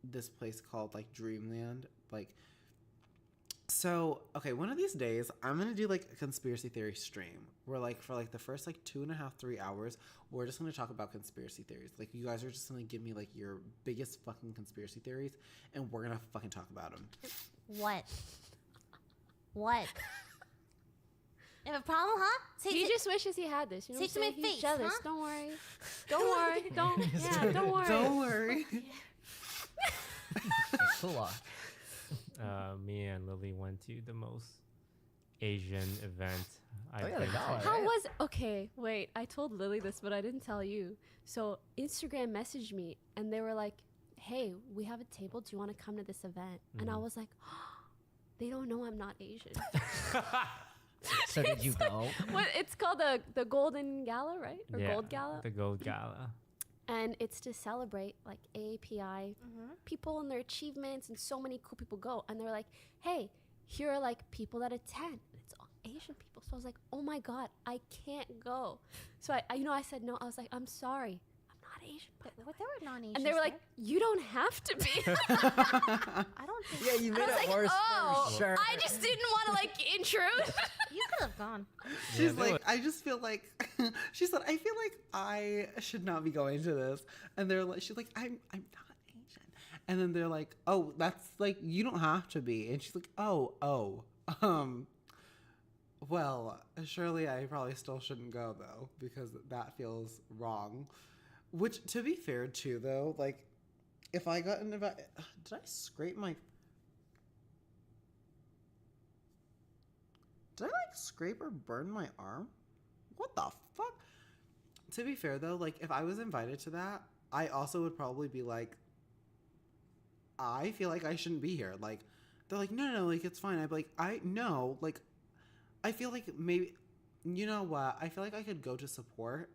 this place called like Dreamland, like. So okay, one of these days I'm gonna do like a conspiracy theory stream where like for like the first like 2.5, 3 hours we're just gonna talk about conspiracy theories. Like you guys are just gonna give me like your biggest fucking conspiracy theories, and we're gonna fucking talk about them. What? What? You have a problem, huh? He just wishes he had this. You know Say what to I'm my saying? He's face, jealous. huh? Don't worry. Don't worry. Don't worry. Don't worry. Cool. Me and Lily went to the most Asian event I've yeah, been the gala, to. How was okay? Wait, I told Lily this, but I didn't tell you. So Instagram messaged me and they were like, "Hey, we have a table. Do you want to come to this event?" And I was like, "They don't know I'm not Asian." So did you go? What it's called the Golden Gala, right? Or Gold Gala. The Gold Gala. And it's to celebrate like AAPI people and their achievements, and so many cool people go. And they're like, "Hey, here are like people that attend. It's all Asian people." So I was like, "Oh my god, I can't go." So I said no. I was like, "I'm sorry, I'm not Asian." But there were non-Asians. And they were like, "You don't have to be." I don't think. Yeah, you made I was it like, worse "Oh, for sure. I just didn't want to like intrude." You could have gone. She's like, I just feel like, she said, I feel like I should not be going to this. And they're like, she's like, I'm not Asian. And then they're like, oh, that's like, you don't have to be. And she's like, well, surely I probably still shouldn't go though, because that feels wrong. Which, to be fair too, though, like, if I got an invite, did I scrape my... Did I like scrape or burn my arm? What the fuck? To be fair though, like if I was invited to that, I also would probably be like, I feel like I shouldn't be here. Like they're like, no, like it's fine. I'd be like, I feel like maybe, you know what? I feel like I could go to support,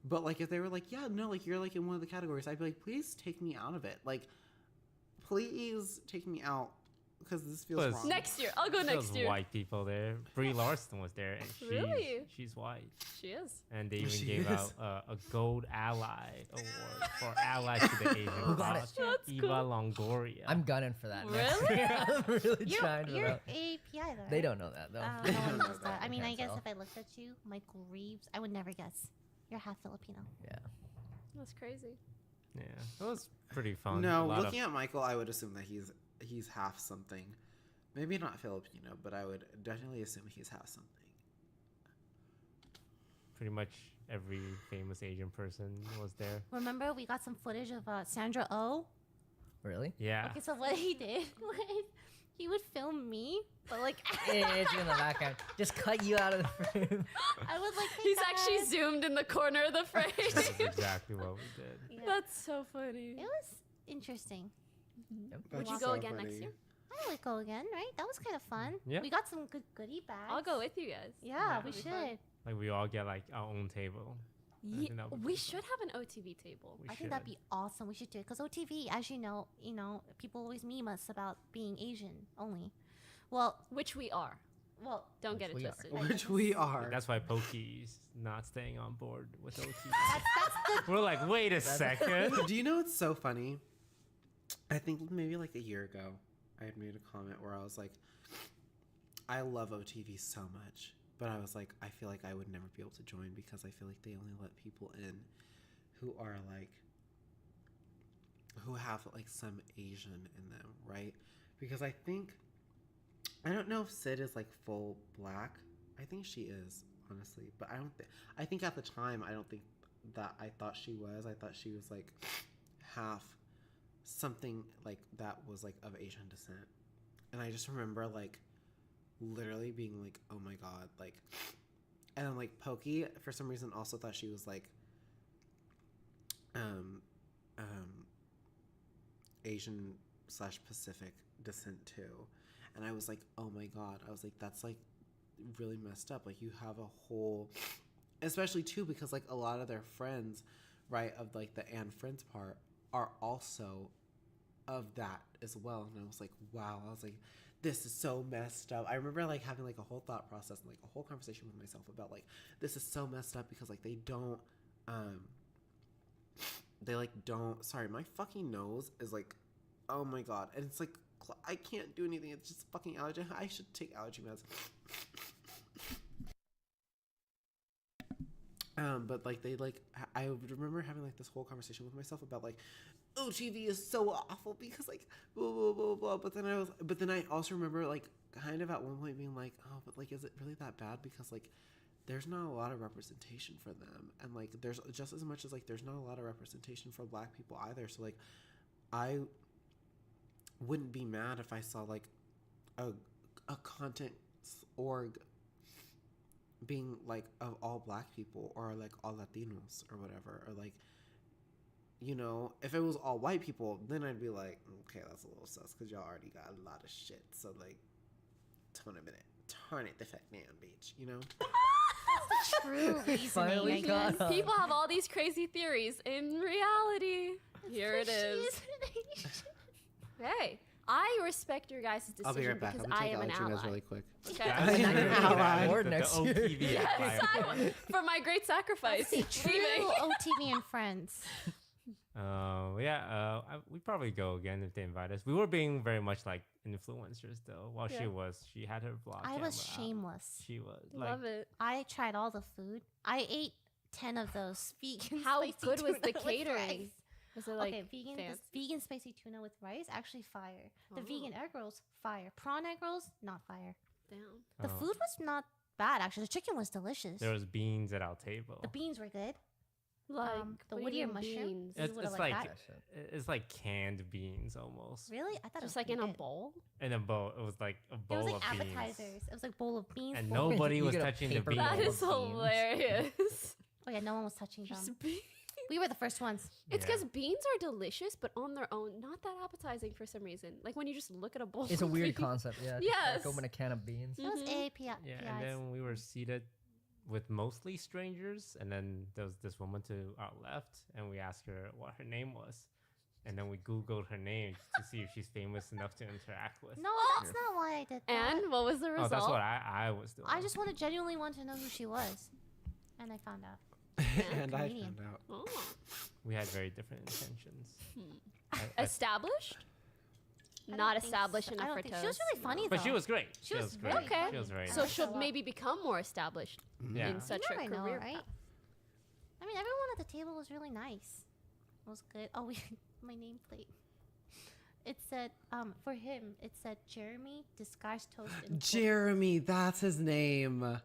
but like if they were like, yeah, no, like you're like in one of the categories, I'd be like, please take me out of it. Like, please take me out. Because this feels wrong. Next year, I'll go next year. White people there. Brie Larson was there, and Really? she's white. She is. And they even She gave is. out a Gold Ally Award for allies to the Asian cause. That's Eva cool. Longoria. I'm gunning for that. Really? I'm really trying for You're that. API though, right? They don't know that though. No one knows that. I mean, I Can't guess tell. if I looked at you, Michael Reeves, I would never guess. You're half Filipino. Yeah. That's crazy. Yeah, it was pretty fun. No, A lot looking of, at Michael, I would assume that he's half something. Maybe not Filipino, but I would definitely assume he's half something. pretty much every famous Asian person was there. Remember, we got some footage of Sandra Oh. Really? Yeah. Okay, so what he did was he would film me, but like It's in the background. Just cut you out of the frame. I would like. He's actually zoomed in the corner of the frame. That's exactly what we did. Yeah. That's so funny. It was interesting. Would you That's go so again funny. next year? I would go again, right? That was kind of fun. Yeah. We got some good goodie bags. I'll go with you guys. Yeah, we That'd be should. fun. Like we all get like our own table. I think that would be We fun. should have an OTV table. We I should. think that'd be awesome. We should do it because OTV, as you know, people always meme us about being Asian only. Well, Which we are. well, Don't get it we are. twisted. Which we are. That's why Pokey's not staying on board with OT. that's the We're like, wait a second. Do you know what's so funny? I think maybe like a year ago, I had made a comment where I was like, I love OTV so much, but I was like, I feel like I would never be able to join because I feel like they only let people in who are like, who have like some Asian in them, right? Because I don't know if Sid is like full black. I think she is, honestly, but I think at the time, I don't think that I thought she was. I thought she was like half something like that was like of Asian descent. And I just remember like literally being like, oh my God, like, and then like Pokey for some reason also thought she was like Asian / Pacific descent too. And I was like, oh my God, I was like, that's like really messed up. Like you have a whole, especially too because like a lot of their friends, right, of like the and friends part are also of that as well. And I was like, wow, I was like, this is so messed up. I remember like having like a whole thought process and like a whole conversation with myself about like, this is so messed up because like they don't sorry, my fucking nose is like, oh my God, and it's like I can't do anything, it's just fucking allergy. I should take allergy meds. But like they like, I remember having like this whole conversation with myself about like, OTV is so awful because like blah blah blah blah. But then I also remember like kind of at one point being like, oh, but like is it really that bad? Because like there's not a lot of representation for them, and like there's just as much as like there's not a lot of representation for Black people either. So like I wouldn't be mad if I saw like a content org being like of all Black people or like all Latinos or whatever, or like, you know, if it was all white people, then I'd be like, okay, that's a little sus because y'all already got a lot of shit. So like, turn it the fuck down, bitch. You know. That's the true reasoning. I guess. People have all these crazy theories. In reality, here it is. Hey, I respect your guys' decision I'll be right back. because I'm I gonna am take an allergy ally. meds really quick. Okay. I am an ally. Next year. Yes, for my great sacrifice. True OTV and friends. We'd probably go again if they invite us. We were being very much like influencers though. While she had her vlog. I was camera out. shameless. She was. Love it. I tried all the food. I ate 10 of those vegan. How spicy good was the tuna with catering? rice. Was it like okay, vegan fancy? vegan spicy tuna with rice actually fire. The Oh. vegan egg rolls fire. Prawn egg rolls not fire. Damn. The food was not bad actually. The chicken was delicious. There was beans at our table. The beans were good. Like the what do you Whittier mean mushroom. beans? You would've liked that. It's like canned beans almost. Really? I thought Just it was like in a good. bowl. In a bowl. It was like a It bowl was like of appetizers. beans. It was like bowl of beans. And bowl- nobody You was get a touching the paper beans. bowl That is hilarious. Oh yeah, no one was touching them. Just beans. We were the first ones. It's because beans are delicious, but on their own, not that appetizing for some reason. Like when you just look at a bowl. It's a of weird beans. concept, yeah. Yes. Like open a can of beans. It was AAPI. Yeah, and then we were seated with mostly strangers, and then there was this woman to our left, and we asked her what her name was, and then we Googled her name to see if she's famous enough to interact with. No, that's not why I did that. And what was the result? Oh, that's what I was doing. I just genuinely want to know who she was. And I found out. And I Comedian. found out. Oh. We had very different intentions. Established? Not established enough for toast. She was really funny But though. she was great. She was great. really Okay. She was very So nice. she'll maybe become more established Yeah. in such You a never know, career right? path. I mean, everyone at the table was really nice. It was good. Oh, my nameplate. It said, for him, it said Jeremy disguised toast. In Jeremy, that's his name.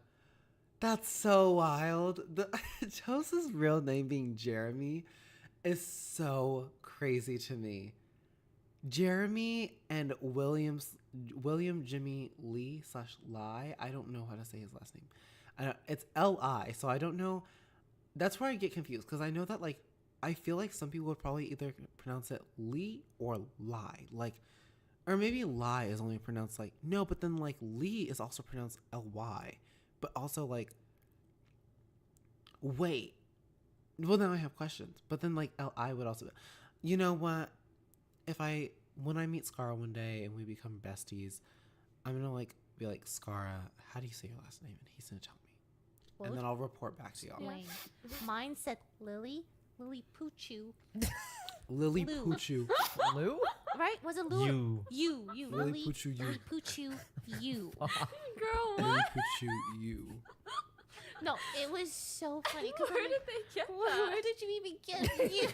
That's so wild. Toast's real name being Jeremy is so crazy to me. Jeremy and William Jimmy Lee / Lai. I don't know how to say his last name. It's L-I, so I don't know. That's where I get confused because I know that like I feel like some people would probably either pronounce it Lee or Lai, like, or maybe Lai is only pronounced like no, but then like Lee is also pronounced L-Y, but also like wait. Well, now I have questions, but then like L-I would also. You know what? When I meet Scara one day and we become besties, I'm gonna like be like, Scara, how do you say your last name? And he's gonna tell me. What? And then I'll report back to y'all. Wayne. Mine said Lily Poochu. Lily Lou. Poochu. Lou? Right? Was it Lou? You. You. Lily Lily Poochu, you. Lily Poochu, you. Girl, Lily what? Poochu, you. No, it was so funny. 'cause I'm Where like, did they get that? Where did you even get you?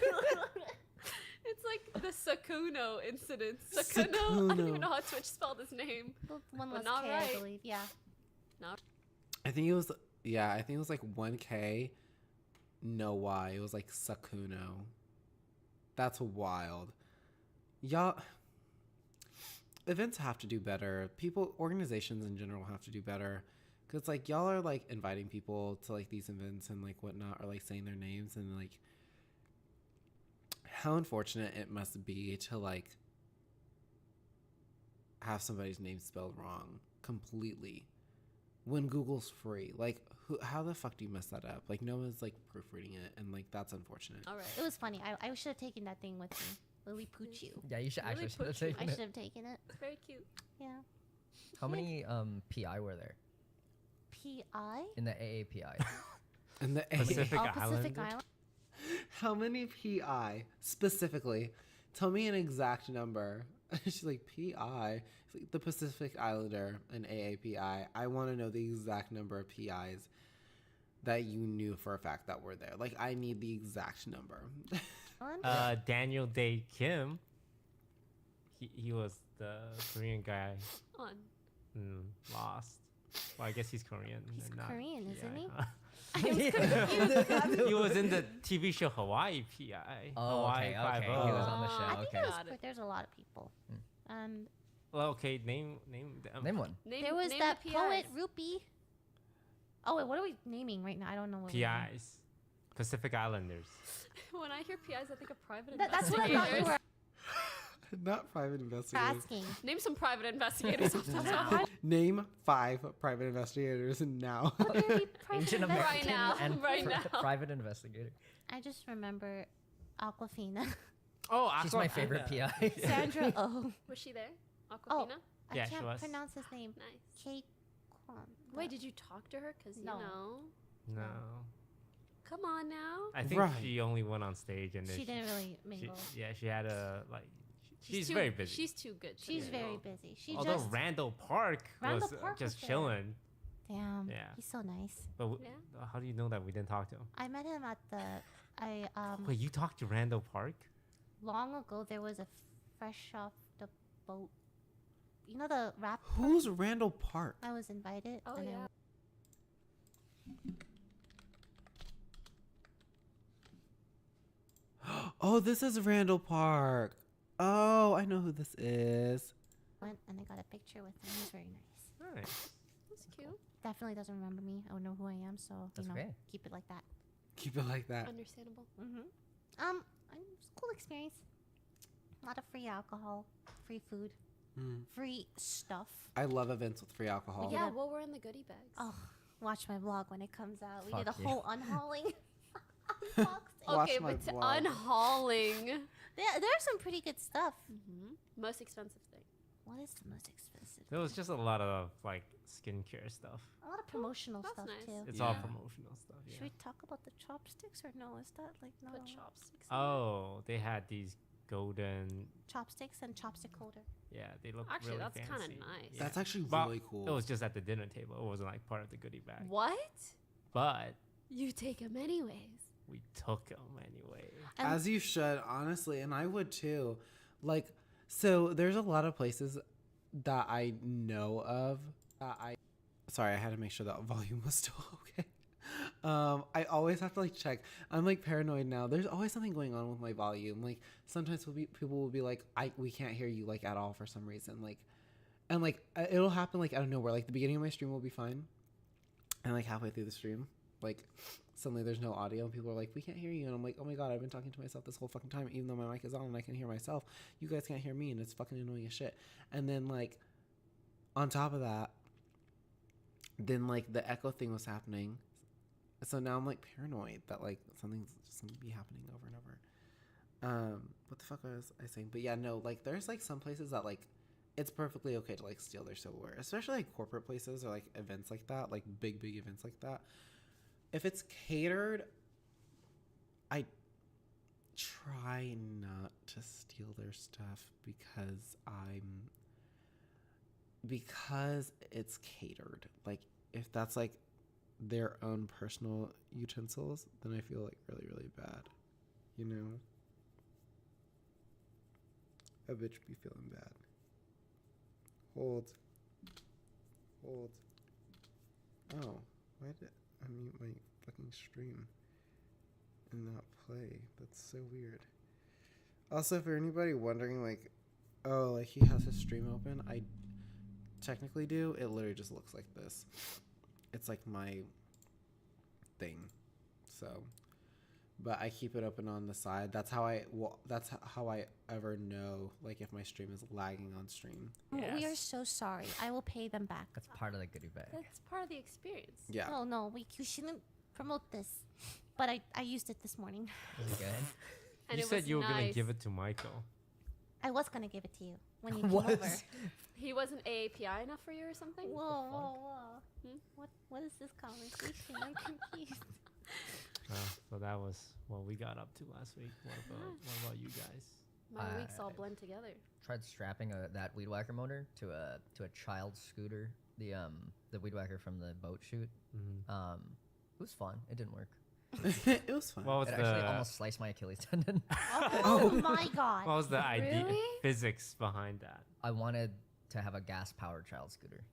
It's like the Sakuno incident. Sakuno. I don't Sakuno. even know how Twitch spelled his name. One But less not K, right. I believe. Yeah. No. I think it was like 1K know why. It was like Sakuno. That's wild. Y'all, events have to do better. Organizations in general have to do better. Because, like, y'all are, like, inviting people to, like, these events and, like, whatnot, or, like, saying their names. And, like, how unfortunate it must be to, like, have somebody's name spelled wrong completely when Google's free. Like, how the fuck do you mess that up? Like, no one's, like, proofreading it, and, like, that's unfortunate. All right. It was funny. I should have taken that thing with me. Lily Poochie. Yeah, you should Lily actually have Poochie. taken I it. should have taken it. It's very cute. Yeah. How many PI were there PI? in the AAPI? In the Pacific Pacific Island. Island. How many PI specifically? Tell me an exact number. She's like, PI. It's like the Pacific Islander and AAPI. I want to know the exact number of PIs that you knew for a fact that were there. Like, I need the exact number. Daniel Day Kim. He was the Korean guy. On. Lost. Well, I guess he's Korean. He's and not Korean, isn't he? PI, huh? I was confused. He was in the TV show Hawaii PI. Oh, Hawaii okay, okay. 5-0. He was on the show. I think Okay. there's a lot of people. And Well, okay, name them. Name one. there was name that the poet PIs. Rupee. Oh wait, what are we naming right now? I don't know what we're naming. PIs. Pacific Islanders. When I hear PIs, I think of private That's what I thought you investigators. were Not private investigators. asking. Name some private investigators off the top. Name 5 private investigators now. Ancient Right American now, and right now. private investigator. I just remember Aquafina. Oh, She's my favorite PI. Sandra Oh. Was she there? Oh, Aquafina? I Yeah, she can't was. pronounce his name. Nice. Kate Kwan. Wait, did you talk to her? Because, No. you know. No. Come on now. I think Right. she only went on stage and then She didn't really mingle. she had a like. She's too, very busy. She's too good. to She's mingle. very busy. She Although just Randall Park Randall was Park just was there. chilling. damn. Yeah. He's so nice. But Yeah. how do you know that we didn't talk to him? I met him at the Wait, you talked to Randall Park? long ago. There was a fresh off the boat. You know the rap. Who's Randall Park? I was invited. Oh, and I yeah. Oh, this is Randall Park. Oh, I know who this is. went and I got a picture with him. He's very nice. Nice. That's cute. Definitely doesn't remember me. I don't know who I am, so That's you know, okay. keep it like that. Keep it like that. Understandable. It's a cool experience. A lot of free alcohol, free food, free stuff. I love events with free alcohol. Yeah, what were in the goodie bags? Oh, watch my vlog when it comes out. We did a Fuck you. whole unhauling. Watch Okay, my but vlog. unhauling. There's some pretty good stuff. Most expensive thing. What is the most expensive? There was just a lot of like skincare stuff. A lot of promotional that's stuff nice. too. It's all promotional stuff. Yeah. Should we talk about the chopsticks or no? Is that like no? Put chopsticks. Oh, they had these golden. Chopsticks and chopstick holder. Yeah, they look Actually, really that's kinda fancy. nice. That's actually But really cool. It was just at the dinner table. It wasn't like part of the goodie bag. What? But You take them anyways. we took them anyway. As you should, honestly, and I would too. Like, so there's a lot of places that I know of. Sorry, I had to make sure that volume was still okay. I always have to like check. I'm like paranoid now. There's always something going on with my volume. Like sometimes people will be like, we can't hear you like at all for some reason. Like, and like it'll happen like out of nowhere. Like the beginning of my stream will be fine, and like halfway through the stream, like suddenly there's no audio and people are like, we can't hear you, and I'm like, oh my god, I've been talking to myself this whole fucking time, even though my mic is on and I can hear myself. You guys can't hear me, and it's fucking annoying as shit. And then like on top of that, then like the echo thing was happening, so now I'm like paranoid that like something's just gonna be happening over and over. What the fuck was I saying? But yeah, no, like there's like some places that like it's perfectly okay to like steal their silverware, especially like corporate places or like events like that, like big events like that. If it's catered, I try not to steal their stuff because it's catered. Like if that's like their own personal utensils, then I feel like really, really bad. You know? A bitch be feeling bad. Hold. Oh, why did I mute my fucking stream? and not play. That's so weird. Also, for anybody wondering, like, oh, like he has his stream open, I technically do. It literally just looks like this. It's like my thing. So, but I keep it open on the side. That's how I ever know, like, if my stream is lagging on stream. We are so sorry. I will pay them back. That's part of the goodie bag. That's part of the experience. Yeah. No, you shouldn't promote this. But I used it this morning. Was it good? And You it said was you were gonna nice. give it to Michael. I was gonna give it to you when you came What? over. He wasn't AAPI enough for you or something? Whoa. What is this conversation? I'm confused. So that was what we got up to last week. What about you guys? My weeks all blend together. Tried strapping that weed whacker motor to a child scooter, the weed whacker from the boat shoot. It was fun. It didn't work. It was fun. What was it the actually almost sliced my Achilles tendon. Oh my god. What was the idea, Really? physics behind that? I wanted to have a gas-powered child scooter.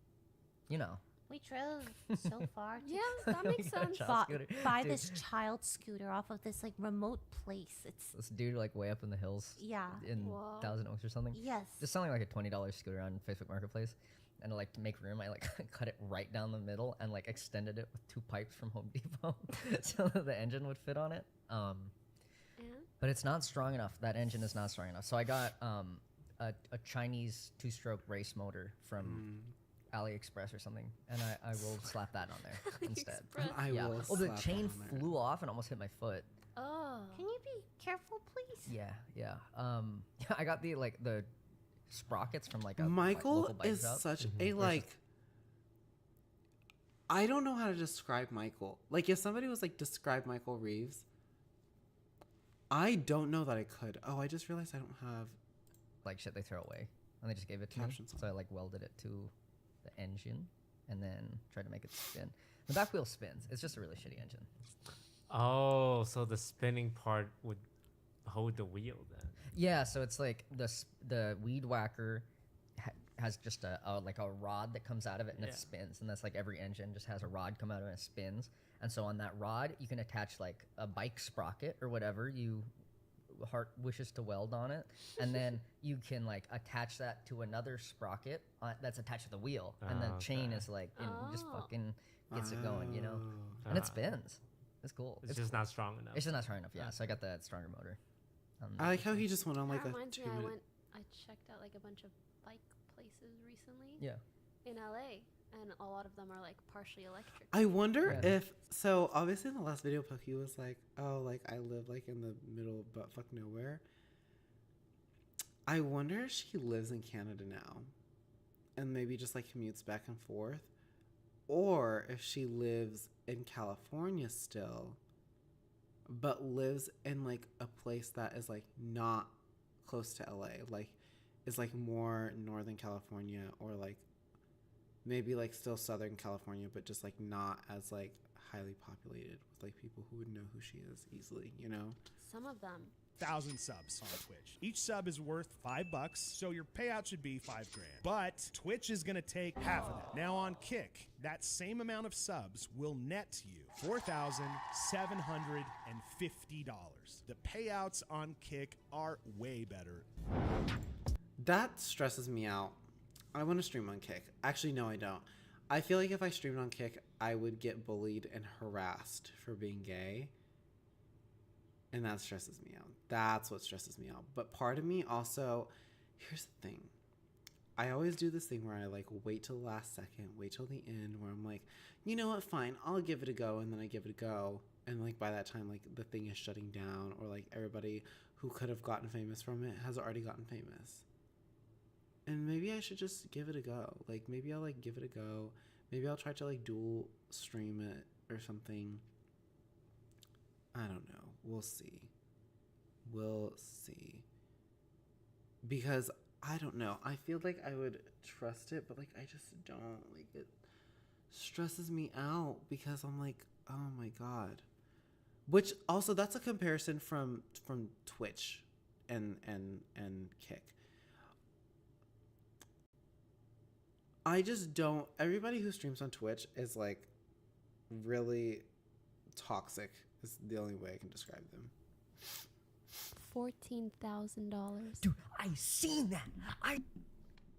You know. We drove so far. Yeah, that makes sense. Child scooter. Buy Dude. this child scooter off of this like remote place. It's This dude like way up in the hills. Yeah. In Wow. Thousand Oaks or something. Yes. Just selling like a $20 scooter on Facebook Marketplace. And like to make room, I like cut it right down the middle and like extended it with 2 pipes from Home Depot so that the engine would fit on it. But it's not strong enough. That engine is not strong enough. So I got a Chinese 2-stroke race motor from AliExpress or something, and I will slap that on there instead. I will Well, the slap chain that on there. flew off and almost hit my foot. Oh. Can you be careful, please? Yeah. I got the sprockets from like a Michael local bike is shop. such a like. I don't know how to describe Michael. Like, if somebody was like, describe Michael Reeves, I don't know that I could. Oh, I just realized I don't have like shit they throw away, and they just gave it to me. Captions on So I like welded it to the engine and then tried to make it spin. The back wheel spins. It's just a really shitty engine. Oh, so the spinning part would hold the wheel then. Yeah, so it's like the weed whacker has just a rod that comes out of it and Yeah. it spins, and that's like every engine just has a rod come out of it and it spins. And so on that rod, you can attach like a bike sprocket or whatever you heart wishes to weld on it, and then you can like attach that to another sprocket that's attached to the wheel, and the chain is like just fucking gets it going, you know, and it spins. It's cool. It's just not strong enough. It's just not strong enough. Yeah, so I got that stronger motor. I like how he just went on like That a reminds me, 2-minute. I checked out like a bunch of bike places recently. Yeah. In LA, and a lot of them are like partially electric. I wonder if so. Obviously, in the last video, Pokey was like, "Oh, like I live like in the middle of butt fuck nowhere." I wonder if she lives in Canada now, and maybe just like commutes back and forth, or if she lives in California still, but lives in like a place that is like not close to LA, like is like more Northern California, or like maybe like still Southern California, but just like not as like highly populated with like people who would know who she is easily, you know? Some of them. 1,000 subs on Twitch. Each sub is worth $5, so your payout should be $5,000. But Twitch is gonna take half of that. Now on Kick, that same amount of subs will net you $4,750. The payouts on Kick are way better. That stresses me out. I want to stream on Kick. Actually, no, I don't. I feel like if I streamed on Kick, I would get bullied and harassed for being gay. And that stresses me out. That's what stresses me out. But part of me also, here's the thing. I always do this thing where I like wait till the last second, wait till the end, where I'm like, you know what, fine, I'll give it a go. And then I give it a go. And like by that time, like the thing is shutting down, or like everybody who could have gotten famous from it has already gotten famous. And maybe I should just give it a go. Like, maybe I'll, like, give it a go. Maybe I'll try to, like, dual stream it or something. I don't know. We'll see. We'll see. Because, I don't know. I feel like I would trust it, but, like, I just don't. Like, it stresses me out because I'm like, oh, my God. Which, also, that's a comparison from Twitch and Kick. I just don't. Everybody who streams on Twitch is like really toxic, It's the only way I can describe them. $14,000. Dude, I seen that.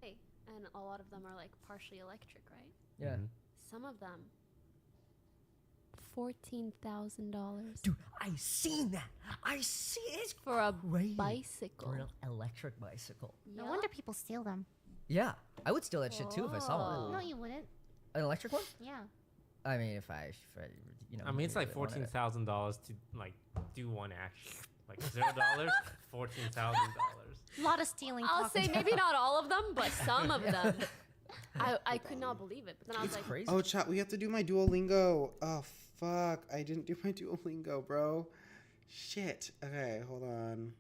Hey, and a lot of them are like partially electric, right? Yeah. Some of them. $14,000. Dude, I seen that. I see it for a crazy. bicycle. For an electric bicycle. No wonder people steal them. Yeah, I would steal that shit too if I saw one. No, you wouldn't. An electric one? Yeah. I mean, if you know. I mean, it's like really wanted it. $14,000 to like do one action. Like $0, $14,000. A lot of stealing. I'll say maybe not all of them, but some of them. I could not believe it. But then I was like, crazy. Oh, chat, we have to do my Duolingo. Oh, fuck. I didn't do my Duolingo, bro. Shit. Okay, hold on.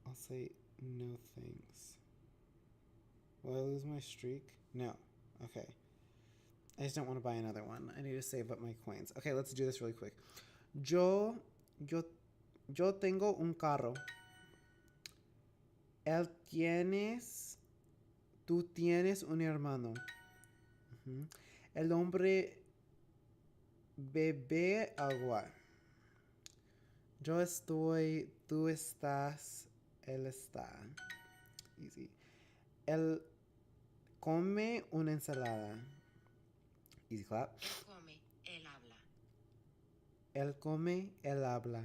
I'll say no thanks. Will I lose my streak? No. Okay. I just don't want to buy another one. I need to save up my coins. Okay, let's do this really quick. Yo tengo un carro. Tú tienes un hermano. El hombre bebe agua. Yo estoy, tú estás, él está. Easy. Él come una ensalada. Easy clap. Él come, él habla.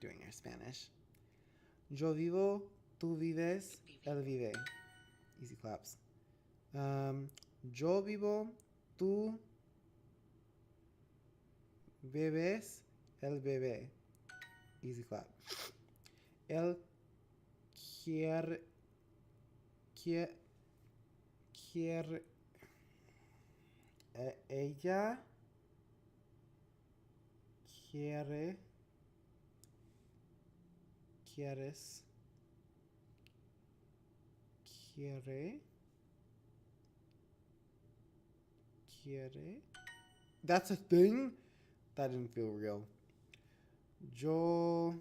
Doing your Spanish. Yo vivo, tú vives, él vive. Easy claps. Yo vivo, tú bebes, él bebe. Easy clap. Él quiere ella quiere. That's a thing? That didn't feel real. Yo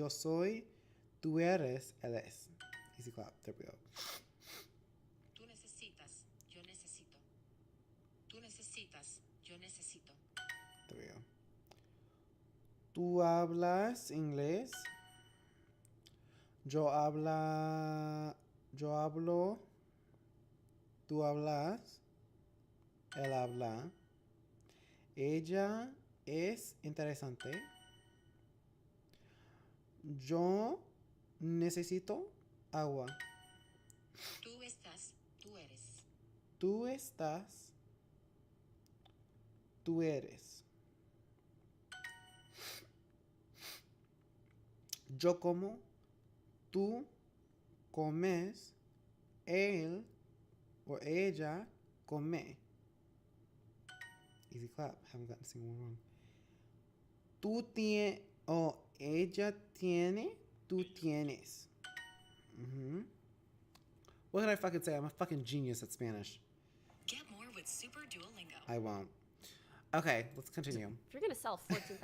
soy, tú eres, él es. Easy clap. There we go. Tú necesitas, yo necesito. Tú necesitas, yo necesito. There we go. ¿Tú hablas inglés? Yo hablo. ¿Tú hablas? Él habla. Ella es interesante. Yo necesito agua. Tú estás, tú eres. Tú estás. Tú eres. Yo como. Tú comes. Él o ella come. Easy clap. Haven't gotten a single one wrong. Tú tienes. O ella tiene. Tú tienes. What did I fucking say? I'm a fucking genius at Spanish. Get more with Super Duolingo. I won't. Okay, let's continue. if you're gonna sell $14,000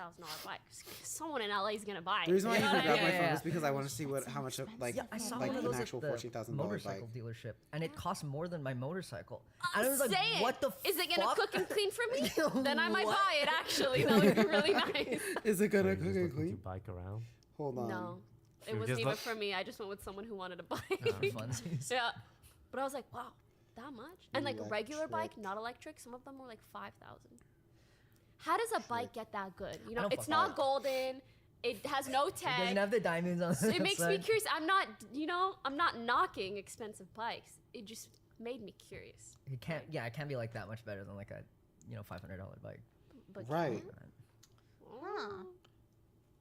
bikes, someone in LA is gonna buy it. The reason why I You know even what I grabbed my mean? phone is because I want to see how much of, like I saw like one of an those actual at the $14,000 motorcycle bike. dealership, and it cost more than my motorcycle. I'm And I was like, saying, what the is it gonna fuck? cook and clean for me? Yo, Then I might what? buy it. Actually, that would be really nice. Is it gonna Are you cook just and looking clean? to bike around? Hold on. No, it Should we wasn't just even look- for me. I just went with someone who wanted a bike. funsies. Yeah, but I was like, wow, that much? And like regular bike, Electric. not electric. Some of them were like 5,000. How does a bike get that good? You know, don't it's fuck not with golden. It has no It doesn't tag. have the diamonds on So the it makes me outside. curious. I'm not, I'm not knocking expensive bikes. It just made me curious. It can't. Yeah, it can't be like that much better than like a, $500 bike. But Right. Huh.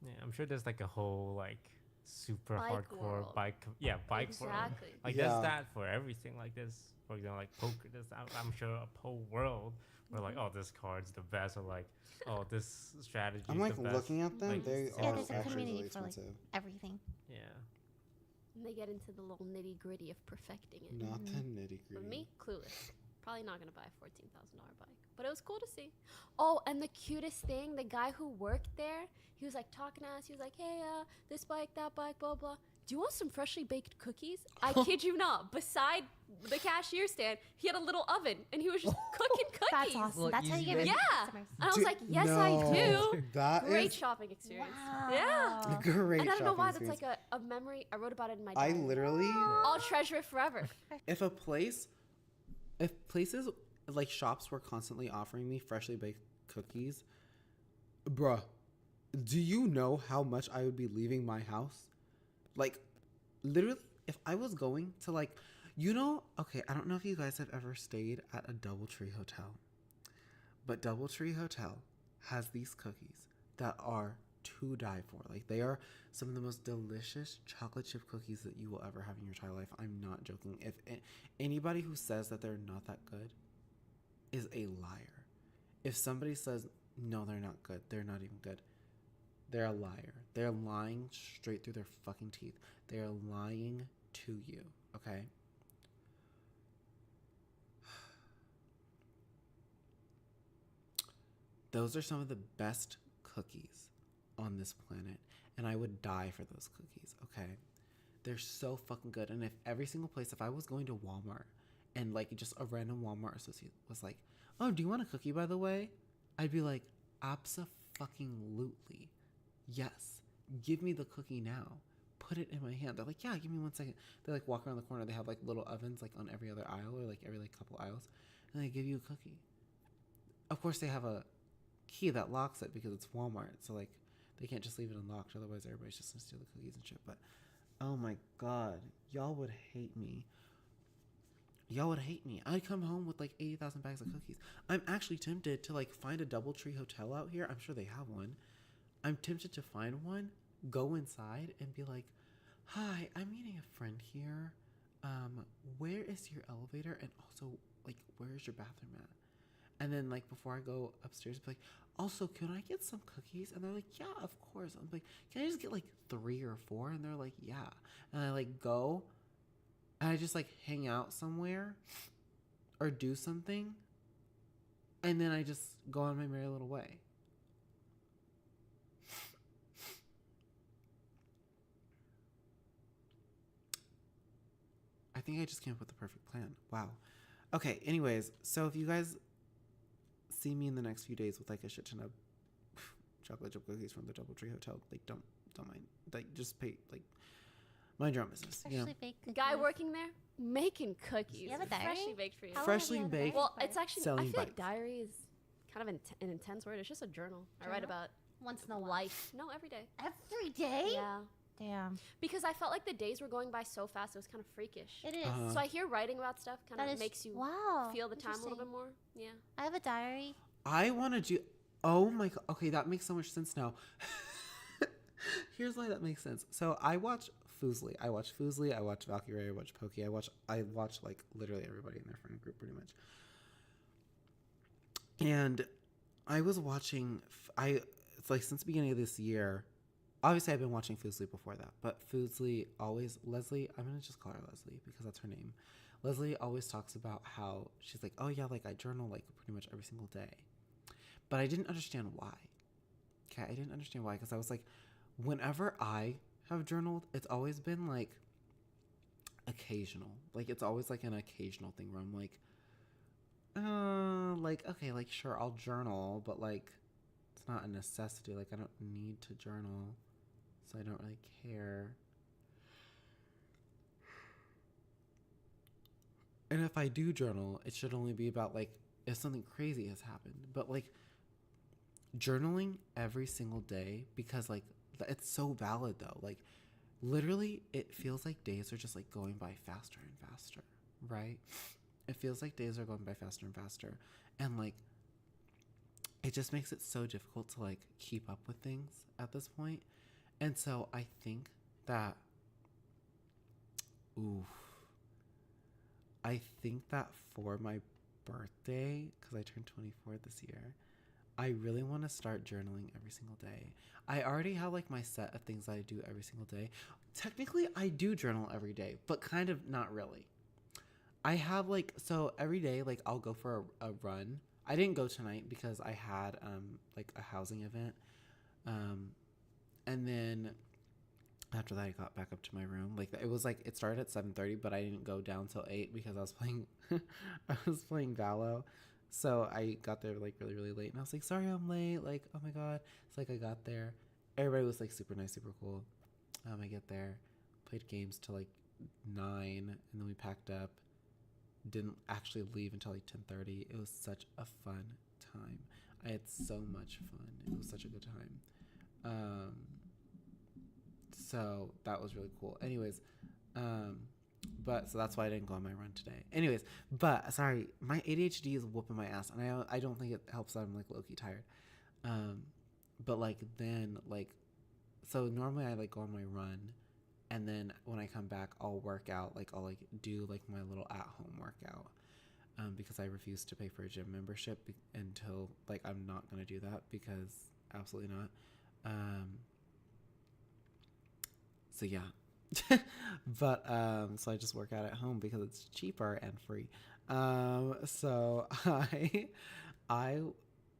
Yeah, I'm sure there's like a whole like super Bike hardcore world. bike bike world. Exactly. Like Yeah. there's that for everything. Like this, for example, like poker. There's I'm sure a whole world where like, oh, this card's the best, or like, oh, this strategy. I'm is like the best. looking at them. Like, They Yeah, are there's a actually community really for like expensive. everything. Yeah. And they get into the little nitty gritty of perfecting it. Not the nitty But gritty. me, clueless. Probably not gonna buy a $14,000 bike, but it was cool to see. Oh, and the cutest thing, the guy who worked there, he was like talking to us. He was like, "Hey, this bike, that bike, blah blah. Do you want some freshly baked cookies?" I kid you not. Beside the cashier stand, he had a little oven, and he was just cooking cookies. That's awesome. Well, That's how you easy give it bake. to Yeah, customers. and I was like, "Yes, I do." That Great is shopping experience. Wow. Yeah. Great And I don't know shopping why. That's experience. like a memory. I wrote about it in my I diary. literally, I'll treasure it forever. if places like shops were constantly offering me freshly baked cookies, bruh, do you know how much I would be leaving my house? Like, literally, if I was going to like, okay, I don't know if you guys have ever stayed at a DoubleTree hotel, but DoubleTree Hotel has these cookies that are to die for. Like, they are some of the most delicious chocolate chip cookies that you will ever have in your entire life. I'm not joking. If anybody who says that they're not that good is a liar. If somebody says, no, they're not good, they're not even good, they're a liar. They're lying straight through their fucking teeth. They're lying to you, okay? Those are some of the best cookies on this planet, and I would die for those cookies, okay? They're so fucking good. And if every single place, if I was going to Walmart and like just a random Walmart associate was like, "Oh, do you want a cookie, by the way?" I'd be like, "Abso-fucking-lutely. Yes. Give me the cookie now. Put it in my hand." They're like, "Yeah, give me 1 second." They like walk around the corner. They have like little ovens like on every other aisle or like every like couple aisles, and they give you a cookie. Of course, they have a key that locks it because it's Walmart. So like, they can't just leave it unlocked. Otherwise, everybody's just gonna steal the cookies and shit. But oh my god, y'all would hate me. Y'all would hate me. I'd come home with like 80,000 bags of cookies. I'm actually tempted to like find a DoubleTree hotel out here. I'm sure they have one. I'm tempted to find one, go inside and be like, "Hi, I'm meeting a friend here. Where is your elevator? And also, like, where is your bathroom at?" And then like before I go upstairs, be like, "Also, can I get some cookies?" And they're like, "Yeah, of course." I'm like, "Can I just get like 3 or 4?" And they're like, "Yeah." And I like go and I just like hang out somewhere or do something. And then I just go on my merry little way. I think I just came up with the perfect plan. Wow. Okay, anyways, so if you guys see me in the next few days with like a shit ton of chocolate chip cookies from the DoubleTree Hotel, like don't mind. Like just pay, like, mind your own business. You know? Freshly baked cookies. Guy working there making cookies. You have a diary? Freshly baked for you. How long Freshly have you had a baked. diary Well, for? it's actually, I selling feel like bites. diary is kind of an intense word. It's just a journal. I write Journal? about Once in a while. life. No, every day. Every day? Yeah. Damn. Because I felt like the days were going by so fast. It was kind of freakish. It is. Uh-huh. So I hear writing about stuff kind That of is- makes you wow, feel the time a little interesting. bit more. Yeah. I have a diary. I want to do. Oh my god. Okay, that makes so much sense now. Here's why that makes sense. So I watch ᴍᴜ. I watch ᴍᴜ. I watch Valkyrie. I watch Pokey. I watch like literally everybody in their friend group pretty much. And I was watching. It's like since the beginning of this year. Obviously, I've been watching ᴍᴜ before that, but ᴍᴜ always, Leslie, I'm going to just call her Leslie because that's her name. Leslie always talks about how she's like, "Oh yeah, like I journal like pretty much every single day." But I didn't understand why. Okay, I didn't understand why because I was like, whenever I have journaled, it's always been like occasional. Like it's always like an occasional thing where I'm like, okay, like sure, I'll journal, but like it's not a necessity. Like I don't need to journal. So I don't really care. And if I do journal, it should only be about like if something crazy has happened. But like journaling every single day, because like it's so valid though. Like literally it feels like days are just like going by faster and faster, right? It feels like days are going by faster and faster. And like it just makes it so difficult to like keep up with things at this point. And so I think that, I think that for my birthday, because I turned 24 this year, I really want to start journaling every single day. I already have like my set of things that I do every single day. Technically, I do journal every day, but kind of not really. I have like, so every day, like I'll go for a run. I didn't go tonight because I had like a housing event. And then after that I got back up to my room. Like it was like, it started at 7:30, but I didn't go down till 8 because I was playing, I was playing Valo. So I got there like really, really late and I was like, sorry, I'm late. Like, oh my God. It's like, I got there. Everybody was like super nice, super cool. I get there, played games till like 9 and then we packed up. Didn't actually leave until like 10:30. It was such a fun time. I had so much fun. It was such a good time. So that was really cool. Anyways, but so that's why I didn't go on my run today. Anyways, but sorry, my ADHD is whooping my ass, and I don't think it helps that I'm like low-key tired. But like then like, so normally I like go on my run, and then when I come back, I'll work out. Like I'll like do like my little at-home workout, because I refuse to pay for a gym membership until like I'm not gonna do that because absolutely not. So yeah, but so I just work out at home because it's cheaper and free. So I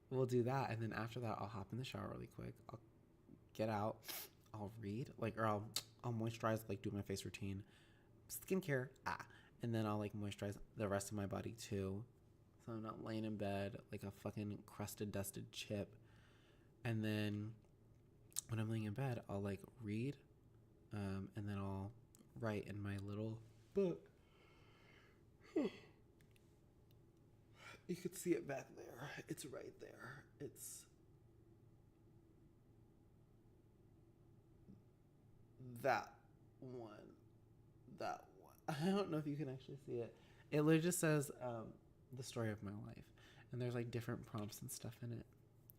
will do that, and then after that I'll hop in the shower really quick. I'll get out, I'll read, like, or I'll moisturize, like do my face routine, skincare, and then I'll like moisturize the rest of my body too, so I'm not laying in bed like a fucking crusted, dusted chip. And then when I'm laying in bed, I'll like read, and then I'll write in my little book. You could see it back there. It's right there. It's that one. That one. I don't know if you can actually see it. It literally just says the story of my life. And there's like different prompts and stuff in it.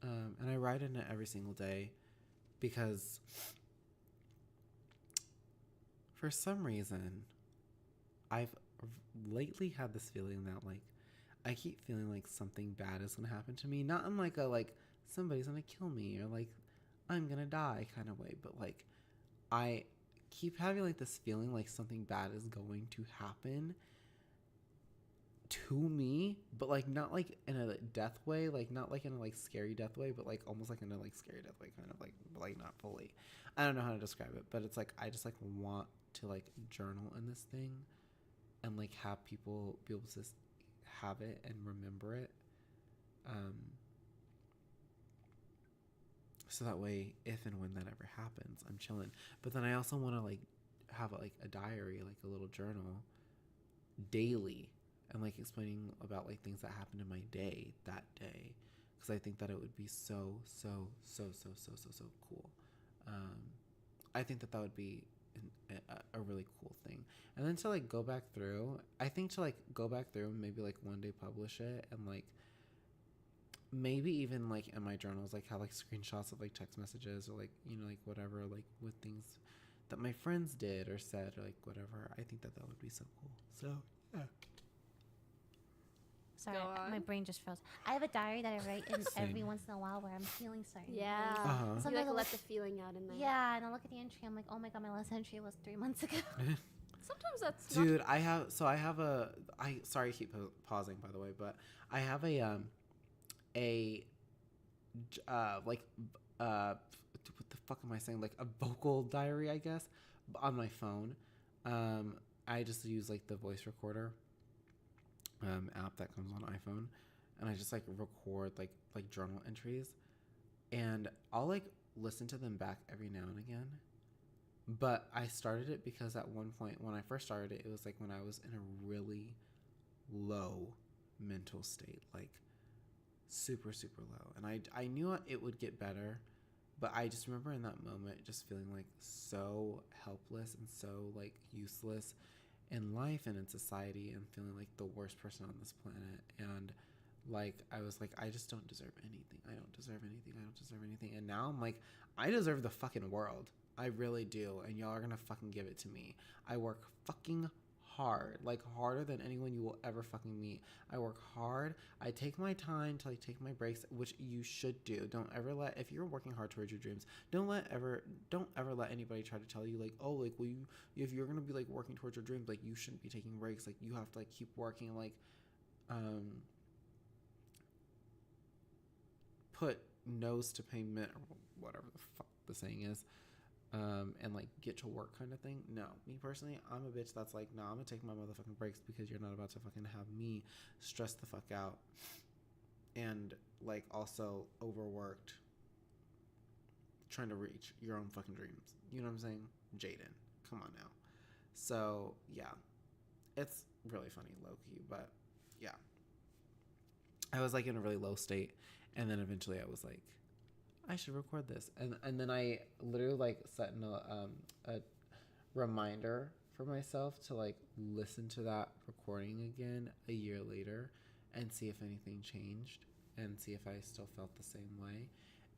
And I write in it every single day because for some reason I've lately had this feeling that like I keep feeling like something bad is gonna happen to me. Not in like a like somebody's gonna kill me or like I'm gonna die kind of way, but like I keep having like this feeling like something bad is going to happen to me, but like not like in a death way, like not like in a like scary death way, but like almost like in a like scary death way, kind of like, but like not fully. I don't know how to describe it, but it's like I just like want to like journal in this thing and like have people be able to have it and remember it, so that way if and when that ever happens, I'm chilling. But then I also want to like have like a diary, like a little journal daily, and like explaining about like things that happened in my day that day, because I think that it would be so cool. I think that would be a really cool thing. And then to like go back through, I think to like go back through and maybe like one day publish it, and like maybe even like in my journals like have like screenshots of like text messages or like, you know, like whatever, like with things that my friends did or said or like whatever. I think that would be so cool. So yeah. Sorry, my brain just froze. I have a diary that I write in every once in a while where I'm feeling certain. Yeah. Uh-huh. You like let the feeling out in there. Yeah, and I look at the entry. I'm like, oh my God, my last entry was 3 months ago. Sometimes that's Dude, sorry I keep pausing by the way, but I have what the fuck am I saying? Like a vocal diary, I guess, on my phone. I just use like the voice recorder app that comes on iPhone, and I just like record like journal entries, and I'll like listen to them back every now and again. But I started it because at one point when I first started it, it was like when I was in a really low mental state, like super low, and I knew it would get better, but I just remember in that moment just feeling like so helpless and so like useless in life and in society, and feeling like the worst person on this planet. And like I was like, I just don't deserve anything. I don't deserve anything. And now I'm like, I deserve the fucking world. I really do. And y'all are gonna fucking give it to me. I work fucking hard, like harder than anyone you will ever fucking meet. I work hard. I take my time to like take my breaks, which you should do. Don't ever let, if you're working hard towards your dreams, don't ever let anybody try to tell you like, oh, like, well, if you're gonna be like working towards your dreams, like you shouldn't be taking breaks. Like you have to like keep working, like, put nose to payment or whatever the fuck the saying is. And like get to work kind of thing. No, me personally, I'm a bitch that's like, nah, I'm gonna take my motherfucking breaks because you're not about to fucking have me stress the fuck out and like also overworked trying to reach your own fucking dreams. You know what I'm saying? Jaden, come on now. So yeah, it's really funny, low-key, but yeah. I was like in a really low state, and then eventually I was like, I should record this, and then I literally like set in a reminder for myself to like listen to that recording again a year later and see if anything changed and see if I still felt the same way.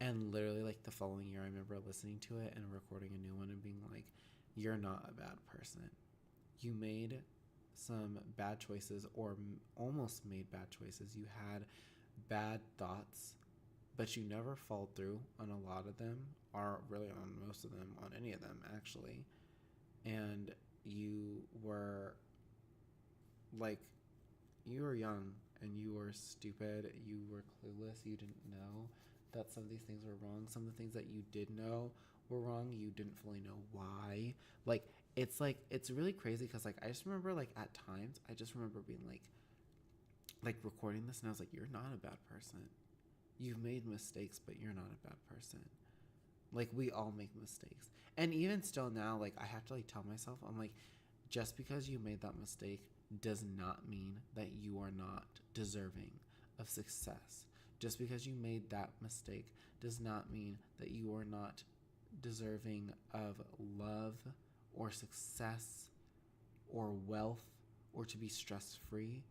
And literally like the following year, I remember listening to it and recording a new one and being like, you're not a bad person. You made some bad choices or almost made bad choices. You had bad thoughts, but you never fall through on a lot of them, or really on most of them, on any of them actually. And you were like, you were young and you were stupid, you were clueless, you didn't know that some of these things were wrong. Some of the things that you did know were wrong, you didn't fully know why. Like, it's really crazy because like I just remember like at times, I just remember being like recording this and I was like, you're not a bad person. You've made mistakes, but you're not a bad person. Like, we all make mistakes. And even still now, like, I have to, like, tell myself, I'm like, just because you made that mistake does not mean that you are not deserving of success. Just because you made that mistake does not mean that you are not deserving of love or success or wealth or to be stress-free.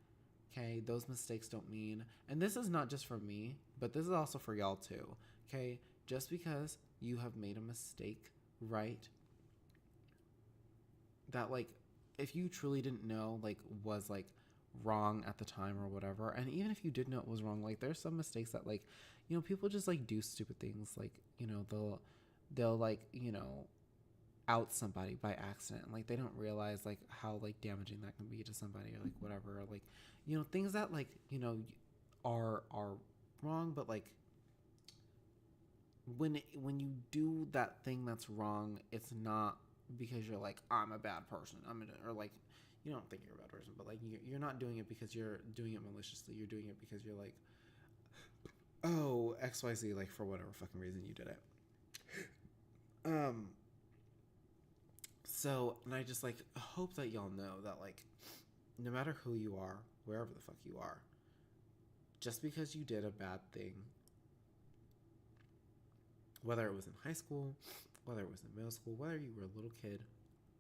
Okay, those mistakes don't mean, and this is not just for me, but this is also for y'all too. Okay, just because you have made a mistake, right? That like, if you truly didn't know, like, was like wrong at the time or whatever, and even if you did know it was wrong, like, there's some mistakes that like, you know, people just like do stupid things, like, you know, they'll like, you know, out somebody by accident. Like, they don't realize like how like damaging that can be to somebody or like whatever, or like, you know, things that like, you know, are wrong, but like when you do that thing that's wrong, it's not because you're like, I'm a bad person, or like, you don't think you're a bad person, but like you're not doing it because you're doing it maliciously. You're doing it because you're like, oh, XYZ, like for whatever fucking reason you did it. So, and I just like hope that y'all know that like, no matter who you are, wherever the fuck you are, just because you did a bad thing, whether it was in high school, whether it was in middle school, whether you were a little kid,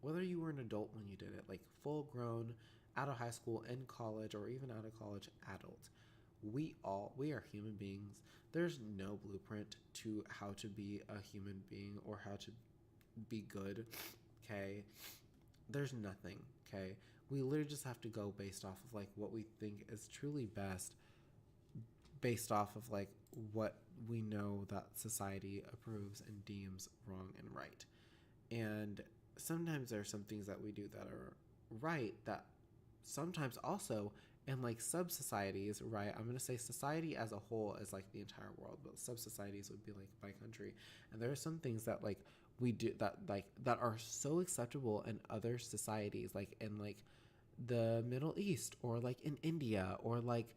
whether you were an adult when you did it, like full grown, out of high school, in college, or even out of college, adult, we are human beings. There's no blueprint to how to be a human being or how to be good. Okay, there's nothing. Okay, we literally just have to go based off of like what we think is truly best, based off of like what we know that society approves and deems wrong and right. And sometimes there are some things that we do that are right that sometimes also in like sub societies, right? I'm gonna say society as a whole is like the entire world, but sub societies would be like by country. And there are some things that like we do that are so acceptable in other societies, like in like the Middle East or like in India or like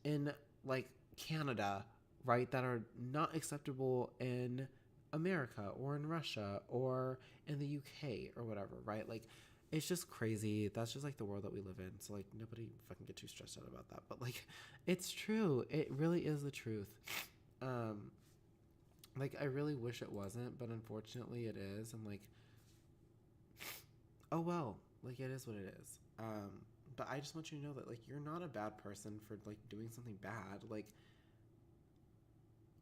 in like Canada, right? That are not acceptable in America or in Russia or in the UK or whatever, right? Like, it's just crazy. That's just like the world that we live in. So like, nobody fucking get too stressed out about that. But like, it's true. It really is the truth. Like, I really wish it wasn't, but unfortunately it is. And like, oh well, like it is what it is. But I just want you to know that like, you're not a bad person for like doing something bad. Like,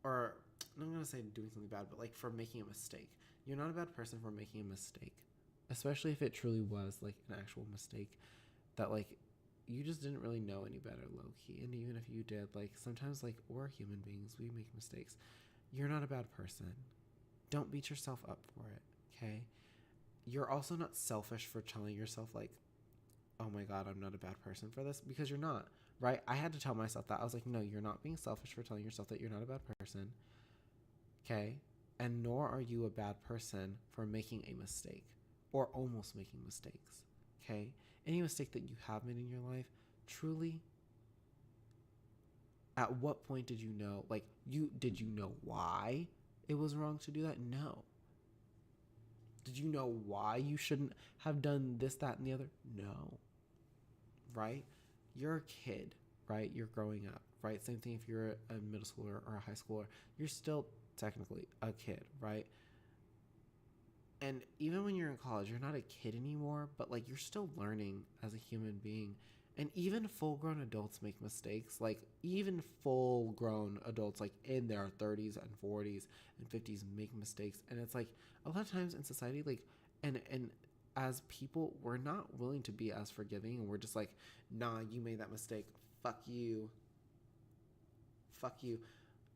or I'm not gonna say doing something bad, but like for making a mistake. You're not a bad person for making a mistake. especially if it truly was like an actual mistake that like you just didn't really know any better, low key. And even if you did, like sometimes like we're human beings, we make mistakes. You're not a bad person. Don't beat yourself up for it, okay? You're also not selfish for telling yourself like, oh my God, I'm not a bad person for this, because you're not, right? I had to tell myself that. I was like, no, you're not being selfish for telling yourself that you're not a bad person, okay? And nor are you a bad person for making a mistake or almost making mistakes, okay? Any mistake that you have made in your life, truly, at what point did you know, like, did you know why it was wrong to do that? No. Did you know why you shouldn't have done this, that, and the other? No. Right? You're a kid, right? You're growing up, right? Same thing if you're a middle schooler or a high schooler. You're still technically a kid, right? And even when you're in college, you're not a kid anymore, but like you're still learning as a human being. And even full-grown adults make mistakes. Like even full-grown adults, like in their 30s and 40s and 50s, make mistakes. And it's like a lot of times in society, like, and as people, we're not willing to be as forgiving, and we're just like, nah, you made that mistake. Fuck you. Fuck you.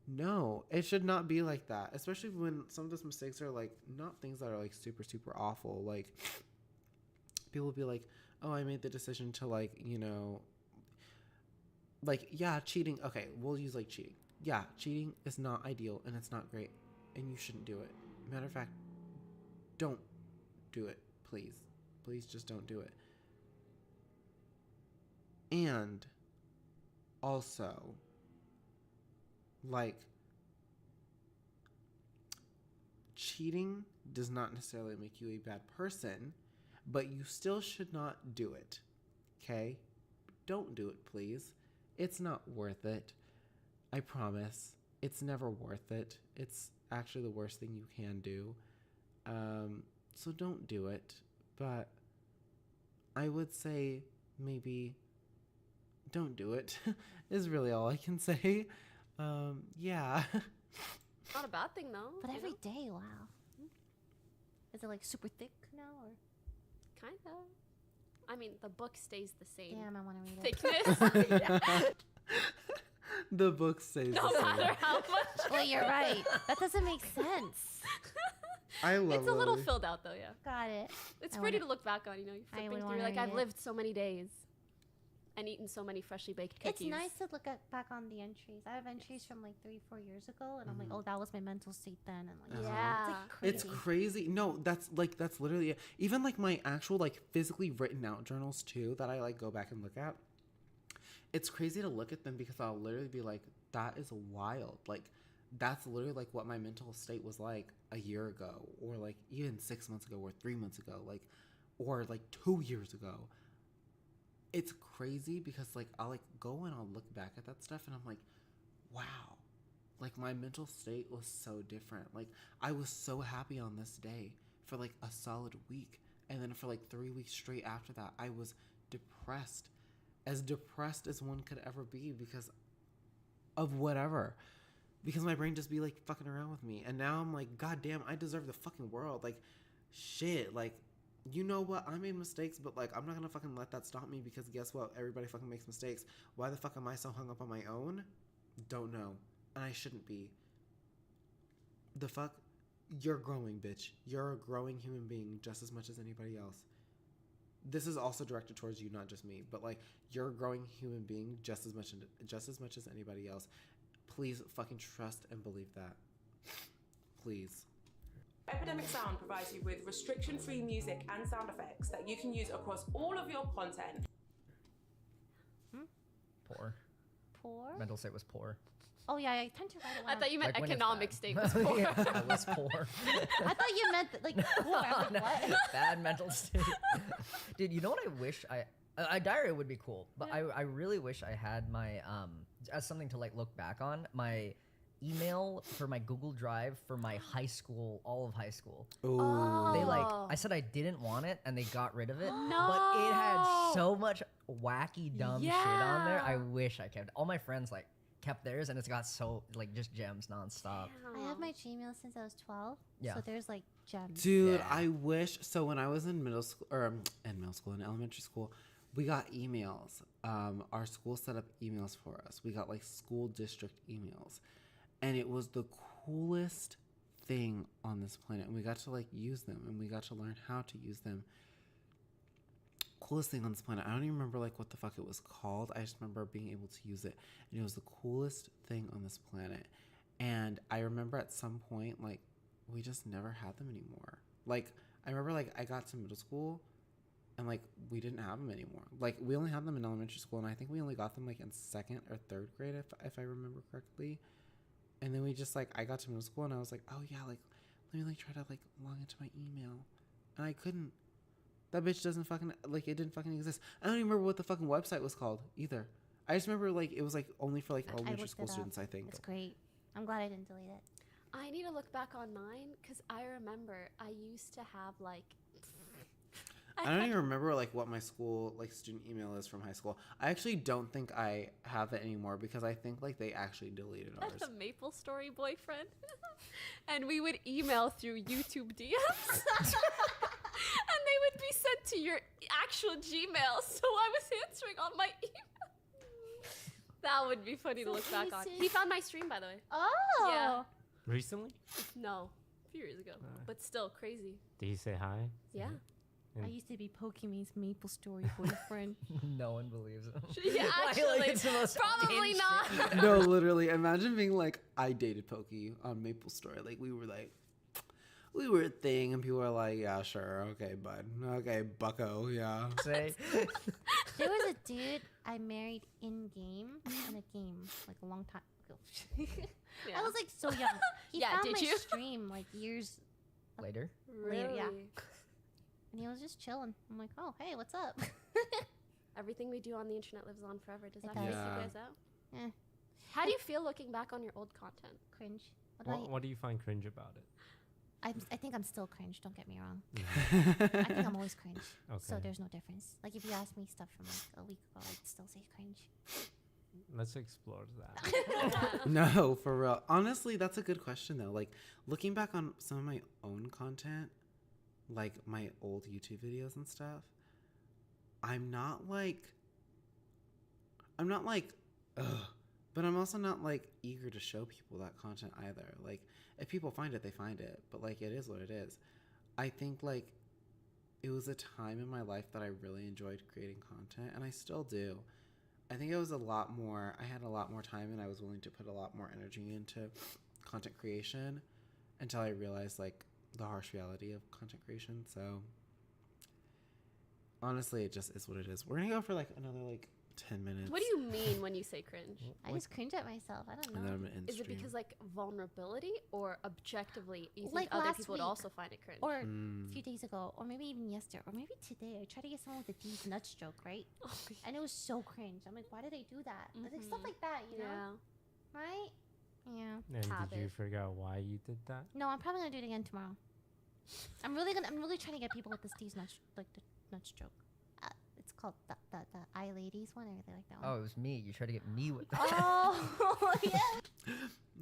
No, it should not be like that. Especially when some of those mistakes are like not things that are like super, super awful. Like people will be like, oh, I made the decision to like, you know, like, yeah, cheating. Okay, we'll use like cheating. Yeah, cheating is not ideal and it's not great and you shouldn't do it. Matter of fact, don't do it, please. Please just don't do it. And also, like, cheating does not necessarily make you a bad person, but you still should not do it. Okay? Don't do it, please. It's not worth it. I promise. It's never worth it. It's actually the worst thing you can do. So don't do it. But I would say maybe don't do it is really all I can say. Yeah. Not a bad thing though. But you every know? day, wow. Is it like super thick now or? Kind of. I mean, the book stays the same. Damn, I want to read it. Thickness. Yeah. The book says No the matter same. how much. Well, you're right. That doesn't make sense. I love It's a little Lily. filled out though, yeah. Got it. It's I pretty wanna- to look back on, you know. You're I flipping would through, wanna like, read I've it. lived so many days and eaten so many freshly baked cookies. It's nice to look back on the entries. I have entries from like 3-4 years ago, and I'm like, oh, that was my mental state then, and like, Yeah. it's like crazy. It's crazy. No, that's literally it. Even like my actual like physically written out journals too that I like go back and look at. It's crazy to look at them because I'll literally be like, that is wild. Like that's literally like what my mental state was like a year ago, or like even 6 months ago, or 3 months ago, like, or like 2 years ago. It's crazy because like I'll like go and I'll look back at that stuff and I'm like, wow, like my mental state was so different. Like I was so happy on this day for like a solid week, and then for like 3 weeks straight after that I was depressed as one could ever be because of whatever, because my brain just be like fucking around with me. And now I'm like, god damn, I deserve the fucking world. Like shit, like, you know what? I made mistakes, but like, I'm not gonna fucking let that stop me because guess what? Everybody fucking makes mistakes. Why the fuck am I so hung up on my own? Don't know. And I shouldn't be. The fuck? You're growing, bitch. You're a growing human being just as much as anybody else. This is also directed towards you, not just me, but like, you're a growing human being just as much as anybody else. Please fucking trust and believe that. Please. Epidemic Sound provides you with restriction-free music and sound effects that you can use across all of your content. Poor. Poor? Mental state was poor. Oh yeah, I tend to write a lot. I thought you meant Like when it's economic bad. state was poor. Yeah, it was poor. I thought you meant like poor. I was like, what? Bad mental state. Dude, you know what I wish a diary would be cool, but I really wish I had my as something to like look back on, my email for my Google Drive for my high school, all of high school. Ooh. They like, I said I didn't want it and they got rid of it, No. but it had so much wacky dumb shit on there. I Yeah. wish I kept. All my friends like kept theirs, and it's got so like just gems nonstop. I have my Gmail since I was 12. Yeah. So there's like gems. Dude, I wish. So when I was in middle school, or in elementary school, we got emails. Our school set up emails for us. We got like school district emails, and it was the coolest thing on this planet. And we got to like use them, and we got to learn how to use them. Coolest thing on this planet. I don't even remember like what the fuck it was called. I just remember being able to use it, and it was the coolest thing on this planet. And I remember at some point like we just never had them anymore. Like I remember like I got to middle school and like we didn't have them anymore. Like we only had them in elementary school, and I think we only got them like in 2nd or 3rd grade if I remember correctly. And then we just like I got to middle school and I was like, oh yeah, like let me like try to like log into my email, and I couldn't. That bitch doesn't fucking like it didn't fucking exist. I don't even remember what the fucking website was called either. I just remember like it was like only for like elementary school students, I think. It's great. I'm glad I didn't delete it. I need to look back on mine because I remember I used to have like. I don't even remember like what my school like student email is from high school. I actually don't think I have it anymore because I think like they actually deleted ours. That's a Maple Story boyfriend, and we would email through YouTube DMs, and they would be sent to your actual Gmail. So I was answering on my email. That would be funny to look back on. He found my stream, by the way. Oh. Yeah. Recently? No, a few years ago, but still crazy. Did he say hi? Yeah. I used to be Pokemy's Maple Story boyfriend. No one believes him. Yeah, actually, it's the most probably unhinged not. shit. No, literally. Imagine being like, I dated Pokey on Maple Story. Like we were a thing, and people were like, yeah, sure, okay, bud, okay, bucko, yeah. Say. There was a dude I married in a game like a long time ago. I was like so young. He Yeah, found did my you? stream like years Later? later, yeah. Really? And he was just chilling. I'm like, oh, hey, what's up? Everything we do on the internet lives on forever. Does that does. freak Yeah. you guys out? Eh, How do you feel looking back on your old content? cringe. What do What do you find cringe about it? I think I'm still cringe. Don't get me wrong. I think I'm always cringe. So Okay. there's no difference. Like if you ask me stuff from like a week ago, I'd still say cringe. Let's explore that. No, for real. Honestly, that's a good question though. Like looking back on some of my own content, like my old YouTube videos and stuff, I'm not like, ugh, but I'm also not like eager to show people that content either. Like if people find it, they find it, but like it is what it is. I think like it was a time in my life that I really enjoyed creating content, and I still do. I think it was I had a lot more time, and I was willing to put a lot more energy into content creation until I realized like the harsh reality of content creation. So honestly, it just is what it is. We're gonna go for like another like 10 minutes. What do you mean when you say cringe? I just cringe at myself. I don't And then know. I'm gonna end Is it stream. because like vulnerability or objectively you think Like other last people would week, also find it cringe? Or a few days ago, or maybe even yesterday, or maybe today, I tried to get someone with a D's nuts joke, right? And it was so cringe. I'm like, why did they do that? Like stuff like that, you know? Right? Yeah. And did you Habit. figure out why you did that? No, I'm probably gonna do it again tomorrow. I'm really trying to get people with the Steve's nuts, like the nuts joke. It's called the I ladies one. I really like that one. Oh, it was me. You tried to get me with that. Oh, yeah.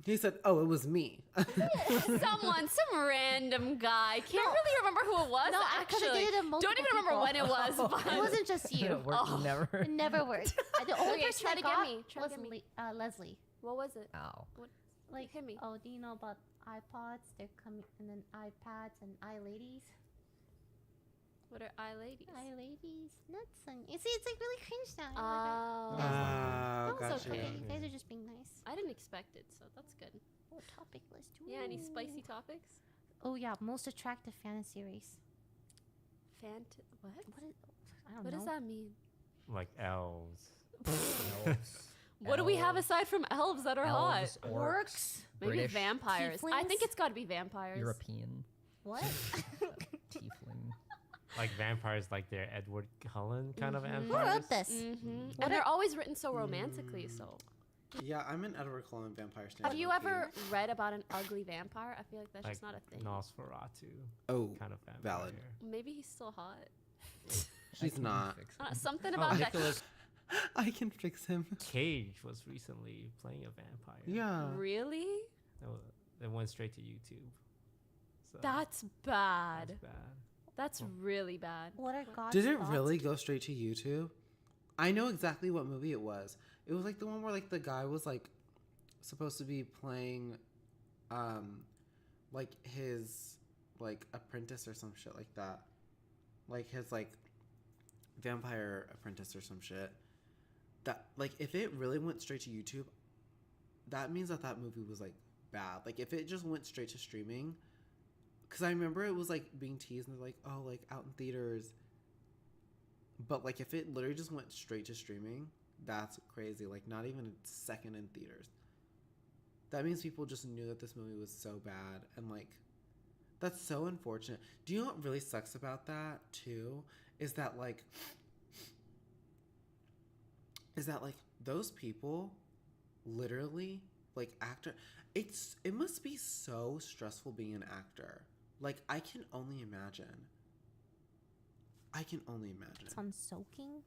He said, "Oh, it was me." Some random guy. Can't really remember who it was. No, 'cause I actually, did it to multiple don't even remember people. when it was. But It wasn't just you. It worked never. It never worked. The only Okay, person try I to get got me. Try to was get me. Leslie. What was it? Ow. What? Like, hit me. oh, do you know about iPods? They're coming, and then iPads and iLadies. What are I ladies? iLadies, nuts, and you see, it's like really cringe now. Oh. That was gotcha. okay. You guys are just being nice. I didn't expect it, so that's good. Oh, topic list. Yeah, any Ooh. spicy topics? Oh yeah, most attractive fantasy race. What? I don't What know. does that mean? Like elves. What do we have aside from elves that are Elves, hot? orcs, Maybe British, vampires. I think it's got to be vampires. European, What? tiefling. Like vampires, like they're Edward Cullen kind of Who vampires. wrote this? And they're always written so romantically. So, Yeah, I'm an Edward Cullen vampire stand. have you ever read about an ugly vampire? I feel like that's Like just not a thing. Nosferatu. Oh, kind of vampire. valid. Maybe he's still hot. She's not. Something Oh, about that. Nicholas I can fix him. Cage was recently playing a vampire. Yeah. Really? It went straight to YouTube. So That's bad. That's bad. That's really bad. What are God's Did it thoughts? really go straight to YouTube? I know exactly what movie it was. It was like the one where like the guy was like supposed to be playing like his like apprentice or some shit like that. Like his like vampire apprentice or some shit. That like if it really went straight to YouTube, that means that that movie was like bad. Like if it just went straight to streaming, because I remember it was like being teased and they're like, oh, like out in theaters. But like if it literally just went straight to streaming, that's crazy. Like not even a second in theaters. That means people just knew that this movie was so bad, and like that's so unfortunate. Do you know what really sucks about that too? Is that like those people literally like actor, it must be so stressful being an actor. Like I can only imagine. It's on soaking.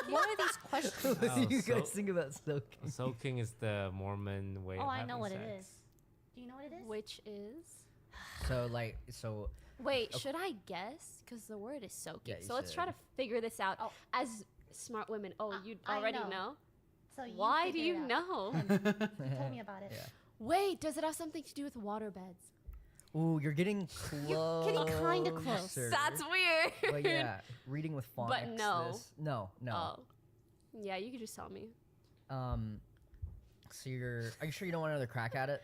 What are these questions? What do you guys think about soaking? Soaking is the Mormon way Oh, of I having know what sex. it is. Do you know what it is? Which is? So Wait, Okay. should I guess? Because the word is soaking. Yeah, you So let's try to should. figure this out. As smart women, you I already know. know? So you Why do figure you it out. know? You told me about it. Wait, does it have something to do with waterbeds? Ooh, you're getting close. You're getting kinda close. That's weird. But yeah, reading with phonics. But no. No. Oh. Yeah, you could just tell me. So are you sure you don't want another crack at it?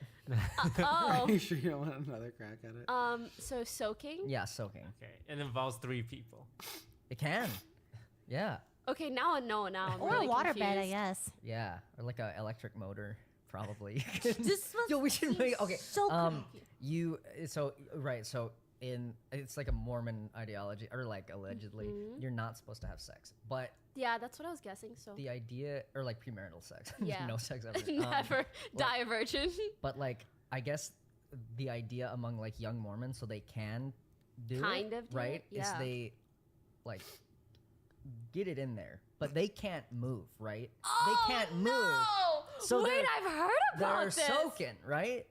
Oh. Are you sure you don't want another crack at it? So soaking? Yeah, soaking. Okay, it involves 3 people. It can. Yeah. Okay, now I know. Now I'm Or really a waterbed, confused. I guess. Yeah, or like a electric motor, probably. This Yo, we should make okay. so So it's like a Mormon ideology, or like allegedly, you're not supposed to have sex, but Yeah, that's what I was guessing. So the idea, or like premarital sex, Yeah. no sex ever, never die a virgin. But like, I guess the idea among like young Mormons, so they can do Kind it, of do right? it, Is yeah. they like get it in there, but they can't move, right? Oh, they can't move. no! So Wait, they're- I've heard about they're this. soaking, right?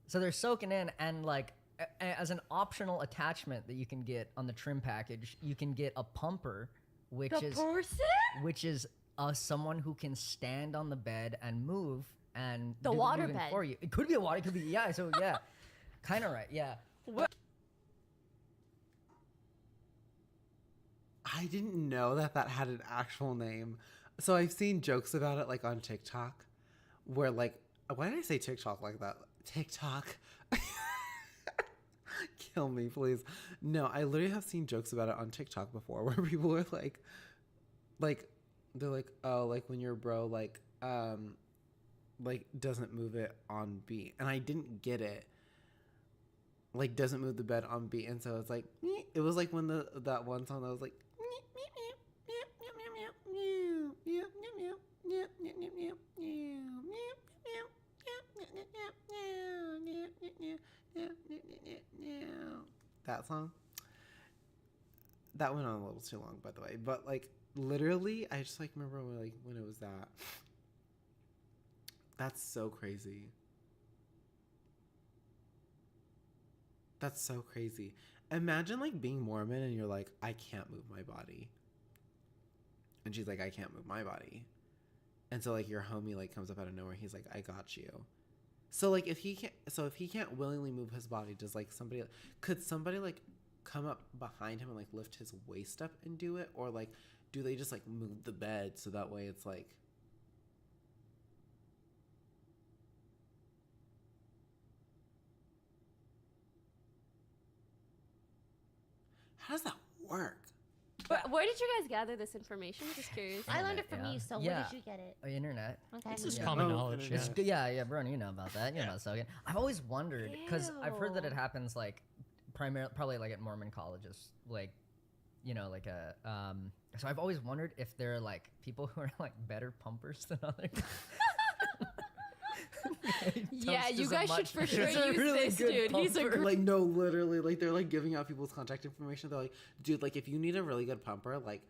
So they're soaking in, and like as an optional attachment that you can get on the trim package, you can get a pumper, which The is person? Someone who can stand on the bed and move and The do water moving bed. for you. It could be a water, it could be so yeah, kind of right, yeah. I didn't know that had an actual name. So I've seen jokes about it like on TikTok, where like, why did I say TikTok like that? TikTok. Kill me, please. No, I literally have seen jokes about it on TikTok before, where people are like they're like, oh, like when your bro like doesn't move it on beat, and I didn't get it. Like doesn't move the bed on beat, and so it's like it was like when that one song that was like. That song. That went on a little too long, by the way. But like literally, I just like remember when it was that. That's so crazy. That's so crazy. Imagine like being Mormon and you're like, I can't move my body. And she's like, I can't move my body. And so like your homie like comes up out of nowhere. He's like, I got you. So like if he can't willingly move his body, could somebody like come up behind him and like lift his waist up and do it? Or like do they just like move the bed so that way it's like how does that work? Where did you guys gather this information? Just curious. I learned it from Yeah. you, so Yeah. where did you get it? Internet. Okay. It's just common knowledge. It's Yeah. yeah, bro, you know about that. You know about soaking. I've always wondered because I've heard that it happens like probably like at Mormon colleges, like like a So I've always wondered if there are like people who are like better pumpers than others. Yeah, Toast you is a guys should much- for sure He's a use really this, good dude. He's a pumper. Like no, literally, like they're like giving out people's contact information. They're like, dude, like if you need a really good pumper, like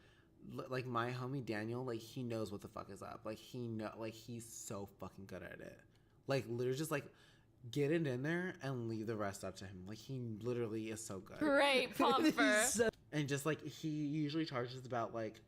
like my homie Daniel, like he knows what the fuck is up. Like he's so fucking good at it. Like literally just like get it in there and leave the rest up to him. Like he literally is so good. Great pumper. And just like he usually charges about like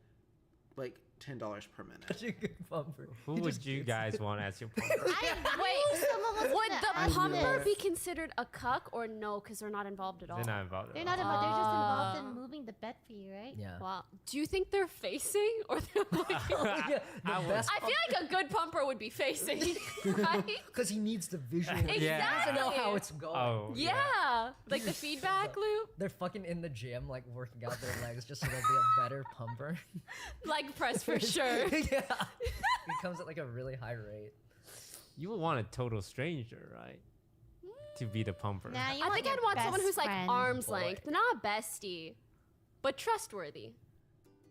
$10 per minute. Such a good pumper. Who would you guys want as your pumper? Wait, would the I pumper know. be considered a cuck or no? Because they're not involved at all. They're not involved. They're not involved. They're just involved in moving the bed for you, right? Yeah. Wow. Do you think they're facing or they're looking? Yeah, the best I feel like a good pumper would be facing, right? Because he needs the visual. Exactly. He doesn't know how it's going. Oh, Yeah, like the feedback loop, They're fucking in the gym, like working out their legs just so they'll be a better pumper. leg press for sure. Yeah. He comes at like a really high rate. You would want a total stranger, right? To be the pumper. Nah, you I want think your I'd want someone best who's like friend. arm's length, not bestie, but trustworthy.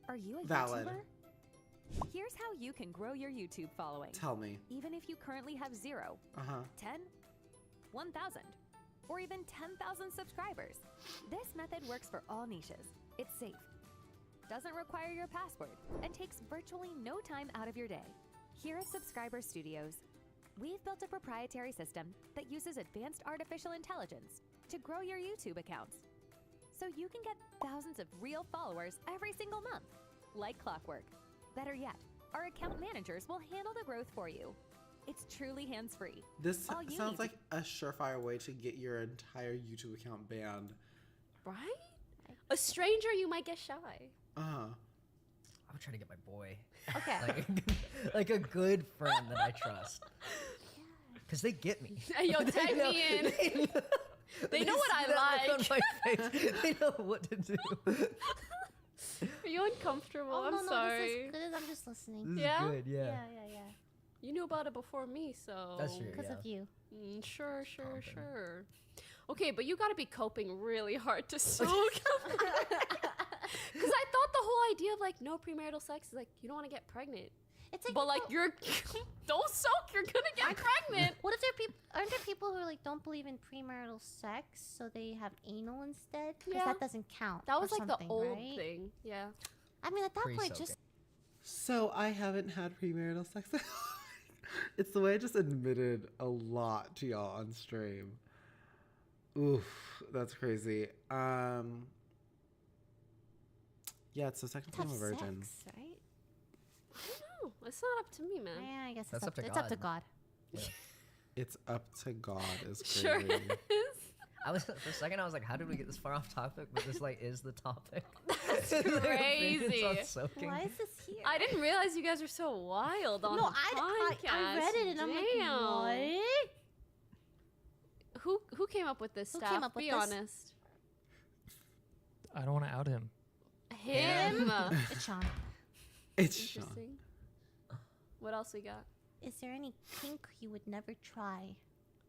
Are you a Valid. YouTuber? Here's how you can grow your YouTube following. Tell me. Even if you currently have 0, Uh-huh. 10, 1,000, or even 10,000 subscribers. This method works for all niches. It's safe, doesn't require your password, and takes virtually no time out of your day. Here at Subscriber Studios, we've built a proprietary system that uses advanced artificial intelligence to grow your YouTube accounts, so you can get thousands of real followers every single month, like clockwork. Better yet, our account managers will handle the growth for you. It's truly hands-free. This All you sounds need like a surefire way to get your entire YouTube account banned. Right? A stranger, you might get shy. Uh-huh. I would try to get my boy. Okay. Like a good friend that I trust. Because they get me. Yo, tag me in. They know what see I that look like. on my face. They know what to do. Are you uncomfortable? Oh, I'm no, sorry. this is good. I'm just listening. This Yeah? is good, yeah. Yeah. You knew about it before me, so. That's true, Because yeah. of you. Sure. Okay, but you gotta be coping really hard to soak. Because I thought the whole idea of like no premarital sex is like you don't want to get pregnant. It's like, But like you're don't soak, you're gonna get pregnant. what if there are people? Aren't there people who like don't believe in premarital sex, so they have anal instead? Because Yeah. that doesn't count. That was or like the something, old right? thing. Yeah. I mean, at that point, Pre-soaking. just So I haven't had premarital sex. It's the way I just admitted a lot to y'all on stream. Oof, that's crazy. Yeah, so technically I'm a virgin. sex, right? I don't know. It's not up to me, man. Yeah, I guess That's up to it's up to God. God. It's up to God is crazy. Sure is. I was for a second. I was like, "How did we get this far off topic?" But this like is the topic. That's Their opinions crazy. on soaking. Why is this here? I didn't realize you guys were so wild on No, the podcast. I read it and I'm like, what? Who came up with this Who stuff? came up with Be this? honest. I don't want to out him. Him. It's Sean. It's Sean. Interesting. What else we got? Is there any kink you would never try?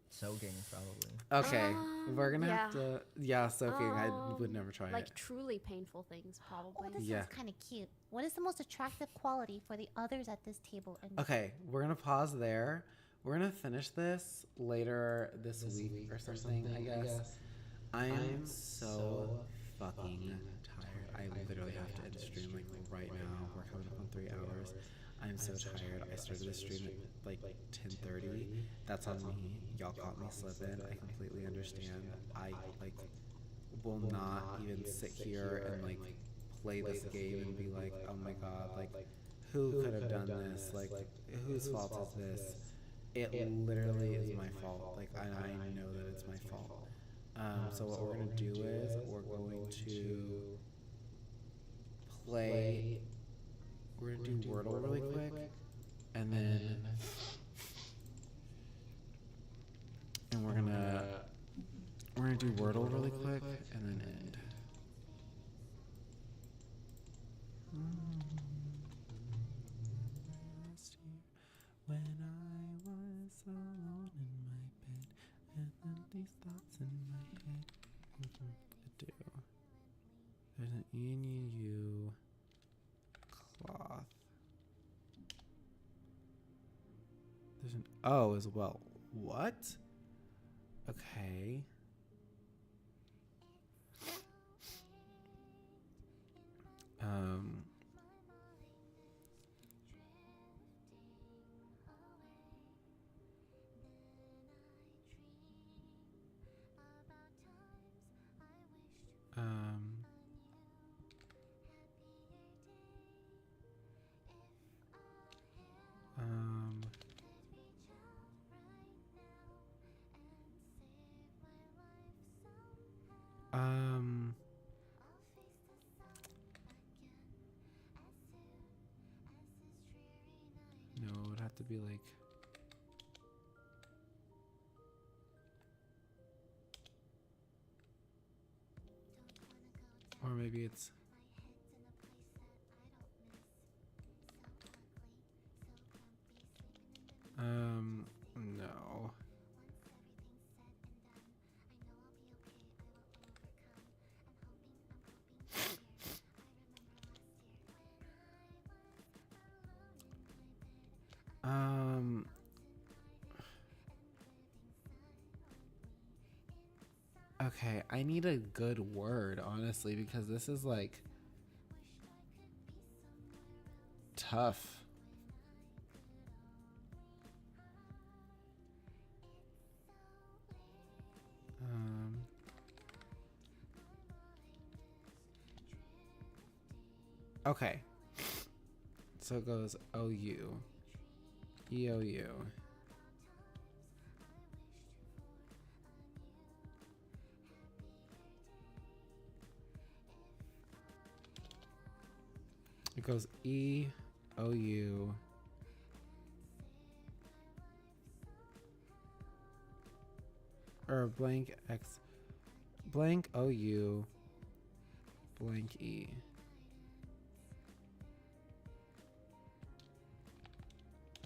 Soaking, probably. Okay, we're gonna have yeah. to. Yeah, soaking. I would never try Like it. truly painful things, probably. Oh, this Yeah. sounds kind of cute. What is the most attractive quality for the others at this table? And Okay, we're gonna pause there. We're gonna finish this later this week or something, I guess. I am so fucking tired. I literally have to end stream like right now. We're coming up on 3 hours. I'm so tired. I started the stream at like 10:30. That's on me. Y'all caught me slipping. I completely understand. I like will not even sit here and like play this game and be like, oh my god, like who could have done this? Like whose fault is this? It literally is my fault. Like I know that it's my fault. So what we're gonna do is we're going to play. We're gonna do Wordle really quick, and then we're gonna do Wordle really quick, and then end. When I was alone in my bed, and then these thoughts in my head. To do. There's an E-N-U cloth. There's an O as well. What? Okay. would be like. Or maybe it's. No. Okay, I need a good word, honestly, because this is like tough. Okay. So it goes OU. EOU. It goes EOU. Or blank X. Blank OU. Blank E.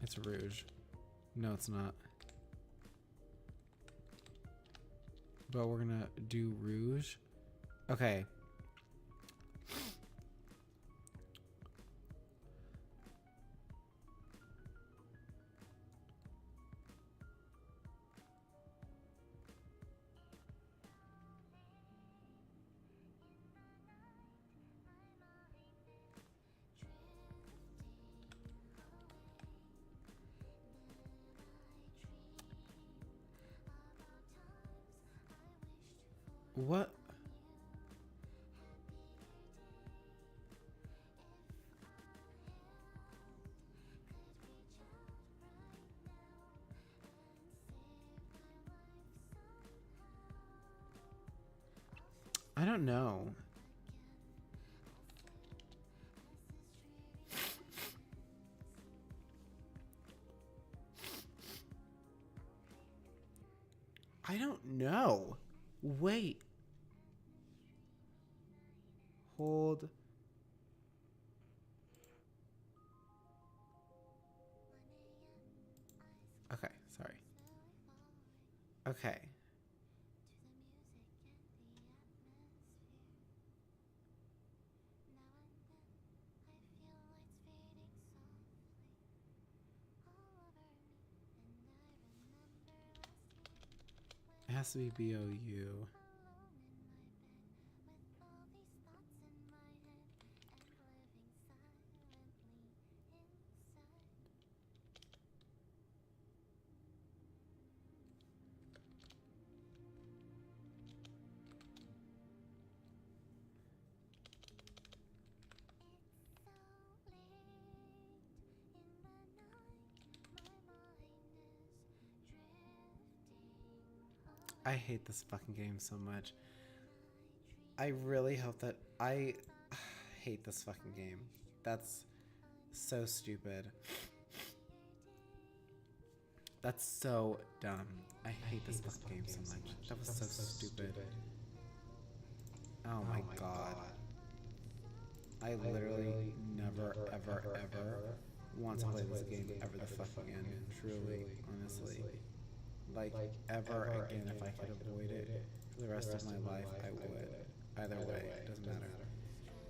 It's Rouge. No, it's not. But we're gonna do Rouge. Okay. What? I don't know. I don't know. Wait. Hold. Okay, sorry. Okay. It has to be BOU. I hate this fucking game so much. I really hope that I hate this fucking game. That's so stupid. That's so dumb. I hate this fucking game so much. That was so stupid. Oh my god. I literally never, ever, ever want to play this game ever the fuck again. Truly, honestly. Like, ever again, if I could avoid it for the rest of my life, I would. Either way, it doesn't matter.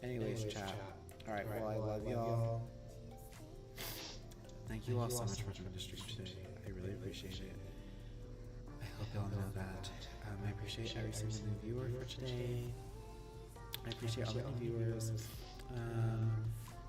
Anyways, chat. Alright, well, I love y'all. Thank you all so much for joining the stream today. I really appreciate it. I hope y'all know that. I appreciate every single new viewer for today. I appreciate all the new viewers.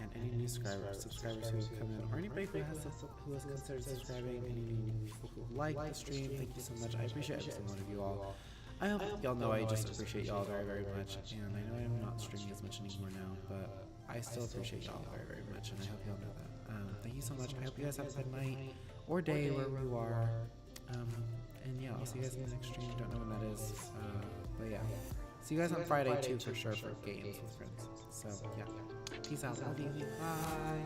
And any new subscribers who have come in, or anybody who has considered subscribing, any new people who like the stream, thank you so much. I appreciate every single one of you all. I hope y'all know I just appreciate y'all very, very much. And I know I'm not streaming as much anymore now, but I still appreciate y'all very, very much, and I hope y'all know that. Thank you so much. I hope you guys have a good night or day wherever you are. And yeah, I'll see you guys in the next stream. Don't know when that is, but yeah. See you guys on Friday too, for sure, for games with friends. So yeah, peace out. Love you. Bye.